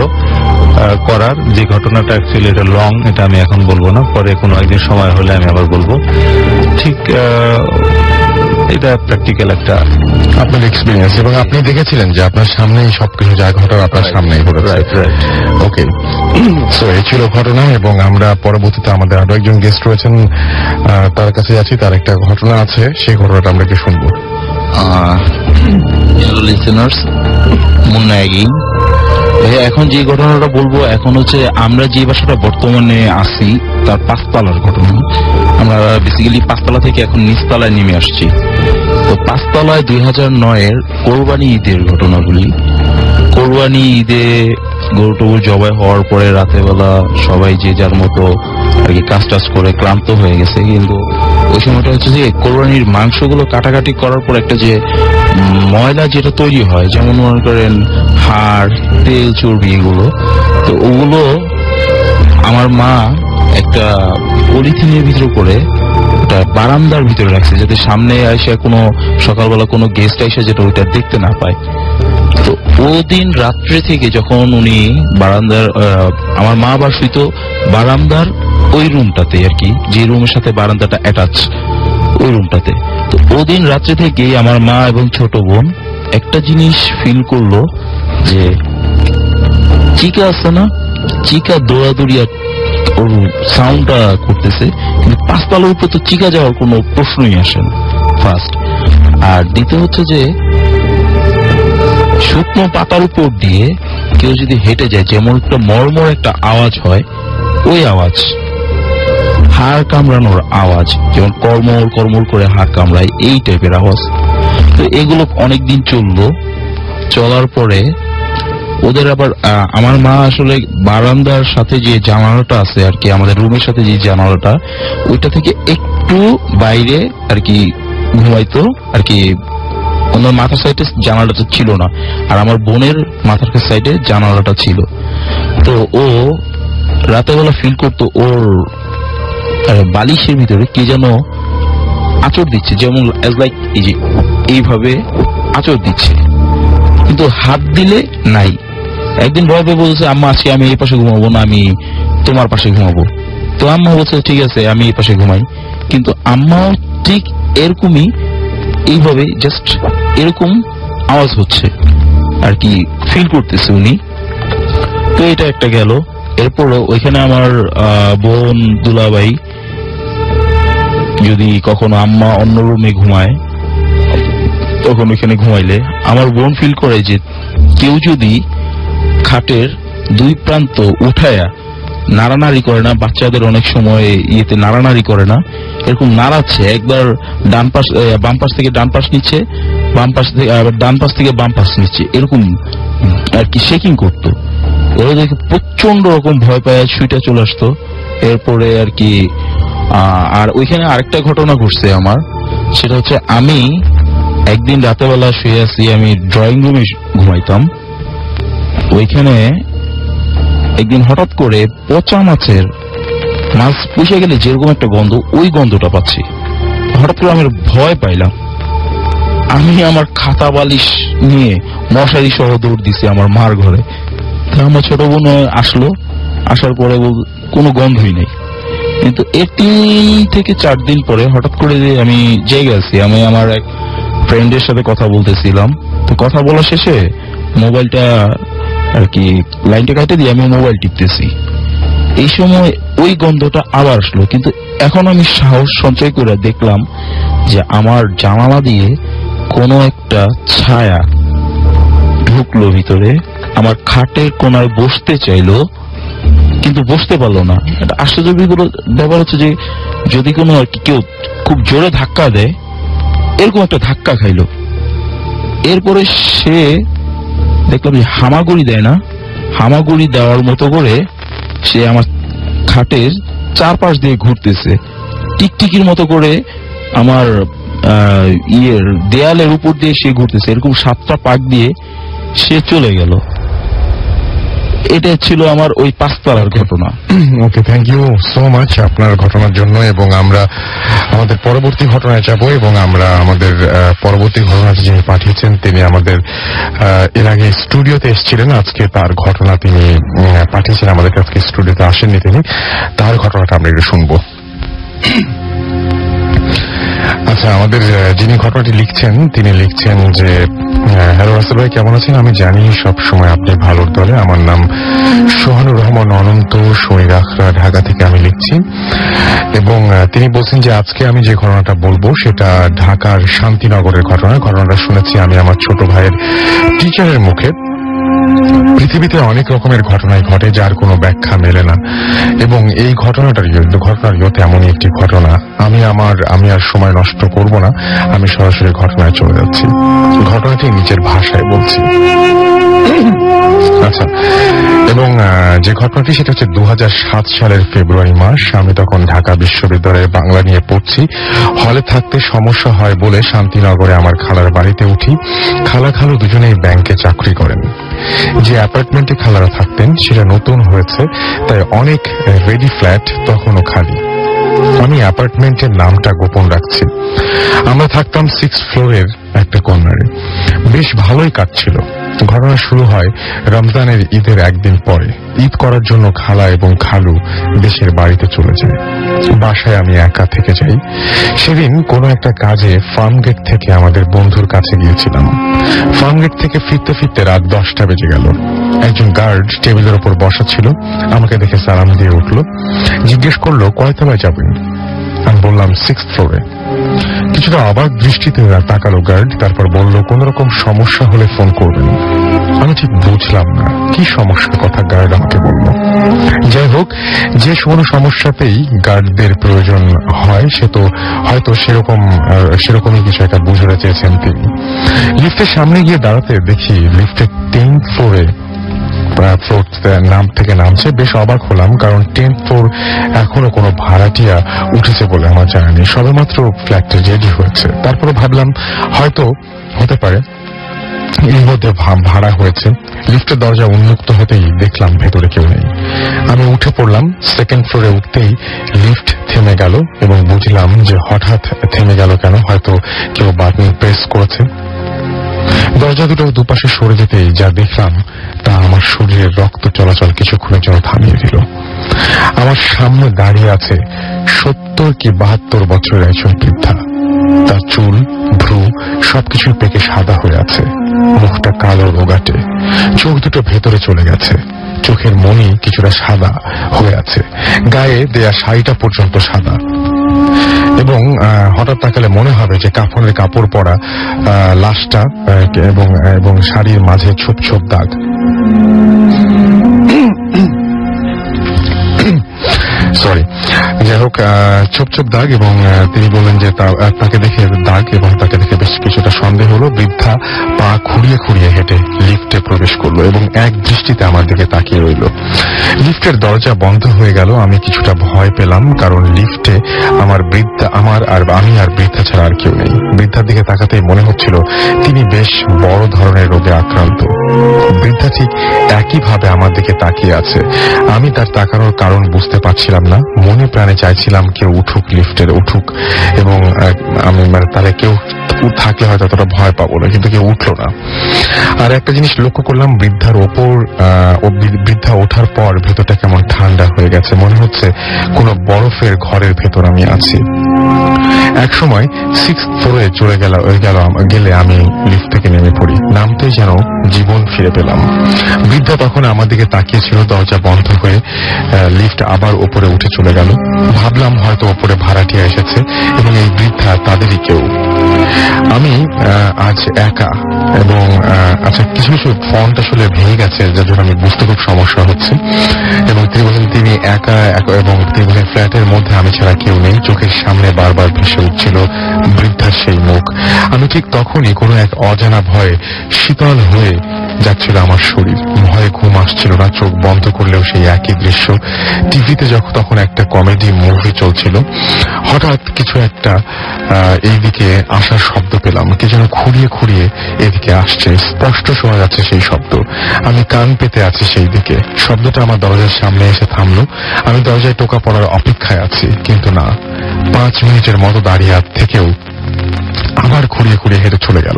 Speaker 3: করার। যে ঘটনাটা অ্যাকচুয়ালি এটা লং, এটা আমি এখন বলবো না, পরে কোনো একদিন সময় হলে আমি আবার বলবো। ঠিক এটা প্র্যাকটিক্যাল একটা
Speaker 1: আপনার এক্সপিরিয়েন্স, এবং আপনি দেখেছিলেন যে আপনার সামনেই সবকিছু যা ঘটার আপনার সামনেই ঘটেছে। ওকে, সো এই ছিল ঘটনা। এবং আমরা পরবর্তীতে আমাদের আরো একজন গেস্ট রয়েছেন, তার কাছে যাচ্ছি, তার একটা ঘটনা আছে, সেই ঘটনাটা আমরা কি শুনবো।
Speaker 4: Hello listeners, Munna again. এখন যে ঘটনাটা বলবো এখন হচ্ছে আমরা যে বাসাটা বর্তমানে আছি তার 5 তলার ঘটনা। আমরা বেসিক্যালি 5 তলা থেকে এখন নিচতলায় নেমে আসছি। তো 5 তলায় 2009-এর কোরবানি ঈদের ঘটনাগুলি। কোরবানি ঈদে গরু টরু জবাই হওয়ার পরে রাতের বেলা সবাই যে যার মতো আর কি কাজ টাজ করে ক্লান্ত হয়ে গেছে, কিন্তু ওই সময়টা হচ্ছে যে কোরবানির মাংসগুলো কাটাকাটি করার পর একটা যে ময়লা যেটা তৈরি হয়, যেমন মনে করেন হাড়, তেল, চর্বি, এগুলো। তো ওগুলো আমার মা একটা পলিথিনের ভিতরে করে ওটা বারান্দার ভিতরে রাখছে, যাতে সামনে এসে কোনো সকালবেলা কোনো গেস্ট এসে যেটা ওইটা দেখতে না পায়। তো ওদিন রাত্রে থেকে যখন উনি বারান্দার, আমার মা আবার শুইতো বারান্দার ওই রুমটাতে আর কি, যে রুমের সাথে বারান্দাটা অ্যাটাচ, ওই রুমটাতে। তো ওদিন রাত্রে থেকে আমার মা এবং ছোট বোন একটা জিনিস ফিল করলো যে চিকা আছে না, চিকা দৌড়াদৌড়ি ওর সাউন্ডটা করতেছে, কিন্তু 5 তলার উপর তো চিকা যাওয়ার কোনো প্রশ্নই আসে না, ফার্স্ট। আর দ্বিতীয় হচ্ছে যে শুকনো পাতার উপর দিয়ে কেউ যদি হেঁটে যায়, যেমন একটা মর্মর একটা আওয়াজ হয়, ওই আওয়াজ, হাড় কামড়ানোর আওয়াজ, যেমন কর্মর কর্মর করে হাড় কামড়ায়, এই টাইপের আওয়াজ। তো এগুলো অনেকদিন চললো। চলার পরে ওদের আবার আমার মা আসলে বারান্দার সাথে যে জানালাটা আছে আর কি, আমাদের রুমের সাথে যে জানালাটা, ওইটা থেকে একটু বাইরে আর কি ঘুমাইতো আর কি। ওনার মাথার সাইডে জানালাটা ছিল না, আর আমার বোনের মাথার সাইডে জানালাটা ছিল। তো ও রাতের বেলা ফিল করতো ওর বালিশের ভিতরে কি যেন আঁচড় দিচ্ছে, যেমন এজ লাইক এই যে এইভাবে আঁচড় দিচ্ছে, কিন্তু হাত দিলে নাই। একদিন ভয় পেয়ে বলছে, আম্মা আজকে আমি এই পাশে ঘুমাবো না, আমি তোমার পাশে ঘুমাবো। তো আম্মা বলছে ঠিক আছে আমি এই পাশে ঘুমাই, কিন্তু আম্মাও ঠিক এরকমই এইভাবে জাস্ট এরকম আওয়াজ হচ্ছে আর কি, ফিল করতেছে উনি। তো এটা একটা গেল। এরপরও ওইখানে আমার বোন দুলাভাই যদি কখনো আম্মা অন্য রুমে ঘুমায়, তখন ওইখানে ঘুমাইলে আমার বোন ফিল করে যে কেউ যদি খাটের 2 প্রান্ত উঠায়া নাড়ানাড়ি করে না, বাচ্চাদের অনেক সময় ইয়েতে নাড়ানাড়ি করে না, এরকম নাড়াচ্ছে, একবার ডান পাশ বাম পাশ থেকে ডান পাশ নিচ্ছে, বাম পাশ থেকে আবার ডান পাশ থেকে বাম পাশ নিচ্ছে, এরকম আর কি শেকিং করতো। ওরা দেখে প্রচন্ড রকম ভয় পায়, সুইটা চলে আসতো। এরপরে আর কি আর ওইখানে আরেকটা ঘটনা ঘটছে আমার, সেটা হচ্ছে আমি একদিন রাতেবেলা শুয়ে আছি, আমি ড্রয়িং রুমে ঘুমাইতাম, ওইখানে একদিন হঠাৎ করে পচা মাছের মাছ পুষে গেলে যেরকম একটা গন্ধ, ওই গন্ধটা পাচ্ছি। হঠাৎ করে আমি ভয় পাইলাম, আমি আমার খাতা বালিশ নিয়ে মশারি সহ দৌড় দিছি আমার মার ঘরে। আমার ছোট বোন আসলো, আসার পরে কোনো গন্ধই নেই। কিন্তু এর 3 থেকে 4 দিন পরে হঠাৎ করে আমি জেগে আছি, আমি আমার এক ফ্রেন্ডের সাথে কথা বলতেছিলাম, তো কথা বলা শেষে মোবাইলটা আর কি লাইনটা কাটে দিয়ে আমি মোবাইল টিপতেছি, এই সময় ওই গন্ধটা আবার আসলো। কিন্তু এখন আমি সাহস সঞ্চয় করে দেখলাম যে আমার জানালা দিয়ে কোনো একটা ছায়া ঢুকলো ভিতরে, আমার খাটের কোনায় বসতে চাইলো কিন্তু বসতে পারলো না। এটা আশ্চর্য ব্যাপার হচ্ছে যে যদি কোনো আর কি কেউ খুব জোরে ধাক্কা দেয়, এরকম একটা ধাক্কা খাইলো। এরপরে সে দেখলাম যে হামাগুড়ি দেয় না, হামাগুড়ি দেওয়ার মতো করে সে আমার খাটের চারপাশ দিয়ে ঘুরতেছে, টিকটিকির মতো করে আমার দেয়ালের উপর দিয়ে সে ঘুরতেছে, এরকম 7টা পাক দিয়ে সে চলে গেল। এটা ছিল আমার ওই 5 তলার ঘটনা।
Speaker 1: ওকে, থ্যাংক ইউ সো মাচ আপনার ঘটনার জন্য। এবং আমরা আমাদের পরবর্তী ঘটনায় যাব, এবং আমরা আমাদের পরবর্তী ঘটনাটি যিনি পাঠিয়েছেন তিনি আমাদের এর আগে স্টুডিওতে এসেছিলেন, আজকে তার ঘটনা তিনি পাঠিয়েছেন আমাদের কাছে, স্টুডিওতে আসেননি তিনি, তার ঘটনাটা আমরা একটু শুনবো। আচ্ছা, আমাদের যিনি ঘটনাটি লিখছেন তিনি লিখছেন যে, হ্যালো রাসেল ভাই, কেমন আছেন? আমি জানি সব সময় আপনি ভালোর দলে। আমার নাম সোহানুর রহমান অনন্ত, শনিরাখড়া, ঢাকা থেকে আমি লিখছি। এবং তিনি বলছেন যে আজকে আমি যে ঘটনাটা বলবো সেটা ঢাকার শান্তিনগরের ঘটনা। ঘটনাটা শুনেছি আমি আমার ছোট ভাইয়ের টিচারের মুখে। পৃথিবীতে অনেক রকমের ঘটনাই ঘটে যার কোনো ব্যাখ্যা মেলে না, এবং এই ঘটনার ইয়েতে এমনই একটি ঘটনা। আমি আর সময় নষ্ট করব না, আমি সরাসরি ঘটনায় চলে যাচ্ছি। ঘটনাটি নিজের ভাষায় বলছি। আচ্ছা, এবং যে ঘটনাটি সেটা হচ্ছে 2007 সালের ফেব্রুয়ারি মাস। আমি তখন ঢাকা বিশ্ববিদ্যালয়ে বাংলা নিয়ে পড়ছি। হলে থাকতে সমস্যা হয় বলে শান্তিনগরে আমার খালার বাড়িতে উঠি। খালু দুজনেই ব্যাংকে চাকরি করেন। যে অ্যাপার্টমেন্টে খালারা থাকতেন সেটা নতুন হয়েছে, তাই অনেক রেডি ফ্ল্যাট তখনও খালি। আমি অ্যাপার্টমেন্টের নামটা গোপন রাখছি। আমরা থাকতাম 6th ফ্লোরের একটা কর্নারে। বেশ ভালোই কাটছিল। ঘটনা শুরু হয় রমজানের ঈদের একদিন পরে। ঈদ করার জন্য খালা এবং খালু দেশের বাড়িতে চলে যায়। বাসায় আমি একা থেকে যাই। সেদিন কোনো একটা কাজে ফার্মগেট থেকে আমাদের বন্ধুর কাছে গিয়েছিলাম। ফার্মগেট থেকে ফিরতে ফিরতে রাত 10টা বেজে গেল। একজন গার্ড টেবিলের ওপর বসা ছিল, আমাকে দেখে সালাম দিয়ে উঠল। জিজ্ঞেস করলো কয়তলায় যাবেন? আমি বললাম 6th ফ্লোরে। কিছুটা অবাক দৃষ্টিতে তাকালো গার্ড, তারপর বলল কোন রকম সমস্যা হলে ফোন করবেন। আমি ঠিক বুঝলাম না কি সমস্যার কথা গার্ড আমাকে বলল। যাই হোক, যে কোনো সমস্যাতেই গার্ডদের প্রয়োজন হয় সে তো হয়তো সেরকমই কিছু একটা বুঝাতে চেয়েছেন তিনি। লিফটের সামনে গিয়ে দাঁড়াতে দেখি লিফটের 10th ফ্লোরে নাম থেকে নামছে। বেশ অবাক হলাম, কারণ 10th ফ্লোর এখনো কোনো ভাড়াটিয়া উঠেছে বলে আমার জানা নেই। সবেমাত্র ফ্ল্যাটটা রেডি হয়েছে। তারপরে ভাবলাম হয়তো হতে পারে এর মধ্যে ভাড়া হয়েছে। লিফটের দরজা উন্মুক্ত হতেই দেখলাম ভেতরে কেউ নেই। আমি উঠে পড়লাম। 2nd ফ্লোরে উঠতেই লিফট থেমে গেল, এবং বুঝলাম যে হঠাৎ থেমে গেল কেন, হয়তো কেউ বাটন প্রেস করেছে। দরজা দুটো দুপাশে সরে যেতেই যা দেখলাম তা আমার শরীরের রক্ত চলাচল কিছুক্ষণের জন্য থামিয়ে দিল। আমার সামনে দাঁড়িয়ে আছে 70 কি 72 বছরের একজন বৃদ্ধা। তার চুল, ভ্রু সবকিছু পেকে সাদা হয়ে আছে। মুখটা কালো রোগাটে, চোখ দুটো ভেতরে চলে গেছে। চোখের মনি কিছুটা সাদা হয়ে আছে। গায়ে দেয়া শাড়িটা পর্যন্ত সাদা। এবং হঠাৎ তাকালে মনে হবে যে কাফনের কাপড় পরা লাশটা এবং শাড়ির মাঝে ছোপ ছোপ দাগ। সরি, যাই হোক, ছোপ ছোপ দাগ, এবং তিনি বললেন যে তাকে দেখে দাগ এবং তাকে দেখে বেশ কিছুটা সন্দেহ হলো। বৃদ্ধা পা খুঁড়িয়ে খুঁড়িয়ে হেঁটে লিফটে প্রবেশ করলো এবং এক দৃষ্টিতে আমার দিকে তাকিয়ে রইল। লিফটের দরজা বন্ধ হয়ে গেল। আমি কিছুটা ভয় পেলাম, কারণ লিফটে আমি আর বৃদ্ধা ছাড়া আর কেউ নেই। বৃদ্ধার দিকে তাকাতেই মনে হচ্ছিল তিনি বেশ বড় ধরনের রোগে আক্রান্ত। বৃদ্ধা ঠিক একইভাবে আমার দিকে তাকিয়ে আছে। আমি তার তাকানোর কারণ বুঝতে পারছিলাম না। মনে প্রাণে চাইছিলাম কেউ উঠুক, লিফটের উঠুক, এবং আমি তাহলে কেউ থাকলে হয়তো ততটা ভয় পাবো না, কিন্তু কেউ উঠলো না। আর একটা জিনিস লক্ষ্য করলাম, বৃদ্ধা ওঠার পর ভেতরটা কেমন ঠান্ডা হয়ে গেছে, মনে হচ্ছে কোনো বরফের ঘরের ভেতর আমি আছি। এক সময় 6th ফ্লোরে চলে গেলে আমি লিফট থেকে নেমে পড়ি। নামতেই যেন জীবন ফিরে পেলাম। বৃদ্ধা তখন আমার দিকে তাকিয়েছিল। দরজা বন্ধ হয়ে লিফট আবার ওপরে উঠে চলে গেল। ভাবলাম হয়তো ওপরে ভাড়াটিয়া এসেছে এবং এই বৃদ্ধা তাদেরই কেউ। আমি আজ একা, এবং আচ্ছা, কিছু কিছু ফন্ট আসলে ভেঙে গেছে, যার জন্য আমি বুঝতে খুব সমস্যা হচ্ছে। এবং তিনি বলেন তিনি একা, এবং তিনি বলেন ফ্ল্যাটের মধ্যে আমি ছাড়া কেউ নেই। চোখের সামনে বারবার ভেসে উঠছিল বৃদ্ধার সেই মুখ। আমি ঠিক তখনই কোনো এক অজানা ভয়ে শীতল হয়ে যাচ্ছিল আমার শরীর। ভয়ে ঘুম আসছিল না, চোখ বন্ধ করলেও সেই একই দৃশ্য। টিভিতে তখন একটা কমেডি মুভি চলছিল। হঠাৎ কিছু একটা এইদিকে আসার শব্দ পেলাম। কে যেন খুঁড়িয়ে খুঁড়িয়ে এদিকে আসছে। স্পষ্ট শোনা যাচ্ছে সেই শব্দ। আমি কান পেতে আছি সেই দিকে। শব্দটা আমার দরজার সামনে এসে থামলো। আমি দরজায় টোকা পড়ার অপেক্ষায় আছি, কিন্তু না। 5 মিনিটের মতো দাঁড়িয়ে থেকেও আবার খুঁড়িয়ে খুঁড়িয়ে হেঁটে চলে গেল।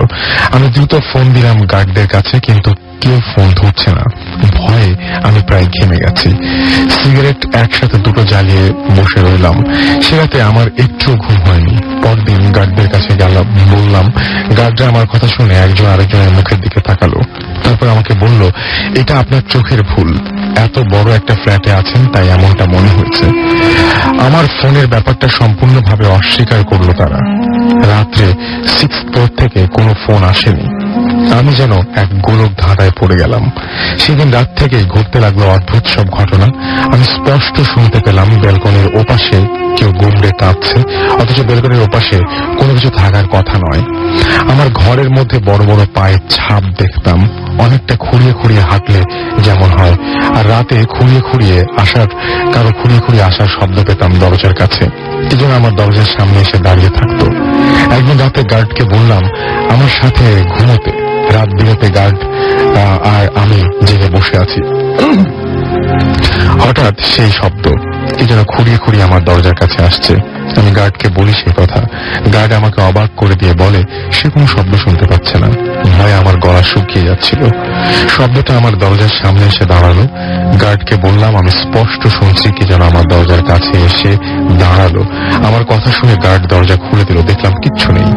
Speaker 1: আমি দ্রুত ফোন দিলাম গার্ডদের কাছে, কিন্তু কেউ ফোন ধরছে না। ভয়ে আমি প্রায় ঘেমে গেছি। সিগারেট একসাথে দুটো জ্বালিয়ে বসে রইলাম। সে রাতে আমার একটু ঘুম হয়নি। পরদিন গার্ডদের কাছে গেলাম, বললাম। গার্ডরা আমার কথা শুনে একজন আরেকজনের মুখের দিকে তাকালো। তারপর আমাকে বলল, এটা আপনার চোখের ভুল। এত বড় একটা ফ্ল্যাটে আছেন, তাই এমনটা মনে হয়েছে। আমার ফোনের ব্যাপারটা সম্পূর্ণভাবে অস্বীকার করলো তারা। রাত্রে 6th ফ্লোর থেকে কোনো ফোন আসেনি। আমি যেন এক গোলক ধাঁধায় পড়ে গেলাম। সেদিন রাত থেকে ঘটতে লাগলো অদ্ভুত সব ঘটনা। আমি স্পষ্ট শুনতে পেলাম ব্যালকনির ওপাশে কেউ গুমড়ে কাঁদছে, অথচ ব্যালকনির ওপাশে কোনো কিছু থাকার কথা নয়। আমার ঘরের মধ্যে বড় বড় পায়ের ছাপ দেখতাম, অনেকটা খুঁড়িয়ে খুঁড়িয়ে হাঁটলে যেমন হয়। আর রাতে খুঁড়িয়ে খুঁড়িয়ে আসার শব্দ পেতাম দরজার কাছে। কি যেন আমার দরজার সামনে এসে দাঁড়িয়ে থাকতো। একদিন রাতে গার্ডকে বললাম আমার সাথে ঘুমোতে। রাত বিরেতে গার্ড আর আমি জেগে বসে আছি। হঠাৎ সেই শব্দ কি যেন খুঁড়িয়ে খুঁড়িয়ে আমার দরজার কাছে আসছে। আমি গার্ডকে বলি সেই কথা। গার্ড আমাকে অবাক করে দিয়ে বলে সে কোনো শব্দ শুনতে পাচ্ছে না। ভয়ে আমার গলা শুকিয়ে যাচ্ছিল। শব্দটা আমার দরজার সামনে এসে দাঁড়ালো। গার্ডকে বললাম আমি স্পষ্ট শুনছি কি যেন আমার দরজার কাছে এসে দাঁড়ালো। আমার কথা শুনে গার্ড দরজা খুলে দিল। দেখলাম কিচ্ছু নেই,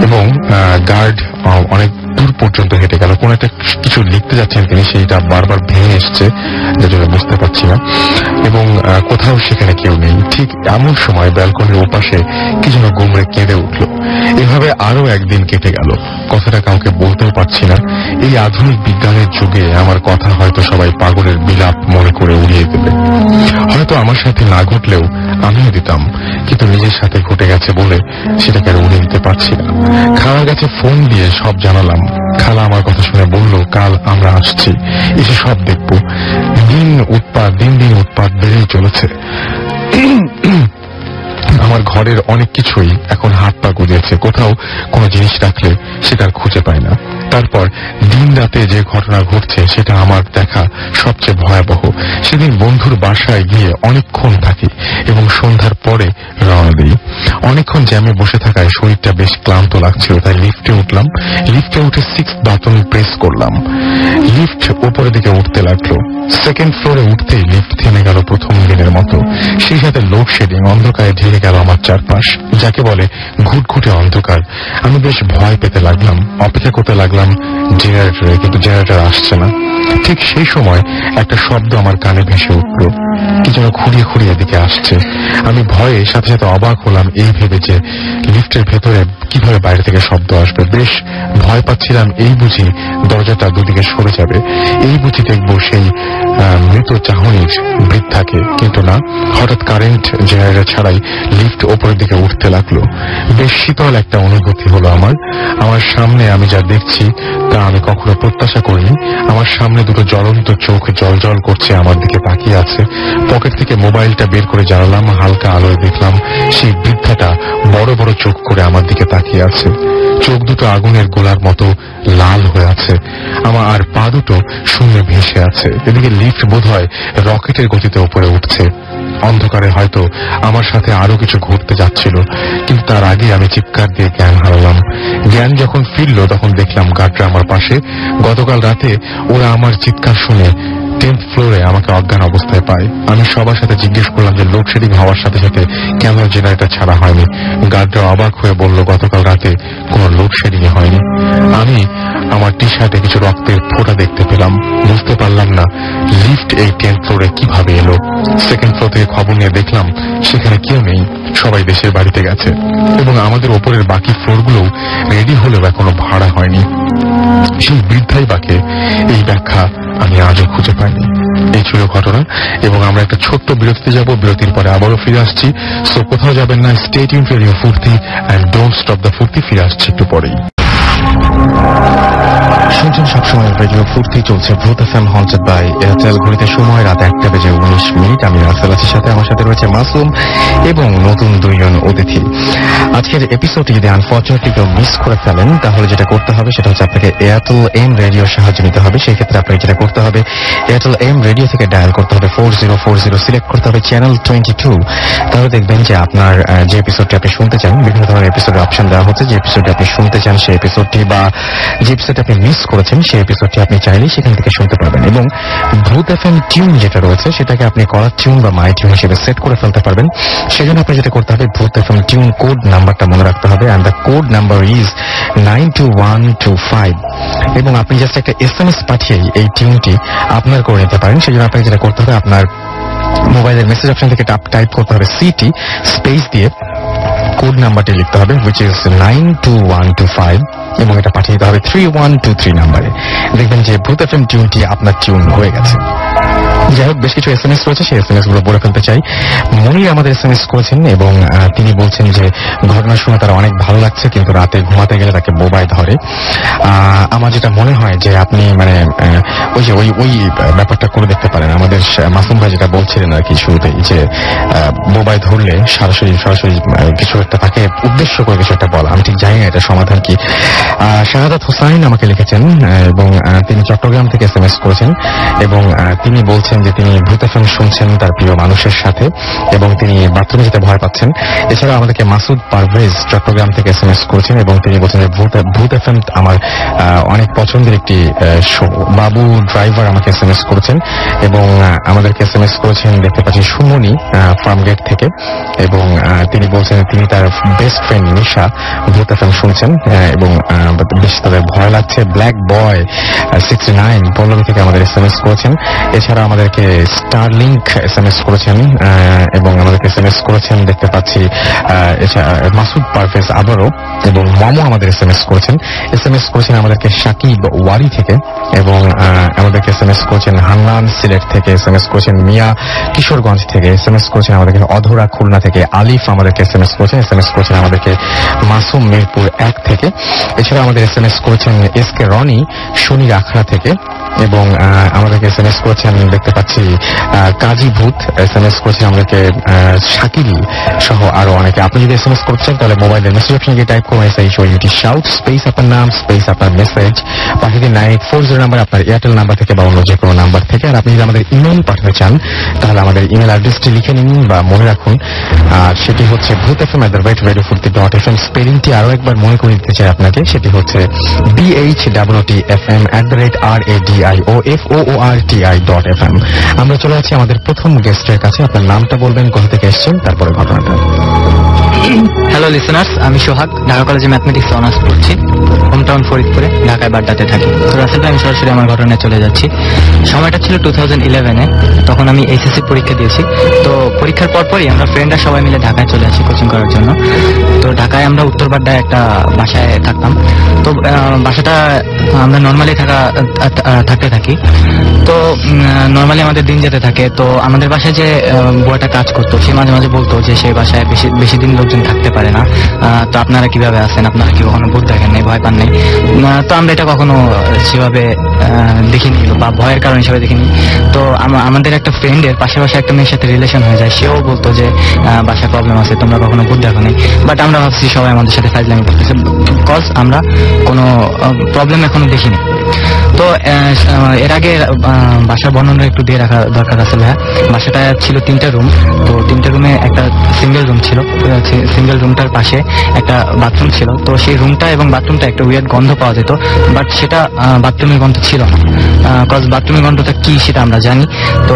Speaker 1: এবং গার্ড অনেক দূর পর্যন্ত হেঁটে গেল। কোন একটা কিছু লিখতে যাচ্ছেন তিনি, সেইটা বারবার ভেঙে এসছে, যার জন্য বুঝতে পারছি না। এবং কোথাও সেখানে কেউ নেই। ঠিক এমন সময় ব্যালকনির ওপাশে কি যেন গুমড়ে কেঁদে উঠল। এভাবে আরো একদিন কেটে গেল। কথাটা কাউকে বলতেও পারছি না। এই আধুনিক বিজ্ঞানের যুগে আমার কথা হয়তো সবাই পাগলের বিলাপ মনে করে উড়িয়ে দেবে। হয়তো আমার সাথে না ঘটলেও আমিও দিতাম, কিন্তু নিজের সাথে ঘটে গেছে বলে সেটাকে আর উড়িয়ে দিতে পারছি না। খালার কাছে ফোন দিয়ে সব জানালাম। খালা আমার কথা শুনে বলল কাল আমরা আসছি, এসে সব দেখব। দিন দিন উৎপাত বেড়েই চলেছে। আমার ঘরের অনেক কিছুই এখন হাত পা গুজেছে। কোথাও কোনো জিনিস রাখলে সেটা আর খুঁজে পায় না। তারপর দিন রাতে যে ঘটনা ঘটছে সেটা আমার দেখা সবচেয়ে ভয়াবহ। সেদিন বন্ধুর বাসায় গিয়ে অনেকক্ষণ থাকি এবং সন্ধ্যার পরে রওনা দিই। অনেকক্ষণ জ্যামে বসে থাকায় শরীরটা বেশ ক্লান্ত লাগছিল, তাই লিফটে উঠলাম। লিফটে উঠে 6th বাটন প্রেস করলাম। লিফট উপরের দিকে উঠতে লাগলো। 2nd ফ্লোরে উঠতেই লিফট থেমে গেল প্রথম দিনের মতো। সেই সাথে লোডশেডিং, অন্ধকারে ঢেকে গেল আমার চারপাশ, যাকে বলে ঘুটঘুটে অন্ধকার। আমি বেশ ভয় পেতে লাগলাম। অপেক্ষা করতে লাগলাম জেনারেটরে, কিন্তু জেনারেটর আসছে না। ঠিক সেই সময় একটা শব্দ আমার কানে ভেসে উঠল। কি যেন খুঁড়িয়ে খুঁড়িয়ে এদিকে আসছে। আমি ভয়ে সাথে সাথে অবাক হলাম এই ভেবে যে লিফটের ভেতরে কিভাবে বাইরে থেকে শব্দ আসবে। বেশ ভয় পাচ্ছিলাম, এই বুঝি দরজাটা দুদিকে সরে যাবে, এই বুঝি দেখবো সেই মৃত চাহনির বৃদ্ধাকে। কিন্তু না, হঠাৎ কারেন্ট জেনারেটর ছাড়াই লিফট ওপরের দিকে উঠতে লাগলো। বেশ শীতল একটা অনুভূতি হলো আমার সামনে আমি যা দেখছি তা আমি কখনো প্রত্যাশা করিনি। আমার সামনে দুটো জ্বলন্ত চোখ জল করছে, আমার দিকে তাকিয়ে আছে। পকেট থেকে মোবাইলটা বের করে জ্বালালাম, হালকা আলোয় দেখলাম সেই বৃদ্ধাটা বড় বড় চোখ করে আমার দিকে তাকিয়ে আছে। চোখ দুটো আগুনের গোলার মতো লাল হয়ে আছে, আমার আর পা দুটো শূন্যে ভেসে আছে। এদিকে লিফট বোধহয় রকেটের গতিতে উপরে উঠছে। অন্ধকারে হয়তো আমার সাথে আরো কিছু ঘটতে যাচ্ছিল, কিন্তু তার আগে আমি চিৎকার দিয়ে জ্ঞান হারালাম। জ্ঞান যখন ফিরল তখন দেখলাম গার্ডরা আমার পাশে। গতকাল রাতে ওরা আমার চিৎকার শুনে 10th ফ্লোরে আমাকে অজ্ঞান অবস্থায় পায়। আমি সবার সাথে জিজ্ঞেস করলাম যে লোডশেডিং হওয়ার সাথে সাথে কেন জেনারেটর ছাড়া হয়নি। গার্ডরা অবাক হয়ে বলল গতকাল রাতে কোনো লোডশেডিং হয়নি। আমি আমার টি শার্টে কিছু রক্তের ফোঁটা দেখতে পেলাম। বুঝতে পারলাম না লিফট এই 10th ফ্লোরে কিভাবে এলো। 2nd ফ্লোর থেকে খবর নিয়ে দেখলাম সেখানে কেউ নেই, সবাই দেশের বাড়িতে গেছে এবং আমাদের ওপরের বাকি ফ্লোরগুলোও রেডি হলেও এখনো ভাড়া হয়নি। সেই বৃদ্ধাই বাকে, এই ব্যাখ্যা আমি আজও খুঁজে পাইনি। এই ছিল ঘটনা এবং আমরা একটা ছোট্ট বিরতিতে যাব। বিরতির পরে আবারও ফিরে আসছি। সো কোথাও যাবেন না, স্টে টিউন টু রেডিও ফুর্তি এন্ড ডোন্ট স্টপ দ্য ফুর্তি। ফিরে আসছি একটু পরেই। শুনছেন সবসময় রেডিও ফুর্তি, চলছে ভূত এফএম হন্টেড বাই এয়ারটেল। ঘড়িতে সময় রাত 1:19। আমি রাসেল আছি, সাথে আমার সাথে রয়েছে মাসুম এবং নতুন দুইজন অতিথি। আজকের এপিসোডটি যদি আনফর্চুনেটলি কেউ মিস করে ফেলেন তাহলে যেটা করতে হবে সেটা হচ্ছে আপনাকে এয়ারটেল এম রেডিওর সাহায্য নিতে হবে। সেই ক্ষেত্রে আপনাকে যেটা করতে হবে এয়ারটেল এম রেডিও থেকে ডায়াল করতে হবে 4040, সিলেক্ট করতে হবে চ্যানেল 22। তাহলে দেখবেন যে আপনার যে এপিসোডটি আপনি শুনতে চান, বিভিন্ন ধরনের এপিসোডের অপশন দেওয়া হচ্ছে। যে এপিসোডটি আপনি শুনতে চান সেই এপিসোডটি বা যে এপিসোডটি আপনি মিস করেছেন সেই এপিসোডটি আপনি চাইলেই সেখান থেকে শুনতে পারবেন। এবং ভূত এফএম টিউন যেটা রয়েছে সেটাকে আপনি কলার টিউন বা মাই টিউন হিসেবে সেট করে ফেলতে পারবেন। সেজন্য আপনি যেটা করতে হবে ভূত এফএম টিউন কোড নাম্বারটা মনে রাখতে হবে, and the code number is 92125। এবং আপনি জাস্ট একটা SMS পাঠিয়ে এই টিউনটি আপনার করে নিতে পারেন। সেজন্য আপনাকে যেটা করতে হবে আপনার মোবাইলের মেসেজ অপশন থেকে টাইপ করতে হবে সিটি স্পেস দিয়ে কোড নাম্বারটি লিখতে হবে, which is 92125, এবং এটা পাঠিয়ে দিতে হবে 3123 নাম্বারে। দেখবেন যে ভূত এফএম টিউনটি আপনার টিউন হয়ে গেছে। যাই হোক, বেশ কিছু SMS রয়েছে, সেই SMS গুলো পড়ে ফেলতে চাই। মনির আমাদের SMS করেছেন এবং তিনি বলছেন যে ঘটনা শুনে তার অনেক ভালো লাগছে, কিন্তু রাতে ঘুমাতে গেলে তাকে বোবায় ধরে। আমার যেটা মনে হয় যে আপনি মানে ওই ব্যাপারটা করে দেখতে পারেন। আমাদের মাসুম ভাই যেটা বলছিলেন আর কি শুরুতেই, যে বোবায় ধরলে সরাসরি কিছু একটা তাকে উদ্দেশ্য করে কিছু একটা বলা। আমি ঠিক জানি না এটা সমাধান কি। শাহাদাত হোসাইন আমাকে লিখেছেন এবং তিনি চট্টগ্রাম থেকে SMS করেছেন এবং তিনি বলছেন যে তিনি ভূত এফএম শুনছেন তার প্রিয় মানুষের সাথে এবং তিনি বাথরুমে যেতে ভয় পাচ্ছেন। এছাড়া আমাদেরকে মাসুদ পারভেজ চট্টগ্রাম থেকে SMS করেছেন এবং তিনি বলছেন যে ভূত এফএম আমার অনেক পছন্দের একটি শো। বাবু ড্রাইভার আমাকে SMS করেছেন এবং আমাদেরকে SMS করেছেন দেখতে পাচ্ছি সুমনি ফার্মগেট থেকে, এবং তিনি বলছেন তিনি তার বেস্ট ফ্রেন্ড নিশা ভূত এফএম শুনছেন এবং বেশ তাদের ভয় লাগছে। ব্ল্যাক বয় 69 পল্লবী থেকে আমাদের SMS করেছেন। এছাড়া আমাদেরকে স্টারলিংক SMS করেছেন এবং আমাদেরকে SMS করেছেন দেখতে পাচ্ছি মাসুদ পারভেজ আবারও, এবং মামু আমাদের SMS করেছেন আমাদেরকে সাকিব ওয়ারি থেকে, এবং আমাদেরকে SMS করেছেন হান্নান সিলেট থেকে, SMS করেছেন মিয়া কিশোরগঞ্জ থেকে, SMS করেছেন আমাদেরকে অধরা খুলনা থেকে, আলিফ আমাদেরকে SMS করেছেন আমাদেরকে মাসুম মিরপুর 1 থেকে। এছাড়া আমাদের SMS করেছেন SK রনি শনির আখড়া থেকে, এবং আমাদেরকে SMS করেছেন দেখতে পাচ্ছি কাজী ভূত, SMS করেছেন আমাদেরকে শাকিল সহ আরো অনেকে। আপনি যদি SMS করছেন তাহলে মোবাইলের মেসেজ অপশনে গিয়ে টাইপ করুন SHOUT শাউট স্পেস আপনার নাম স্পেস আপনার মেসেজ পাঠিয়ে দিন 9840 নাম্বার, আপনার এয়ারটেল নাম্বার থেকে বা অন্য যে কোনো নাম্বার থেকে। আর আপনি যদি আমাদের ইমেল পাঠাতে চান তাহলে আমাদের ইমেল অ্যাড্রেসটি লিখে নিন বা মনে রাখুন, আর সেটি হচ্ছে bhutfm@radiofurti.fm। স্পেলিংটি আরো একবার মনে করে দিতে চাই আপনাকে, সেটি হচ্ছে BHOOTFM@RADIOFOORTI.FM। আমরা চলে যাচ্ছি আমাদের প্রথম গেস্টের কাছে। আপনার নামটা বলবেন, কোথা থেকে এসেছেন, তারপরে ঘটনাটা।
Speaker 5: হ্যালো লিসেনার্স, আমি সোহাগ, ঢাকা কলেজে ম্যাথমেটিক্স অনার্স পড়ছি, হোম টাউন ফরিদপুরে, ঢাকায় বাড্ডাতে থাকি। তো রাসেল ভাই, আমি সরাসরি আমার ঘটনায় চলে যাচ্ছি। সময়টা ছিল 2011-এ, তখন আমি এইচএসসি পরীক্ষা দিয়েছি। তো পরীক্ষার পরপরই আমরা ফ্রেন্ডরা সবাই মিলে ঢাকায় চলে আসি কোচিং করার জন্য। তো ঢাকায় আমরা উত্তর বাড্ডায় একটা বাসায় থাকতাম। তো বাসাটা আমরা নর্মালি থাকতে থাকি। তো নর্মালি আমাদের দিন যেতে থাকে। তো আমাদের বাসায় যে বুয়াটা কাজ করতো, সে মাঝে মাঝে বলতো যে সেই বাসায় বেশি দিন লোকজন থাকতে পারে না। তো আপনারা কিভাবে আছেন, আপনারা কি কখনো ভূত দেখেন নাই, ভয় পান নাই? তো আমরা এটা কখনো সেভাবে দেখিনি বা ভয়ের কারণ হিসেবে দেখিনি। তো আমাদের একটা ফ্রেন্ডের পাশাপাশি একটা মেয়ের সাথে রিলেশন হয়ে যায়, সেও বলতো যে বাসায় প্রবলেম আছে, তোমরা কখনো ভূত দেখো নাই। বাট আমরা ভাবছি সবাই আমাদের সাথে ফাজলামি করতেছে, বিকজ আমরা কোনো প্রবলেম এখনো দেখিনি। তো এর আগে বাসার বর্ণনা একটু দিয়ে রাখা দরকার আছে ভাইয়া। বাসাটা ছিল 3টা রুম। তো 3টা রুমে একটা সিঙ্গেল রুম ছিল। সিঙ্গেল রুমটার পাশে একটা বাথরুম ছিল। তো সেই রুমটা এবং বাথরুমটা একটা উইয়ার্ড গন্ধ পাওয়া যেত, বাট সেটা বাথরুমের গন্ধ ছিল না। কজ বাথরুমের গন্ধটা কি সেটা আমরা জানি। তো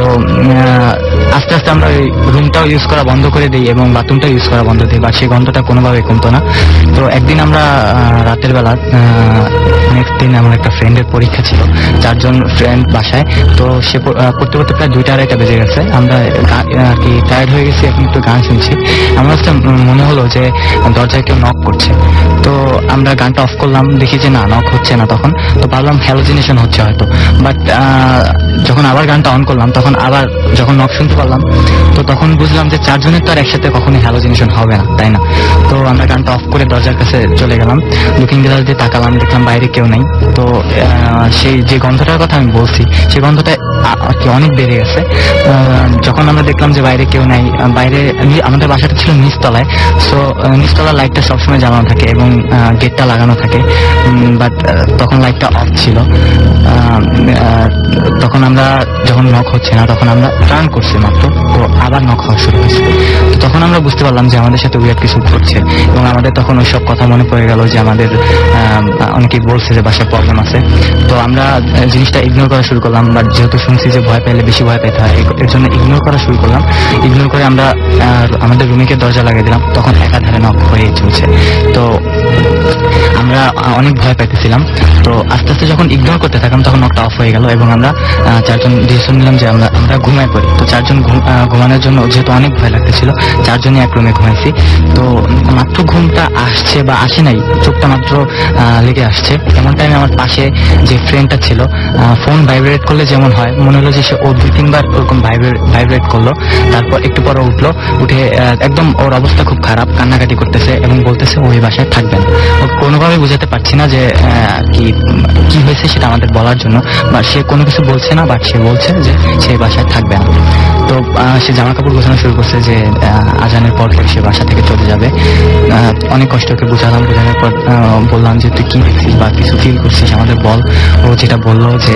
Speaker 5: আস্তে আস্তে আমরা ওই রুমটাও ইউজ করা বন্ধ করে দিই এবং বাথরুমটাও ইউজ করা বন্ধ দিই, বাট সেই গন্ধটা কোনোভাবে কমতো না। তো একদিন আমরা রাতের বেলা, নেক্সট দিন আমার একটা ফ্রেন্ডের পরীক্ষা ছিল, 4 জন ফ্রেন্ড বাসায়। তো সে পড়তে পড়তে প্রায় 2টা-2:30 বেজে গেছে। আমরা আর কি টায়ার্ড হয়ে গেছি, এখন একটু গান শুনছি। আমার কাছে মনে হলো যে দরজায় কেউ নক করছে। তো আমরা গানটা অফ করলাম, দেখি যে না, নক হচ্ছে না। তখন তো ভাবলাম হ্যালোজিনেশন হচ্ছে হয়তো। বাট যখন আবার গানটা অন করলাম, তখন আবার যখন নক শুনতে পারলাম, তো তখন বুঝলাম যে 4 জনের তো আর একসাথে কখনোই হ্যালোজিনেশন হবে না, তাই না? তো আমরা গানটা অফ করে দরজার কাছে চলে গেলাম, লুকিং গ্লাস দিয়ে তাকালাম, দেখলাম বাইরে কেউ নাই। তো সেই যে গন্ধটার কথা আমি বলছি, সেই গন্ধটা অনেক বেড়ে গেছে। যখন আমরা দেখলাম যে বাইরে কেউ নাই, বাইরে আমাদের বাসাটা ছিল নিচতলায়। সো নিচতলার লাইটটা সবসময় জ্বালানো থাকে এবং গেটটা লাগানো থাকে, বাট তখন লাইটটা অফ ছিল। তখন আমরা যখন নক হচ্ছে না, তখন আমরা টার্ন করছি মাত্র, তো আবার নক হওয়া শুরু হয়েছে। তো তখন আমরা বুঝতে পারলাম যে আমাদের সাথে উইয়ার্ড কিছু ঘটছে এবং আমাদের তখন ওইসব কথা মনে পড়ে গেল যে আমাদের অনেকেই বলছে যে বাসায় প্রবলেম আছে। তো আমরা জিনিসটা ইগনোর করা শুরু করলাম, বাট যেহেতু শুনছি যে ভয় পেলে বেশি ভয় পেতে হয়, এর জন্য ইগনোর করা শুরু করলাম। ইগনোর করে আমরা আমাদের রুমে দরজা লাগিয়ে দিলাম। তখন একাধারে নক হয়ে চলছে। তো আমরা অনেক ভয় পাইতেছিলাম। তো আস্তে আস্তে যখন ইগনোর করতে থাকলাম, তখন নকটা অফ হয়ে গেল এবং আমরা 4 জন ডিসিশন নিলাম যে আমরা ঘুমাই পড়ি। তো 4 জন ঘুমানোর জন্য, যেহেতু অনেক ভয় লাগতেছিল, 4 জনই এক রুমে ঘুমাইছি। তো মাত্র ঘুমটা আসছে বা আসে নাই, চোখটা মাত্র লেগে আসছে, এমন টাইমে আমার পাশে যে ফ্রেন্ডটা ছিল, ফোন ভাইব্রেট করলে যেমন হয়, মনে হলো যে সে 2-3 বার ওরকম ভাইব্রেট করলো। তারপর একটু পরে উঠে একদম ওর অবস্থা খুব খারাপ, কান্নাকাটি করতেছে এবং বলতেছে ওই বাসায় থাকবেন। ও কোনোভাবে বুঝাতে পারছি না যে কি হয়েছে সেটা আমাদের বলার জন্য, বা সে কোনো কিছু বলছে না, বাট সে বলছে যে সেই বাসায় থাকবে না। তো সে জামা কাপড় গোছানো শুরু করছে যে আজানের পর সে বাসা থেকে চলে যাবে। অনেক কষ্ট ওকে বুঝালাম, বোঝানোর পর বললাম যে তুই কি দেখছিস বা কিছু ফিল করছিস আমাদের বল। ও যেটা বললো যে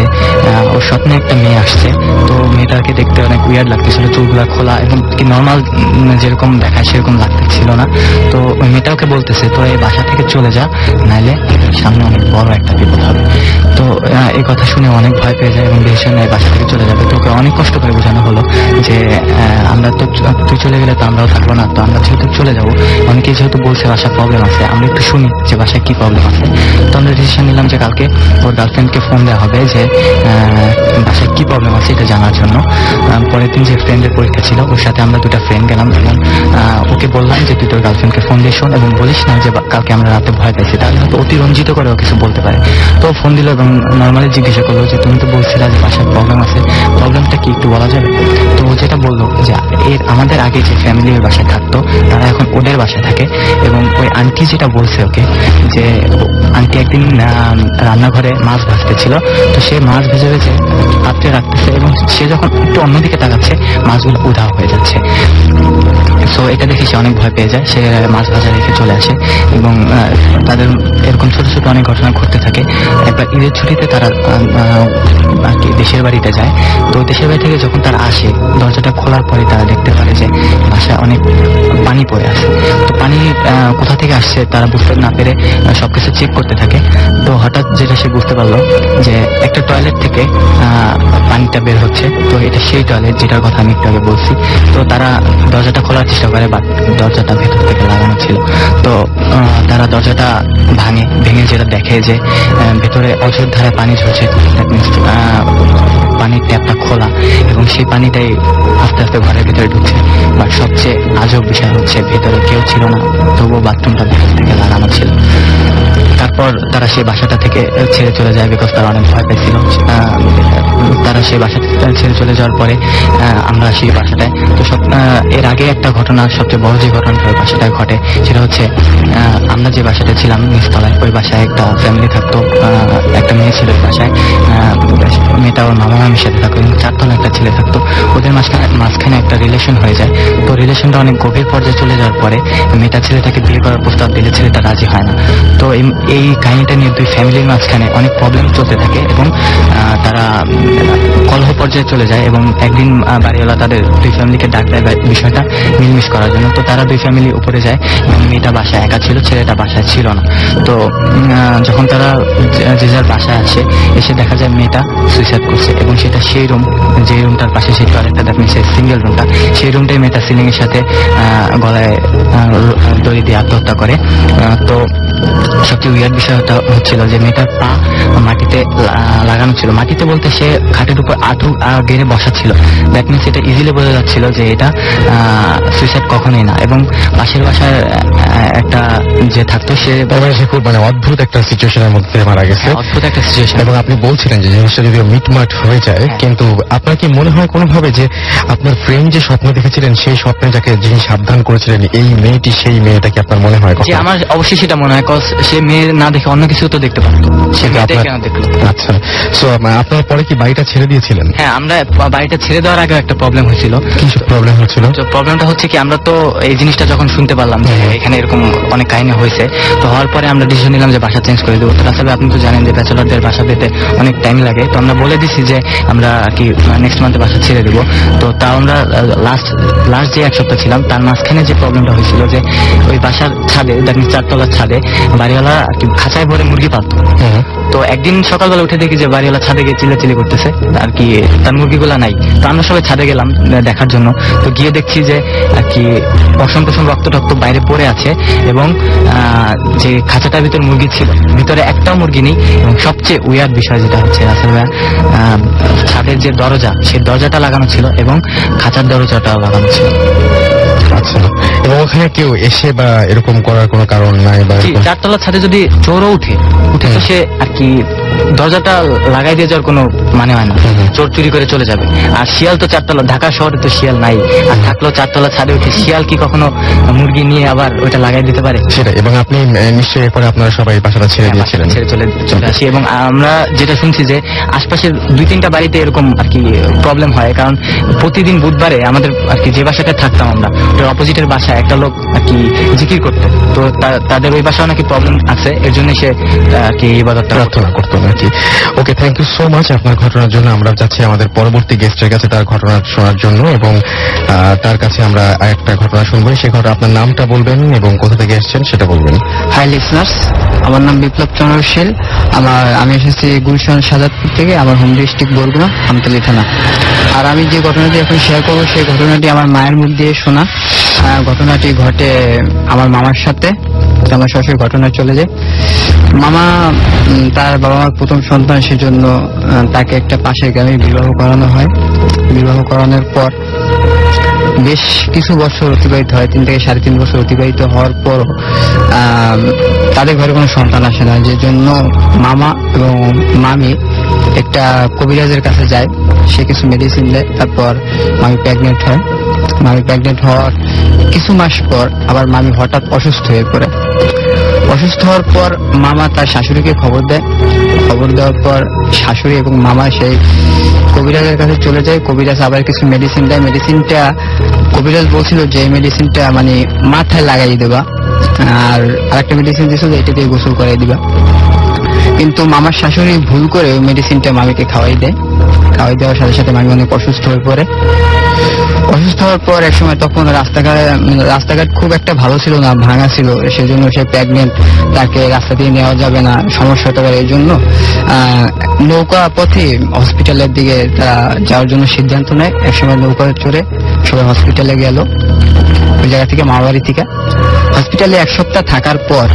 Speaker 5: ওর স্বপ্নে একটা মেয়ে আসছে। তো মেয়েটাকে দেখতে অনেক উইয়ার্ড লাগতেছিল, চুলগুলা খোলা এবং কি নর্মাল যেরকম দেখায় সেরকম লাগতেছিল না। তো ওই মেয়েটা ওকে বলতেছে তো এই বাসা থেকে চলে যা, নাইলে সামনে অনেক বড় একটা বিপদ হবে। তো এই কথা শুনে অনেক ভয় পেয়ে যায় এবং ডিসিশন নেয় বাসা থেকে চলে যাবে। তো ওকে অনেক কষ্ট করে বোঝানো হলো যে আমরা তো, তুই চলে গেলে তো আমরাও থাকবো না, তো আমরা যেহেতু চলে যাবো, অনেকে যেহেতু বলছে বাসায় প্রবলেম আছে, আমরা একটু শুনি যে বাসায় কি প্রবলেম আছে। তো আমরা ডিসিশন নিলাম যে কালকে ওর গার্লফ্রেন্ডকে ফোন দেওয়া হবে যে বাসায় কি প্রবলেম আছে এটা জানার জন্য। পরের দিন যে ফ্রেন্ডের পরীক্ষা ছিল, ওর সাথে আমরা 2টা ফ্রেন্ড গেলাম এবং ওকে বললাম যে তুই তোর গার্লফ্রেন্ডকে ফোন দিয়ে শোন এবং বলিস না যে কালকে আমরা রাতে ভয় পাইছি, তাহলে হয়তো অতিরঞ্জিত করে ও কিছু বলতে পারে। তো ফোন দিল এবং নর্মালি জিজ্ঞাসা করলো যে তুমি তো বলছিলা যে বাসায় প্রবলেম আছে, প্রবলেমটা কি একটু বলা যাবে? তো ও যেটা বললো যে আমাদের আগে যে ফ্যামিলি ওই বাসায় থাকতো, তারা এখন ওদের বাসায় থাকে এবং ওই আন্টি যেটা বলছে ওকে যে আন্টি একদিন রান্নাঘরে মাছ ভাজতেছিল। তো সে মাছ ভেজে ভেজে পাত্রে রাখতেছে এবং সে যখন একটু অন্যদিকে তাকাচ্ছে, মাছগুলো উধাও হয়ে যাচ্ছে। সো এটা দেখে সে অনেক ভয় পেয়ে যায়, সে মাছ ভাজা রেখে চলে আসে এবং তাদের এরকম ছোট ছোট অনেক ঘটনা ঘটতে থাকে। একবার ঈদের ছুটিতে তারা আর কি দেশের বাড়িতে যায়। তো দেশের বাড়ি থেকে যখন তারা আসে, দরজাটা খোলার পরে তারা দেখতে পারে যে বাসায় অনেক পানি পড়ে আছে। তো পানি কোথা থেকে আসছে তারা বুঝতে না পেরে সবকিছু চেক করতে থাকে। তো হঠাৎ যেটা সে বুঝতে পারলো যে একটা টয়লেট থেকে পানিটা বের হচ্ছে। তো এটা সেই টয়লেট যেটার কথা আমি একটু আগে বলছি। তো তারা দরজাটা খোলার চেষ্টা করে, বাট দরজাটা ভেতর থেকে লাগানো ছিল। তো তারা দরজাটা ভেঙে যেটা দেখে যে ভেতরে অঝোর ধারে পানি ঝরছে, দ্যাট মিনস পানির ট্যাপটা খোলা এবং সেই পানিটাই আস্তে আস্তে ঘরের ভিতরে ঢুকছে। বাট সবচেয়ে আজব বিষয় হচ্ছে ভেতরে কেউ ছিল না, তবুও বাথরুমটা ভেতর থেকে লাগানো ছিল। তারপর তারা সেই বাসাটা থেকে ছেড়ে চলে যায়, বিকজ তারা অনেক ভয় পেয়েছিল। তারা সেই বাসাটা ছেড়ে চলে যাওয়ার পরে আমরা সেই বাসাটায় তো এর আগে একটা ঘটনা, সবচেয়ে বড় যে ঘটনাটা ওই বাসাটায় ঘটে সেটা হচ্ছে আমরা যে বাসাটা ছিলাম নিচতলায়, ওই বাসায় একটা ফ্যামিলি থাকতো, একটা মেয়ে ছিল ওই বাসায়। মেয়েটা ওর মামা মামির সাথে থাকতো এবং 4 তলা একটা ছেলে থাকতো। ওদের মাঝখানে একটা রিলেশন হয়ে যায়। তো রিলেশনটা অনেক গভীর পর্যায়ে চলে যাওয়ার পরে মেয়েটা ছেলেটাকে বিয়ে করার প্রস্তাব দিলে ছেলেটা রাজি হয় না। তো এই কাহিনীটা নিয়ে দুই ফ্যামিলির মাঝখানে অনেক প্রবলেম চলতে থাকে এবং তারা কলহ পর্যায়ে চলে যায়। এবং একদিন বাড়িওয়ালা তাদের দুই ফ্যামিলিকে ডাক দেয় বিষয়টা মিলমিশ করার জন্য। তো তারা দুই ফ্যামিলি উপরে যায় এবং মেয়েটা বাসায় একা ছিল, ছেলেটা বাসায় ছিল না। তো যখন তারা যে যার বাসায় এসে দেখা যায় মেয়েটা সুইসাইড করছে এবং সেটা সেই রুম, যে রুমটার পাশে সেই টয়লেটটা, দ্যাট মিনস সিঙ্গেল রুমটা, সেই রুমটাই মেয়েটা সিলিং এর সাথে গলায় দড়ি দিয়ে আত্মহত্যা করে। তো সবচেয়ে উইয়ার্ড বিষয়টা হচ্ছিল যে মেয়েটার পা মাটিতে লাগানো ছিল। মাটিতে বলতে সে খাটের উপর আঁটু গেড়ে বসা ছিল। দ্যাট মিনস এটা ইজিলি বোঝা যাচ্ছিল যে এটা সুইসাইড কখনোই না। এবং পাশের বাসার একটা যে থাকতো সে
Speaker 1: খুব অদ্ভুত একটা সিচুয়েশনের মধ্যে মারা গেছে,
Speaker 5: অদ্ভুত একটা সিচুয়েশন।
Speaker 1: এবং আপনি বলছিলেন যে জিনিসটা যদিও মিটমাট হয়ে যায়, কিন্তু আপনার কি মনে হয় কোনোভাবে যে আপনার ফ্রেন্ড যে স্বপ্ন দেখেছিলেন সেই স্বপ্নে যাকে যিনি সাবধান করেছিলেন এই মেয়েটি সেই মেয়েটা কি আপনার মনে হয়?
Speaker 5: আমার অবশ্যই সেটা মনে হয়, সে মেয়ে না দেখে অন্য কিছু তো দেখতে পারতো, সে মেয়েটাই কেন দেখলো।
Speaker 1: আচ্ছা, সো আপনার পরে কি বাড়িটা ছেড়ে দিয়েছিলেন?
Speaker 5: হ্যাঁ, আমরা বাড়িটা ছেড়ে দেওয়ার আগে একটা প্রবলেম হয়েছিল।
Speaker 1: কি প্রবলেম হচ্ছিল?
Speaker 5: প্রবলেমটা হচ্ছে কি, আমরা তো এই জিনিসটা যখন শুনতে পারলাম যে এখানে এরকম অনেক কাহিনী হয়েছে, তো হওয়ার পরে আমরা ডিসিশন নিলাম যে বাসা চেঞ্জ করে দেবো। তো আসলে আপনি তো জানেন যে ব্যাচেলরদের বাসা পেতে অনেক টাইম লাগে। তো আমরা বলে দিছি যে আমরা কি নেক্সট মান্থে বাসা ছেড়ে দেবো। তো তাও আমরা লাস্ট যে 1 সপ্তাহ ছিলাম তার মাঝখানে যে প্রবলেমটা হয়েছিল যে ওই বাসার ছাদে, দ্যাট মিনস 4 তলার ছাদে বাড়িওয়ালা আর কি খাঁচায় ভরে মুরগি পালতো। তো একদিন সকালবেলা উঠে দেখি যে বাড়িওয়ালা ছাদে গিয়ে চিল্লাচিল্লি করতেছে আর কি, তার মুরগিগুলা নাই। তো আমরা সবাই ছাদে গেলাম দেখার জন্য। তো গিয়ে দেখছি যে আর কি পশম রক্ত টক্ত বাইরে পড়ে আছে এবং যে খাঁচাটার ভিতর মুরগি ছিল ভিতরে একটাও মুরগি নেই। এবং সবচেয়ে উইয়ার্ড বিষয় যেটা হচ্ছে আসলে ছাদের যে দরজা, সেই দরজাটা লাগানো ছিল এবং খাঁচার দরজাটাও লাগানো ছিল।
Speaker 1: আচ্ছা, এবং ওখানে কেউ এসে বা এরকম করার কোনো কারণ নাই? বা
Speaker 5: 4 তলার ছাদে যদি চোরও উঠে তো সে আর কি দরজাটা লাগাই দিয়ে যাওয়ার কোনো মানে হয় না, চোর চুরি করে চলে যাবে। আর শিয়াল তো 4 তলা, ঢাকা শহরে তো শিয়াল নাই, আর থাকলেও 4 তলা ছাদে উঠে শিয়াল কি কখনো মুরগি নিয়ে আবার ওইটা লাগাই দিতে পারে?
Speaker 1: সেটা। এবং আপনি নিশ্চয়ই এরপরে আপনারা সবাই বাসাটা ছেড়ে দিয়েছিলেন?
Speaker 5: ছেড়ে চলে আসি। এবং আমরা যেটা শুনছি যে আশপাশের 2-3টা বাড়িতে এরকম আর কি প্রবলেম হয়, কারণ প্রতিদিন বুধবারে আমাদের আর কি যে বাসাটা থাকতাম আমরা, ওটার অপোজিটের বাসায় একটা লোক আর কি জিকির করতো। তো তাদের ওই বাসায় নাকি প্রবলেম আছে, এর জন্য সে আর কি ইবাদতটা
Speaker 1: প্রার্থনা করতো নাকি। ওকে, থ্যাংক ইউ সো মাচ আপনার ঘটনার জন্য। আমরা যাচ্ছি আমাদের পরবর্তী গেস্টের কাছে তার ঘটনা শোনার জন্য, এবং তার কাছে আমরা একটা ঘটনা শুনবো। সে ঘটনা, আপনার নামটা বলবেন এবং কোথা থেকে এসেছেন সেটা বলবেন।
Speaker 6: হাই লিসনার্স, আমার নাম বিপ্লব চন্দ্র শীল। আমি এসেছি গুলশান সাজাদপুর থেকে। আমার হোম ডিস্ট্রিক্ট বরগুনা, আমতলী থানা। আর আমি যে ঘটনাটি এখন শেয়ার করবো সেই ঘটনাটি আমার মায়ের মুখ দিয়ে শোনা। ঘটনাটি ঘটে আমার মামার সাথে। আমার শ্বশুর ঘটনা চলে যায়। মামা তার বাবা মার প্রথম সন্তান, সেজন্য তাকে একটা পাশের গ্রামে বিবাহ করানো হয়। বিবাহ করানোর পর বেশ কিছু বছর অতিবাহিত হয়, 3 থেকে 3.5 বছর অতিবাহিত হওয়ার পর তাদের ঘরে কোনো সন্তান আসে না, যে জন্য মামা এবং মামি একটা কবিরাজের কাছে যায়। সে কিছু মেডিসিন দেয়, তারপর মামি প্রেগনেন্ট হয়। মামি প্রেগনেন্ট হওয়ার কিছু মাস পর আবার মামি হঠাৎ অসুস্থ হয়ে পড়ে। অসুস্থ হওয়ার পর মামা তার শাশুড়িকে খবর দেয়। খবর দেওয়ার পর শাশুড়ি এবং মামা সেই কবিরাজের কাছে চলে যায়। কবিরাজ আবার কিছু মেডিসিন দেয়। মেডিসিনটা কবিরাজ বলছিল যে এই মেডিসিনটা মানে মাথায় লাগাই দেবা, আর আরেকটা মেডিসিন দিয়েছিল এটা দিয়ে গোসল করাই দিবা। কিন্তু মামার শাশুড়ি ভুল করে ওই মেডিসিনটা মামিকে খাওয়াই দেয়। খাওয়াই দেওয়ার সাথে সাথে মামি অনেক অসুস্থ হয়ে পড়ে। অসুস্থ হওয়ার পর এক সময় তখন রাস্তাঘাট খুব একটা ভালো ছিল না, ভাঙা ছিল, সেজন্য সে প্রেগনেন্ট, তাকে রাস্তা দিয়ে নেওয়া যাবে না, সমস্যা হতে পারে। এই জন্য নৌকা পথে হসপিটালের দিকে তারা যাওয়ার জন্য সিদ্ধান্ত নেয়। এক সময় নৌকা চড়ে সবাই হসপিটালে গেল, ওই জায়গা থেকে, মামাবাড়ি থেকে। হসপিটালে 1 সপ্তাহ থাকার পর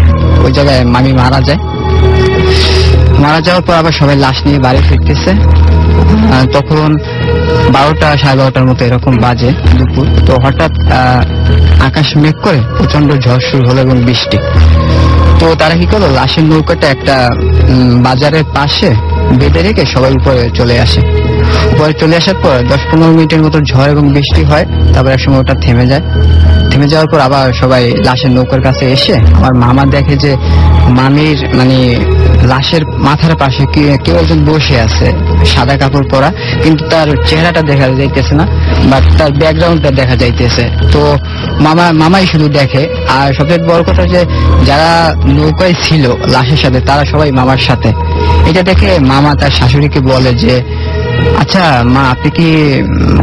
Speaker 6: ওই জায়গায় মামি মারা যায়। মারা যাওয়ার পর আবার সবাই লাশ নিয়ে বাড়ি ফিরতেছে। তখন 12টা সাড়ে 12টার মতো এরকম বাজে দুপুর। তো হঠাৎ আকাশ মেঘ করে প্রচন্ড ঝড় শুরু হলো এবং বৃষ্টি। তো তারা কি করলো, লাশের নৌকাটা একটা বাজারের পাশে বেঁধে রেখে সবাই উপরে চলে আসে। উপরে চলে আসার পর 10-15 মিনিটের মতো ঝড় এবং বৃষ্টি হয়। তারপর এক সময় ওটা থেমে যায়। থেমে যাওয়ার পর আবার সবাই লাশের নৌকার কাছে এসে আমার মামা দেখে যে মামির লাশের মাথার পাশে কেউ একজন বসে আছে, সাদা কাপড় পরা, কিন্তু তার চেহারাটা দেখা যাইতেছে না, বাট তার ব্যাকগ্রাউন্ডটা দেখা যাইতেছে। তো মামাই শুধু দেখে। আর সবচেয়ে বড় কথা যে যারা নৌকায় ছিল লাশের সাথে, তারা সবাই মামার সাথে। এটা দেখে মামা তার শাশুড়িকে বলে যে, আচ্ছা মা, আপনি কি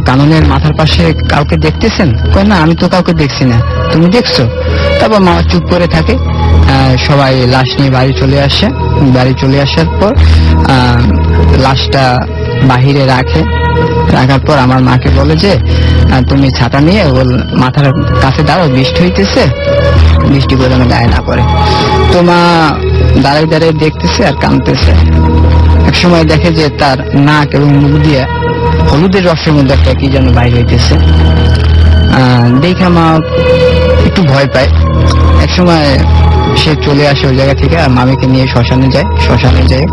Speaker 6: কাননের মাথার পাশে কাউকে দেখতেছেন? কয়, না, আমি তো কাউকে দেখছি না, তুমি দেখছো? তারপর মা চুপ করে থাকে। সবাই লাশ নিয়ে বাড়ি চলে আসে। বাড়ি চলে আসার পর লাশটা বাহিরে রাখার পর আমার মাকে বলে যে, তুমি ছাতা নিয়ে ওর মাথার কাছে দাঁড়াও, বৃষ্টি হইতেছে, বৃষ্টি করে যেন গায়ে না পড়ে। তো মা দাঁড়ায় দাঁড়ায় দেখতেছে আর কাঁদতেছে। এক সময় দেখে যে তার নাক এবং মুখ দিয়ে হলুদের রসের মধ্যে একটা কি যেন বাইর হইতেছে। দেখে মা একটু ভয় পায়। এক সময় সে চলে আসে ওই জায়গা থেকে আর মামিকে নিয়ে শ্মশানে যায়।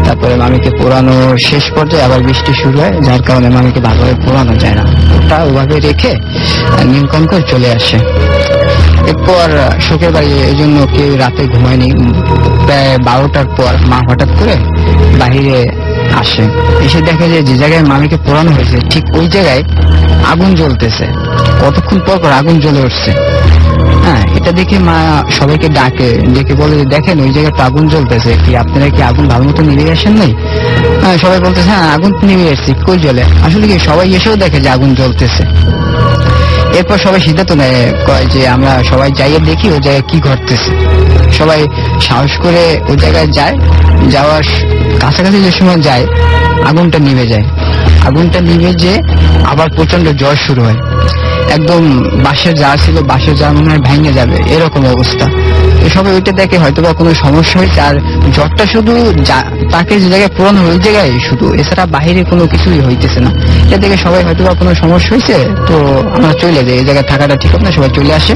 Speaker 6: তারপরে মামিকে পোড়ানো শেষ পর্যায়ে আবার বৃষ্টি শুরু হয়, যার কারণে মামিকে ভালোভাবে পোড়ানো যায় না, ওটা ওভাবে রেখে নিমকন করে চলে আসে। এরপর শোকের বাড়ি, এই জন্য কেউ রাতে ঘুমায়নি। প্রায় 12টার পর মা হঠাৎ করে বাহিরে আসে, এসে দেখে যে জায়গায় মামিকে পোড়ানো হয়েছে ঠিক ওই জায়গায় আগুন জ্বলতেছে। কতক্ষণ পর আগুন জ্বলে উঠছে। এটা দেখে মা সবাইকে ডেকে বলে, দেখেন ওই জায়গায় তো আগুন জ্বলতেছে, কি আপনারা কি আগুন ভালো মতো নিভিয়ে আসেন নাই? সবাই বলতেছে, হ্যাঁ আগুন নিভিয়ে আসছি, কই জ্বলে? আসলে কি সবাই এসেও দেখে যে আগুন জ্বলতেছে। এরপর সবাই সিদ্ধান্ত নেয়, কয় যে আমরা সবাই যাইয়ে দেখি ওই জায়গায় কি ঘটতেছে। সবাই সাহস করে ওই জায়গায় যায়। যাওয়ার কাছাকাছি যে সময় যায়, আগুনটা নিভে যায়। আগুনটা নিভে যে আবার প্রচন্ড জ্বর শুরু হয়। একদম বাঁশের জার ছিল, বাঁশের জার মনে হয় ভেঙে যাবে, এরকম অবস্থা। সবাই ওইটা দেখে হয়তো বা কোনো সমস্যা হয়েছে। আর জ্বরটা শুধু তাকে যে জায়গায় পুরানো ওই জায়গায় শুধু, এছাড়া বাহিরে কোনো কিছুই হইতেছে না। এটা দেখে সবাই হয়তো বা কোনো সমস্যা হয়েছে, তো আমরা চলে যাই, এই জায়গায় থাকাটা ঠিক হবে না। সবাই চলে আসে।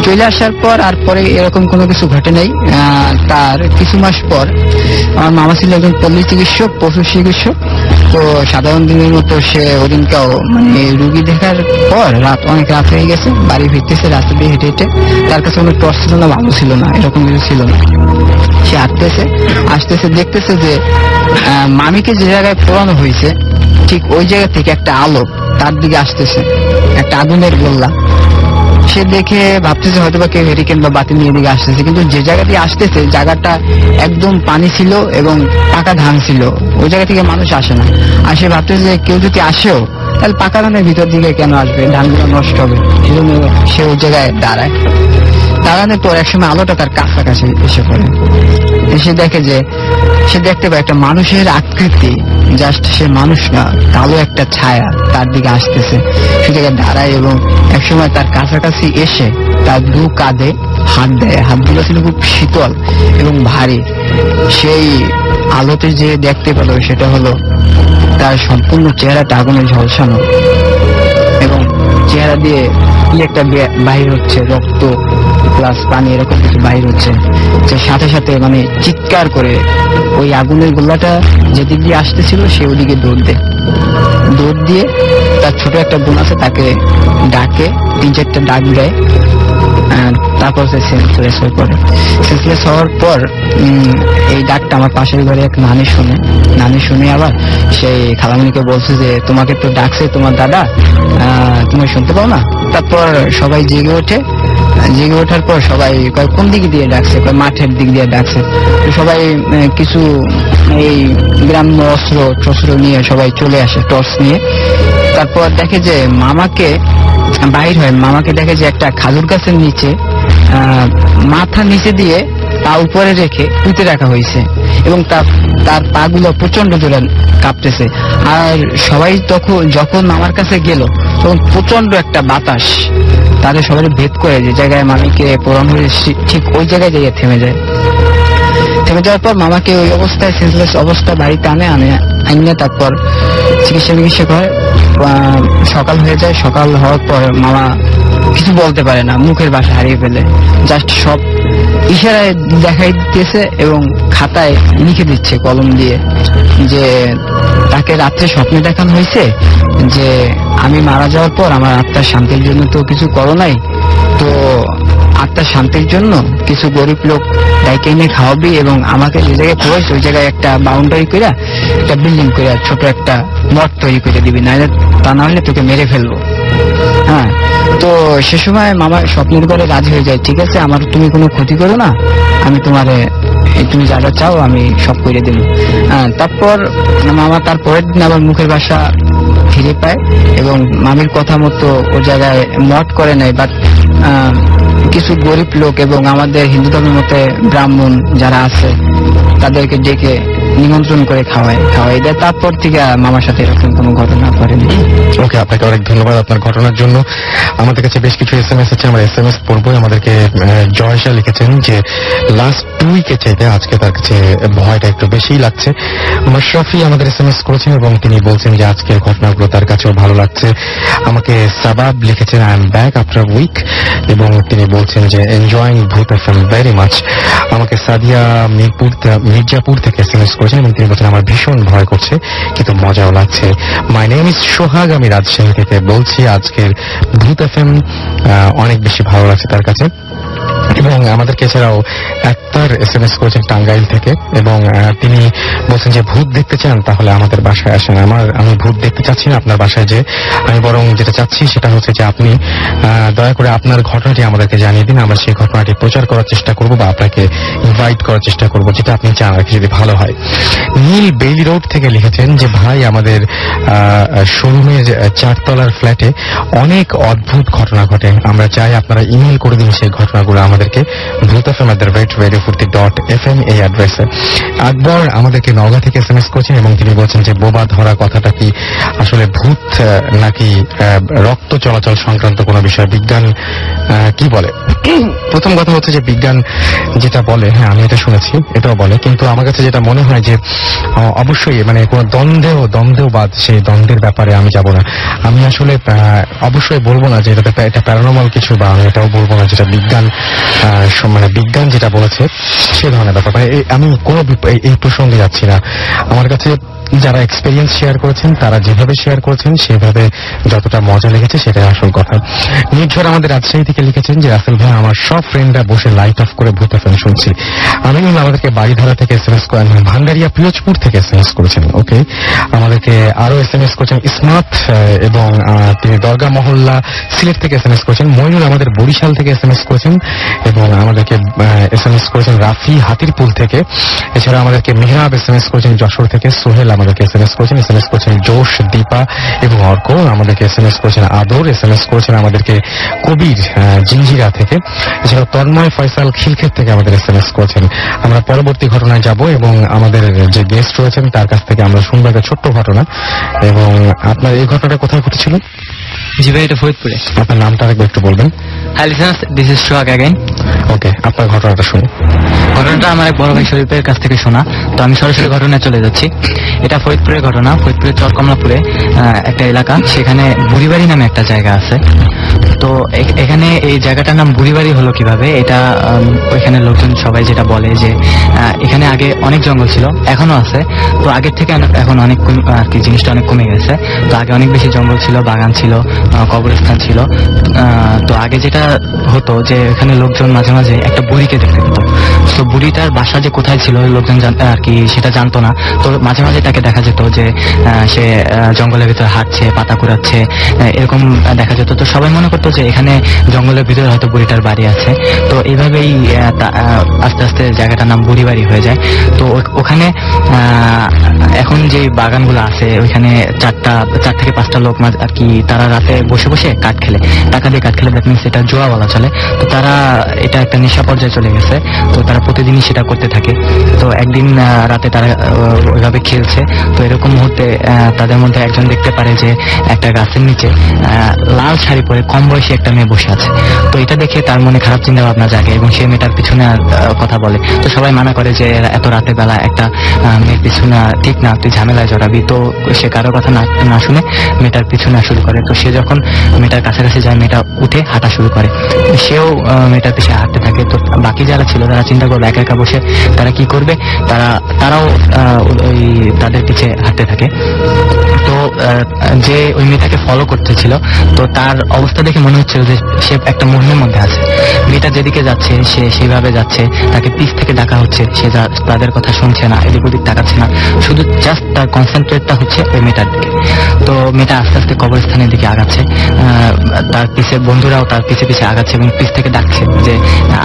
Speaker 6: চলে আসার পর আর পরে এরকম কোনো কিছু ঘটে নাই। তার কিছু মাস পর আমার মামা ছিল একজন পল্লী চিকিৎসক, পশু চিকিৎসক। তো সাধারণ দিনের মতো সে ওদিনকেও রুগী দেখার পর অনেক রাত হয়ে গেছে, বাড়ি ফিরতেছে রাস্তা দিয়ে হেঁটে হেঁটে। তার কাছে কোনো টর্চ ছিল না, ভালো ছিল না, এরকম কিছু ছিল না। সে আসতেছে দেখতেছে যে মামিকে যে জায়গায় পোড়ানো হয়েছে ঠিক ওই জায়গা থেকে একটা আলো তার দিকে আসতেছে, একটা আগুনের গোল্লা। সে দেখে ভাবতেছে হয়তো বা কেউ হেরিকেন বা বাতি নিয়ে দিকে আসতেছে, কিন্তু যে জায়গা দিয়ে আসতেছে জায়গাটা একদম পানি ছিল এবং পাকা ধান ছিল, ওই জায়গা থেকে মানুষ আসে না। আর সে ভাবতেছে যে কেউ যদি আসেও তাহলে পাকা ধানের ভিতর দিকে কেন আসবে, ধানগুলো নষ্ট হবে। সেজন্য সে ওই জায়গায় দাঁড়ানোর পর একসময় আলোটা তার কাছাকাছি এসে পড়ে। এসে দেখে যে সে দেখতে পায় একটা মানুষের আকৃতি, জাস্ট সে মানুষ না, কালো একটা ছায়া তার দিকে আসতেছে। সে জায়গায় দাঁড়ায় এবং একসময় তার কাছাকাছি এসে তার দু কাঁধে হাত দেয়। হাতগুলো ছিল খুব শীতল এবং ভারী। সেই আলোতে যে দেখতে পেল সেটা হলো তার সম্পূর্ণ চেহারাটা আগুনে ঝলসানো এবং চেহারা দিয়ে কি একটা বাহির হচ্ছে, রক্ত প্লাস পানি এরকম কিছু বাহির হচ্ছে। যে সাথে সাথে চিৎকার করে ওই আগুনের গোল্লাটা যেদিক দিয়ে আসতেছিল সে ওদিকে দৌড় দিয়ে তার ছোট একটা বোন আছে তাকে ডাকে, 3-4টা ডাক দেয়। তারপর সে সেন্সলেস হয়ে পড়ে। সেন্সলেস হওয়ার পর এই ডাকটা আমার পাশের ঘরে এক নানি শুনে আবার সেই খালামণিকে বলছে যে তোমাকে তো ডাকছে তোমার দাদা, তুমি শুনতে পাও না? তারপর সবাই জেগে ওঠার পর সবাই কোন দিক দিয়ে ডাকছে, মাঠের দিক দিয়ে ডাকছে। সবাই কিছু এই গ্রাম্য অস্ত্র নিয়ে সবাই চলে আসে, টর্চ নিয়ে। তারপর দেখে যে মামাকে বাহির হয়, মামাকে দেখে যে একটা খাজুর গাছের নিচে মাথা নিচে দিয়ে পা উপরে রেখে পুঁতে রাখা হয়েছে এবং তার পাগুলো প্রচন্ড জোরে কাঁপতেছে। আর সবাই যখন মামার কাছে গেল তখন প্রচন্ড একটা বাতাস তাদের সবাই ভেদ করে যে জায়গায় মামিকে পোড়ানো হয়েছে ঠিক ওই জায়গায় যাইয়ে থেমে যায়। থেমে যাওয়ার পর মামাকে ওই অবস্থায় সেন্সলেস অবস্থা বাড়িতে আনে তারপর চিকিৎসা করে। সকাল হয়ে যায়। সকাল হওয়ার পর মামা কিছু বলতে পারে না, মুখের ভাষা হারিয়ে ফেলে, জাস্ট সব ইশারায় দেখাই দিতেছে এবং খাতায় লিখে দিচ্ছে কলম দিয়ে যে তাকে রাত্রে স্বপ্নে দেখানো হয়েছে যে আমি মারা যাওয়ার পর আমার আত্মার শান্তির জন্য তো কিছু করো নাই, তো আত্মার শান্তির জন্য কিছু গরিব লোক ডাইকে এনে খাওয়াবি এবং আমাকে যে জায়গায় পড়েছে ওই জায়গায় একটা বাউন্ডারি করে একটা বিল্ডিং করে ছোট একটা মঠ তৈরি করে দিবি, তা না হলে তোকে মেরে ফেলবো। হ্যাঁ, তো সে সময় মামা স্বপ্নের করে রাজি হয়ে যায়, ঠিক আছে আমার তুমি কোনো ক্ষতি করো না, আমি তোমারে তুমি যা যা চাও আমি সব করে দেব। তারপর মামা তার পরের দিন আবার মুখের ভাষা ফিরে পায় এবং মামির কথা মতো ও জায়গায় মঠ করে নেয়, বাট কিছু গরিব লোক এবং আমাদের হিন্দু ধর্মের মতে ব্রাহ্মণ যারা আছে তাদেরকে ডেকে নিমন্ত্রণ করে খাওয়াই দেয়। তারপর থেকে মামার সাথে এরকম কোনো ঘটনা করেনি।
Speaker 1: ওকে, আপনাকে অনেক ধন্যবাদ আপনার ঘটনার জন্য। আমাদের কাছে বেশ কিছু SMS আছে, আমরা SMS পড়বো। আমাদেরকে জয়সা লিখেছেন যে লাস্ট 2 উইকের চাইতে আজকে তার কাছে ভয়টা একটু বেশিই লাগছে। মাশরাফি আমাদের SMS করেছেন এবং তিনি বলছেন যে আজকের ঘটনাগুলো তার কাছেও ভালো লাগছে। আমাকে সাবাব লিখেছেন I am back after week এবং তিনি বলছেন যে এনজয়িং ভূত FM ভেরি মাচ। আমাকে সাদিয়া মির্জাপুর থেকে SMS করেছেন এবং তিনি বলছেন আমার ভীষণ ভয় করছে কিন্তু মজাও লাগছে। মাই নেম ইজ সোহাগ, আমি রাজশাহী থেকে বলছি। আজকের ভূত FM অনেক বেশি ভালো লাগছে তার কাছে। এবং আমাদেরকে এছাড়াও একটার SMS করেছেন টাঙ্গাইল থেকে এবং তিনি বলছেন যে ভূত দেখতে চান তাহলে আমাদের বাসায় আসেন। আমি ভূত দেখতে চাচ্ছি না আপনার বাসায়, যে আমি বরং যেটা চাচ্ছি সেটা হচ্ছে যে আপনি দয়া করে আপনার ঘটনাটি আমাদেরকে জানিয়ে দিন, আমরা সেই ঘটনাটি প্রচার করার চেষ্টা করব বা আপনাকে ইনভাইট করার চেষ্টা করব, যেটা আপনি চান আর কি, যদি ভালো হয়। নীল বেইলি রোড থেকে লিখেছেন যে ভাই আমাদের শোরুমের 4 তলার ফ্ল্যাটে অনেক অদ্ভুত ঘটনা ঘটে, আমরা চাই আপনারা ইমেল করে দিন সেই ঘটনাগুলো আমাদেরকে bhutfm@radiofurti.fm এই অ্যাড্রেসে। আকবর আমাদেরকে নওগাঁ থেকে SMS করেছেন এবং তিনি বলছেন যে বোবা ধরা কথাটা কি আসলে ভূত নাকি রক্ত চলাচল সংক্রান্ত কোনো বিষয়, বিজ্ঞান কি বলে? প্রথম কথা হচ্ছে যে বিজ্ঞান যেটা বলে, হ্যাঁ আমি এটা শুনেছি, এটাও বলে, কিন্তু আমার কাছে যেটা মনে হয় যে অবশ্যই মানে কোনো দ্বন্দ্ববাদ, সেই দ্বন্দ্বের ব্যাপারে আমি যাব না। আমি আসলে অবশ্যই বলবো না যে এটা প্যারানর্মাল কিছু, বা আমি এটাও বলবো না যেটা বিজ্ঞান মানে বিজ্ঞান যেটা বলেছে সে ধরনের ব্যাপার। আমি কোনো এই প্রসঙ্গে যাচ্ছি না। আমার কাছে যারা এক্সপেরিয়েন্স শেয়ার করেছেন তারা যেভাবে শেয়ার করেছেন সেভাবে যতটা মজা লেগেছে সেটাই আসল কথা। নির্ঝর আমাদের রাজশাহী থেকে লিখেছেন যে রাসেল ভাই আমার সব ফ্রেন্ডরা বসে লাইট অফ করে ভূত FM শুনছি। আমিনুল আমাদেরকে বাড়িধারা থেকে SMS করেন, ভান্ডারিয়া পিরোজপুর থেকে SMS করেছেন। ওকে, আমাদেরকে আরো SMS করেছেন ইসমাত এবং তিনি দরগা মহল্লা সিলেট থেকে SMS করেছেন। মইনুল আমাদের বরিশাল থেকে SMS করেছেন এবং আমাদেরকে SMS করেছেন রাফি হাতিরপুল থেকে। এছাড়া আমাদেরকে মেহরাব SMS করেছেন যশোর থেকে। সোহেল আমাদেরকে SMS করেছেন জোশ, দীপা এবং অর্ক আমাদেরকে SMS করেছেন। আদর SMS করেছেন আমাদেরকে কবির জিঞ্জিরা থেকে। এছাড়া তন্ময় ফয়সাল খিলক্ষেত থেকে আমাদের SMS করেছেন। আমরা পরবর্তী ঘটনায় যাব এবং আমাদের যে গেস্ট রয়েছেন তার কাছ থেকে আমরা শুনবো একটা ছোট্ট ঘটনা। এবং আপনার এই ঘটনাটা কোথায় ঘটেছিল?
Speaker 5: জি ভাই, এটা ফরিদপুরে।
Speaker 1: আপনার নামটা আরেকবার একটু বলবেন?
Speaker 5: Hi listeners, this is Sohag again.
Speaker 1: Okay, আপনার ঘটনাটা শুনি।
Speaker 5: ঘটনাটা আমার এক বড় ভাই শরীফের কাছ থেকে শোনা, তো আমি সরাসরি ঘটনায় চলে যাচ্ছি। এটা ফরিদপুরের ঘটনা। ফরিদপুরের চরকমলাপুরে একটা এলাকা, সেখানে বুড়িবাড়ি নামে একটা জায়গা আছে। তো এখানে এই জায়গাটার নাম বুড়িবাড়ি হলো কিভাবে, এটা ওইখানে লোকজন সবাই যেটা বলে যে এখানে আগে অনেক জঙ্গল ছিল, এখনো আছে। তো আগের থেকে এখন অনেক আর কি জিনিসটা অনেক কমে গেছে। তো আগে অনেক বেশি জঙ্গল ছিল, বাগান ছিল, কবরস্থান ছিল। তো আগে যেটা হতো যে এখানে লোকজন মাঝে মাঝে একটা বুড়িকে দেখতে পেত। তো বুড়িটার বাসা যে কোথায় ছিল লোকজন আর কি সেটা জানতো না। তো মাঝে মাঝে তাকে দেখা যেত যে সে জঙ্গলের ভিতরে হাঁটছে, পাতা কুড়াচ্ছে, এরকম দেখা যেত। তো সবাই মনে করতো যে এখানে জঙ্গলের ভিতরে হয়তো বুড়িটার বাড়ি আছে। তো এইভাবেই আস্তে আস্তে জায়গাটার নাম বুড়ি বাড়ি হয়ে যায়। তো ওখানে এখন যে বাগানগুলো আছে ওইখানে 4 থেকে 5টা লোক আর কি তারা রাতে বসে বসে কাঠ খেলে, টাকা দিয়ে কাঠ খেলে, দ্যাট মিনস এটা জোয়া বলা চলে। তো তারা এটা একটা নেশা পর্যায়ে চলে গেছে। তো তারা প্রতিদিনই সেটা করতে থাকে। তো একদিন রাতে তারা ওইভাবে খেলছে। তো এরকম মুহূর্তে তাদের মধ্যে একজন দেখতে পারে যে একটা গাছের নিচে লাল শাড়ি পরে কম বয়সী একটা মেয়ে বসে আছে। তো এটা দেখে তার মনে খারাপ চিন্তা ভাবনা জাগে এবং সেই মেয়েটার পিছনে কথা বলে। তো সবাই মানা করে যে এত রাতে বেলা একটা মেয়ের পিছনে ঠিক না, তুই ঝামেলায় জড়াবি। তো সে কারো কথা না শুনে মেয়েটার পিছনে শুরু করে। তো সে যখন মেয়েটার কাছাকাছি যায় মেয়েটা উঠে হাঁটা শুরু করে, সেও মেয়েটার পিছনে হাঁটতে থাকে। তো বাকি যারা ছিল তারা চিন্তা করলো একা একা বসে তারা কি করবে, তারাও ওই তাদের পিছে হাঁটতে থাকে। তো যে ওই মেয়েটাকে ফলো করতেছিল, তো তার অবস্থা দেখে মনে হচ্ছিল যে সে একটা মোহের মধ্যে আছে। মেয়েটা যেদিকে যাচ্ছে সে সেইভাবে যাচ্ছে, তাকে পিছ থেকে ডাকা হচ্ছে, সে তাদের কথা শুনছে না, এদিক ওদিক তাকাচ্ছে না, শুধু জাস্ট তার কনসেন্ট্রেটটা হচ্ছে ওই মেয়েটার দিকে। তো মেয়েটা আস্তে আস্তে কবরস্থানের দিকে আগাচ্ছে, তার পিছে বন্ধুরাও তার পিছে পিছে আগাচ্ছে এবং পিছ থেকে ডাকছে যে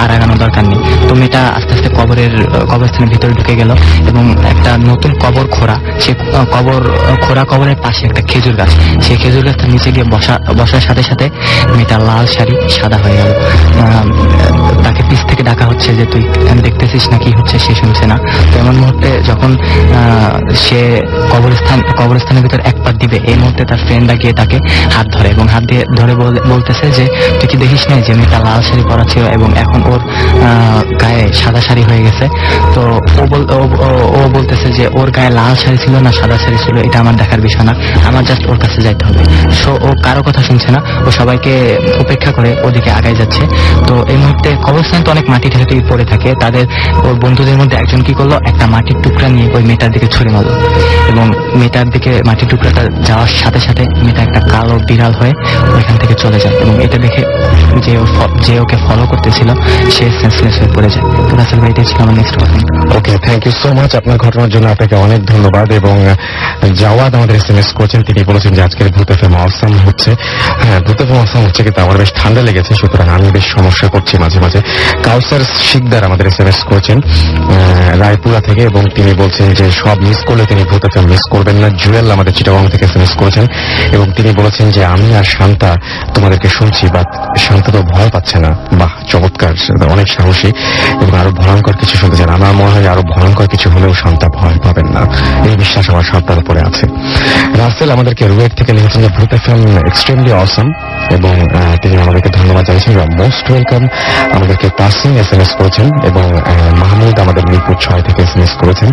Speaker 5: আর আগানোর দরকার নেই। তো মেয়েটা আস্তে আস্তে কবরস্থানের ভিতরে ঢুকে গেল এবং একটা নতুন কবর খোঁড়া, সে কবরের পাশে একটা খেজুর গাছ, সেই খেজুর গাছটার নিচে গিয়ে বসার সাথে সাথে মেয়েটা লাল শাড়ি সাদা হয়ে গেল। তাকে পিছ থেকে ডাকা হচ্ছে যে তুই দেখতেছিস না কি হচ্ছে, সে শুনছে না। তো এমন মুহূর্তে যখন সে কবরস্থানের ভিতর এক পা দিবে, এই মুহূর্তে তার ফ্রেন্ডরা গিয়ে তাকে হাত ধরে এবং হাত দিয়ে ধরে বলতেছে যে তুই কি দেখিস না যে মেয়েটা লাল শাড়ি পরা ছিল এবং এখন ওর গায়ে সাদা শাড়ি হয়ে গেছে। তো ও বলতেছে যে ওর গায়ে লাল শাড়ি ছিল না সাদা শাড়ি ছিল এটা আমার দেখার বিষয় না, আমার জাস্ট ওর কাছে যাইতে হবে। সো ও কারো কথা শুনছে না, ও সবাইকে উপেক্ষা করে ওদিকে আগায় যাচ্ছে। তো এই মুহূর্তে কবরস্থানে তো অনেক মাটি ঠেলে পড়ে থাকে, ওর বন্ধুদের মধ্যে একজন কি করলো, একটা মাটির টুকরা নিয়ে ওই মেয়েটার দিকে ছুঁড়ে মারলো এবং মেয়েটার দিকে মাটির টুকরাটা যাওয়ার সাথে সাথে মেয়েটা একটা কালো বিড়াল হয়ে ওইখান থেকে চলে যায় এবং এটা দেখে যে ওকে ফলো করতেছিল সে সেন্সলেস হয়ে পড়ে যায়। তো রাসেল ভাই, এটাই ছিল আমার নেক্সট কথা।
Speaker 1: ওকে, থ্যাংক ইউ সো মাচ। আপনার ঘটনার জন্য আপনাকে অনেক ধন্যবাদ। এবং জাওয়াদ আমাদের SMS করছেন, তিনি বলেছেন যে আজকের ভূত এফএম অসাম হচ্ছে। হ্যাঁ, ভূত এফএম অসাম হচ্ছে, কিন্তু আমার বেশ ঠান্ডা লেগেছে, সুতরাং আমি বেশ সমস্যা করছি মাঝে মাঝে। কাউসার শিকদার আমাদের SMS করেছেন রায়পুরা থেকে এবং তিনি বলছেন যে সব মিস করলে তিনি ভূত এফএম মিস করবেন না। জুয়েল আমাদের চিটাগং থেকে SMS করেছেন এবং তিনি বলেছেন যে আমি আর শান্তা তোমাদেরকে শুনছি, বাট শান্তা তো ভয় পাচ্ছে না। বাহ, চমৎকার, অনেক সাহসী এবং আরো ভয়ঙ্কর কিছু শুনতে চান। আমার মনে হয় আরো ভয়ঙ্কর কিছু হলেও শান্তা ভয় পাবেন না, এই বিশ্বাস আমার শান্তার উপরে আছে। রাসেল আমাদেরকে রুয়েট থেকে লিখেছেন যে ভূত এফএম এক্সট্রিমলি অসম এবং তিনি আমাদেরকে ধন্যবাদ জানিয়েছেন। মোস্ট ওয়েলকাম আমাদেরকে তাসিম SMS করেছেন এবং মাহমুদ আমাদের মিরপুর 6 থেকে SMS করেছেন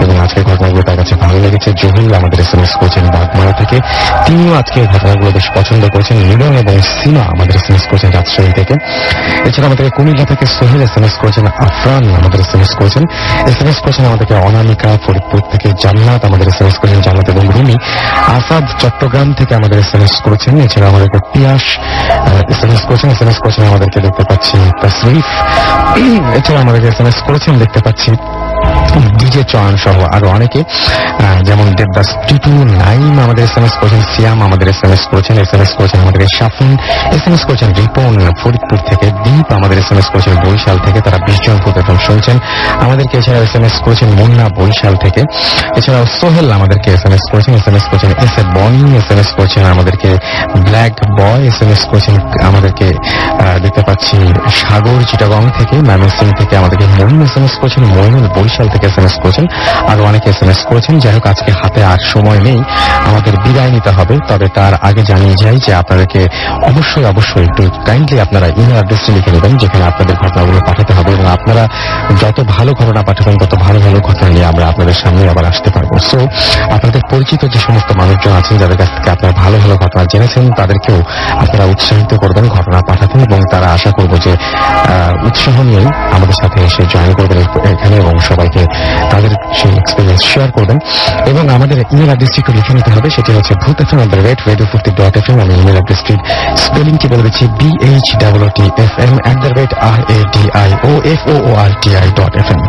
Speaker 1: এবং আজকের ঘটনাগুলো তার কাছে ভালো লেগেছে। জহিল আমাদের SMS করেছেন বাগমারা থেকে, তিনিও আজকের ঘটনাগুলো বেশ পছন্দ করেছেন। মিলন এবং সীমা আমাদের SMS করেছেন রাজশাহী থেকে। এছাড়া আমাদেরকে কুমিল্লা থেকে সোহেল SMS করেছেন, আফরান আমাদের SMS করেছেন, SMS করেছেন আমাদেরকে অনামিকা ফরিদপুর থেকে, জান্নাত আমাদের SMS করেছেন, জান্নাত এবং রুমি। আসাদ চট্টগ্রাম থেকে আমাদের SMS করেছেন। এছাড়া আমাদেরকে পিয়াস SMS করেছেন আমাদেরকে দেখতে পাচ্ছি তসরিফ। এছাড়া আমাদেরকে SMS করেছেন দেখতে পাচ্ছি ডিজে চয়ন সহ আরো অনেকে, যেমন দেবদাস টিটু, নাইম আমাদের SMS করেছেন, সিয়াম আমাদের SMS করেছেন আমাদেরকে শাফিন, SMS করেছেন রিপন ফরিদপুর থেকে, দীপ আমাদের SMS করেছেন বরিশাল থেকে, তারা 20 জন প্রথম শুনছেন আমাদেরকে। এছাড়া SMS করেছেন মুন্না বরিশাল থেকে। এছাড়াও সোহেল আমাদেরকে SMS করেছেন এস এ বনি, SMS করেছেন আমাদেরকে ব্ল্যাক বয়, SMS করেছেন আমাদেরকে দেখতে পাচ্ছি সাগর চিটাগং থেকে, ময়মনসিংহ থেকে আমাদেরকে মইন SMS করেছেন, মইনুল বরিশাল থেকে SMS করেছেন, আরো অনেকে SMS করেছেন। যাই হোক, আজকে হাতে আর সময় নেই, আমাদের বিদায় নিতে হবে। তবে তার আগে জানিয়ে যাই যে আপনাদেরকে অবশ্যই একটু কাইন্ডলি আপনারা ইমেল অ্যাড্রেসটি লিখে নেবেন যেখানে আপনাদের ঘটনাগুলো পাঠাতে হবে এবং আপনারা যত ভালো ঘটনা পাঠাবেন তত ভালো ভালো ঘটনা নিয়ে আমরা আপনাদের সামনে আবার আসতে পারবো। সো আপনাদের পরিচিত যে সমস্ত মানুষজন আছেন যাদের কাছ থেকে আপনারা ভালো ভালো ঘটনা জেনেছেন তাদেরকেও আপনারা উৎসাহিত করবেন ঘটনা পাঠাতে এবং তারা আশা করবো যে উৎসাহ নিয়েই আমাদের সাথে এসে জয়েন করবেন এখানে এবং সবাইকে তাদের সেই এক্সপিরিয়েন্স শেয়ার করবেন। এবং আমাদের ইমেল অ্যাড্রেসটি একটু লিখে নিতে হবে, সেটি হচ্ছে bhutfm@radiofurti.fm। আমি ইমেল অ্যাড্রেসটির স্পেলিংটি বলে দিচ্ছি, BHOOTFM@radioforti.fm।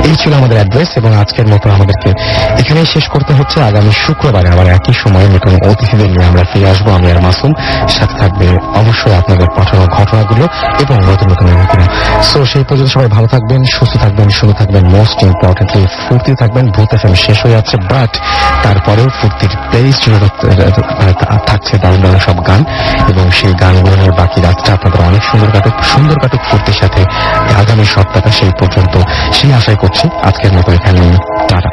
Speaker 1: এই ছিল আমাদের অ্যাড্রেস। এবং আজকের মতো আমাদেরকে এখানেই শেষ করতে হচ্ছে। আগামী শুক্রবারে আবার একই সময়ে নতুন অতিথিদের নিয়ে আমরা ফিরে আসবো। আমি আর মাসুম, সাথে থাকবে অবশ্যই আপনাদের পাঠানো ঘটনাগুলো এবং নতুন নতুন ঘটনা। সো সেই পর্যন্ত সবাই ভালো থাকবেন, সুস্থ থাকবেন, সুন্দর থাকবেন, মোস্ট ইম্পর্টেন্টলি ফুর্তি থাকবেন। ভূত এফএম শেষ হয়ে যাচ্ছে, বাট তারপরেও ফুর্তির প্লেলিস্ট জুড়ে থাকছে দারুণ দারুণ সব গান, এবং সেই গানগুলোর বাকি রাতটা আপনাদের অনেক সুন্দর কাটুক ফুর্তির সাথে আগামী সপ্তাহটা। সেই পর্যন্ত সেই আশাই করছি। আজকের মতো এখানে টাটা।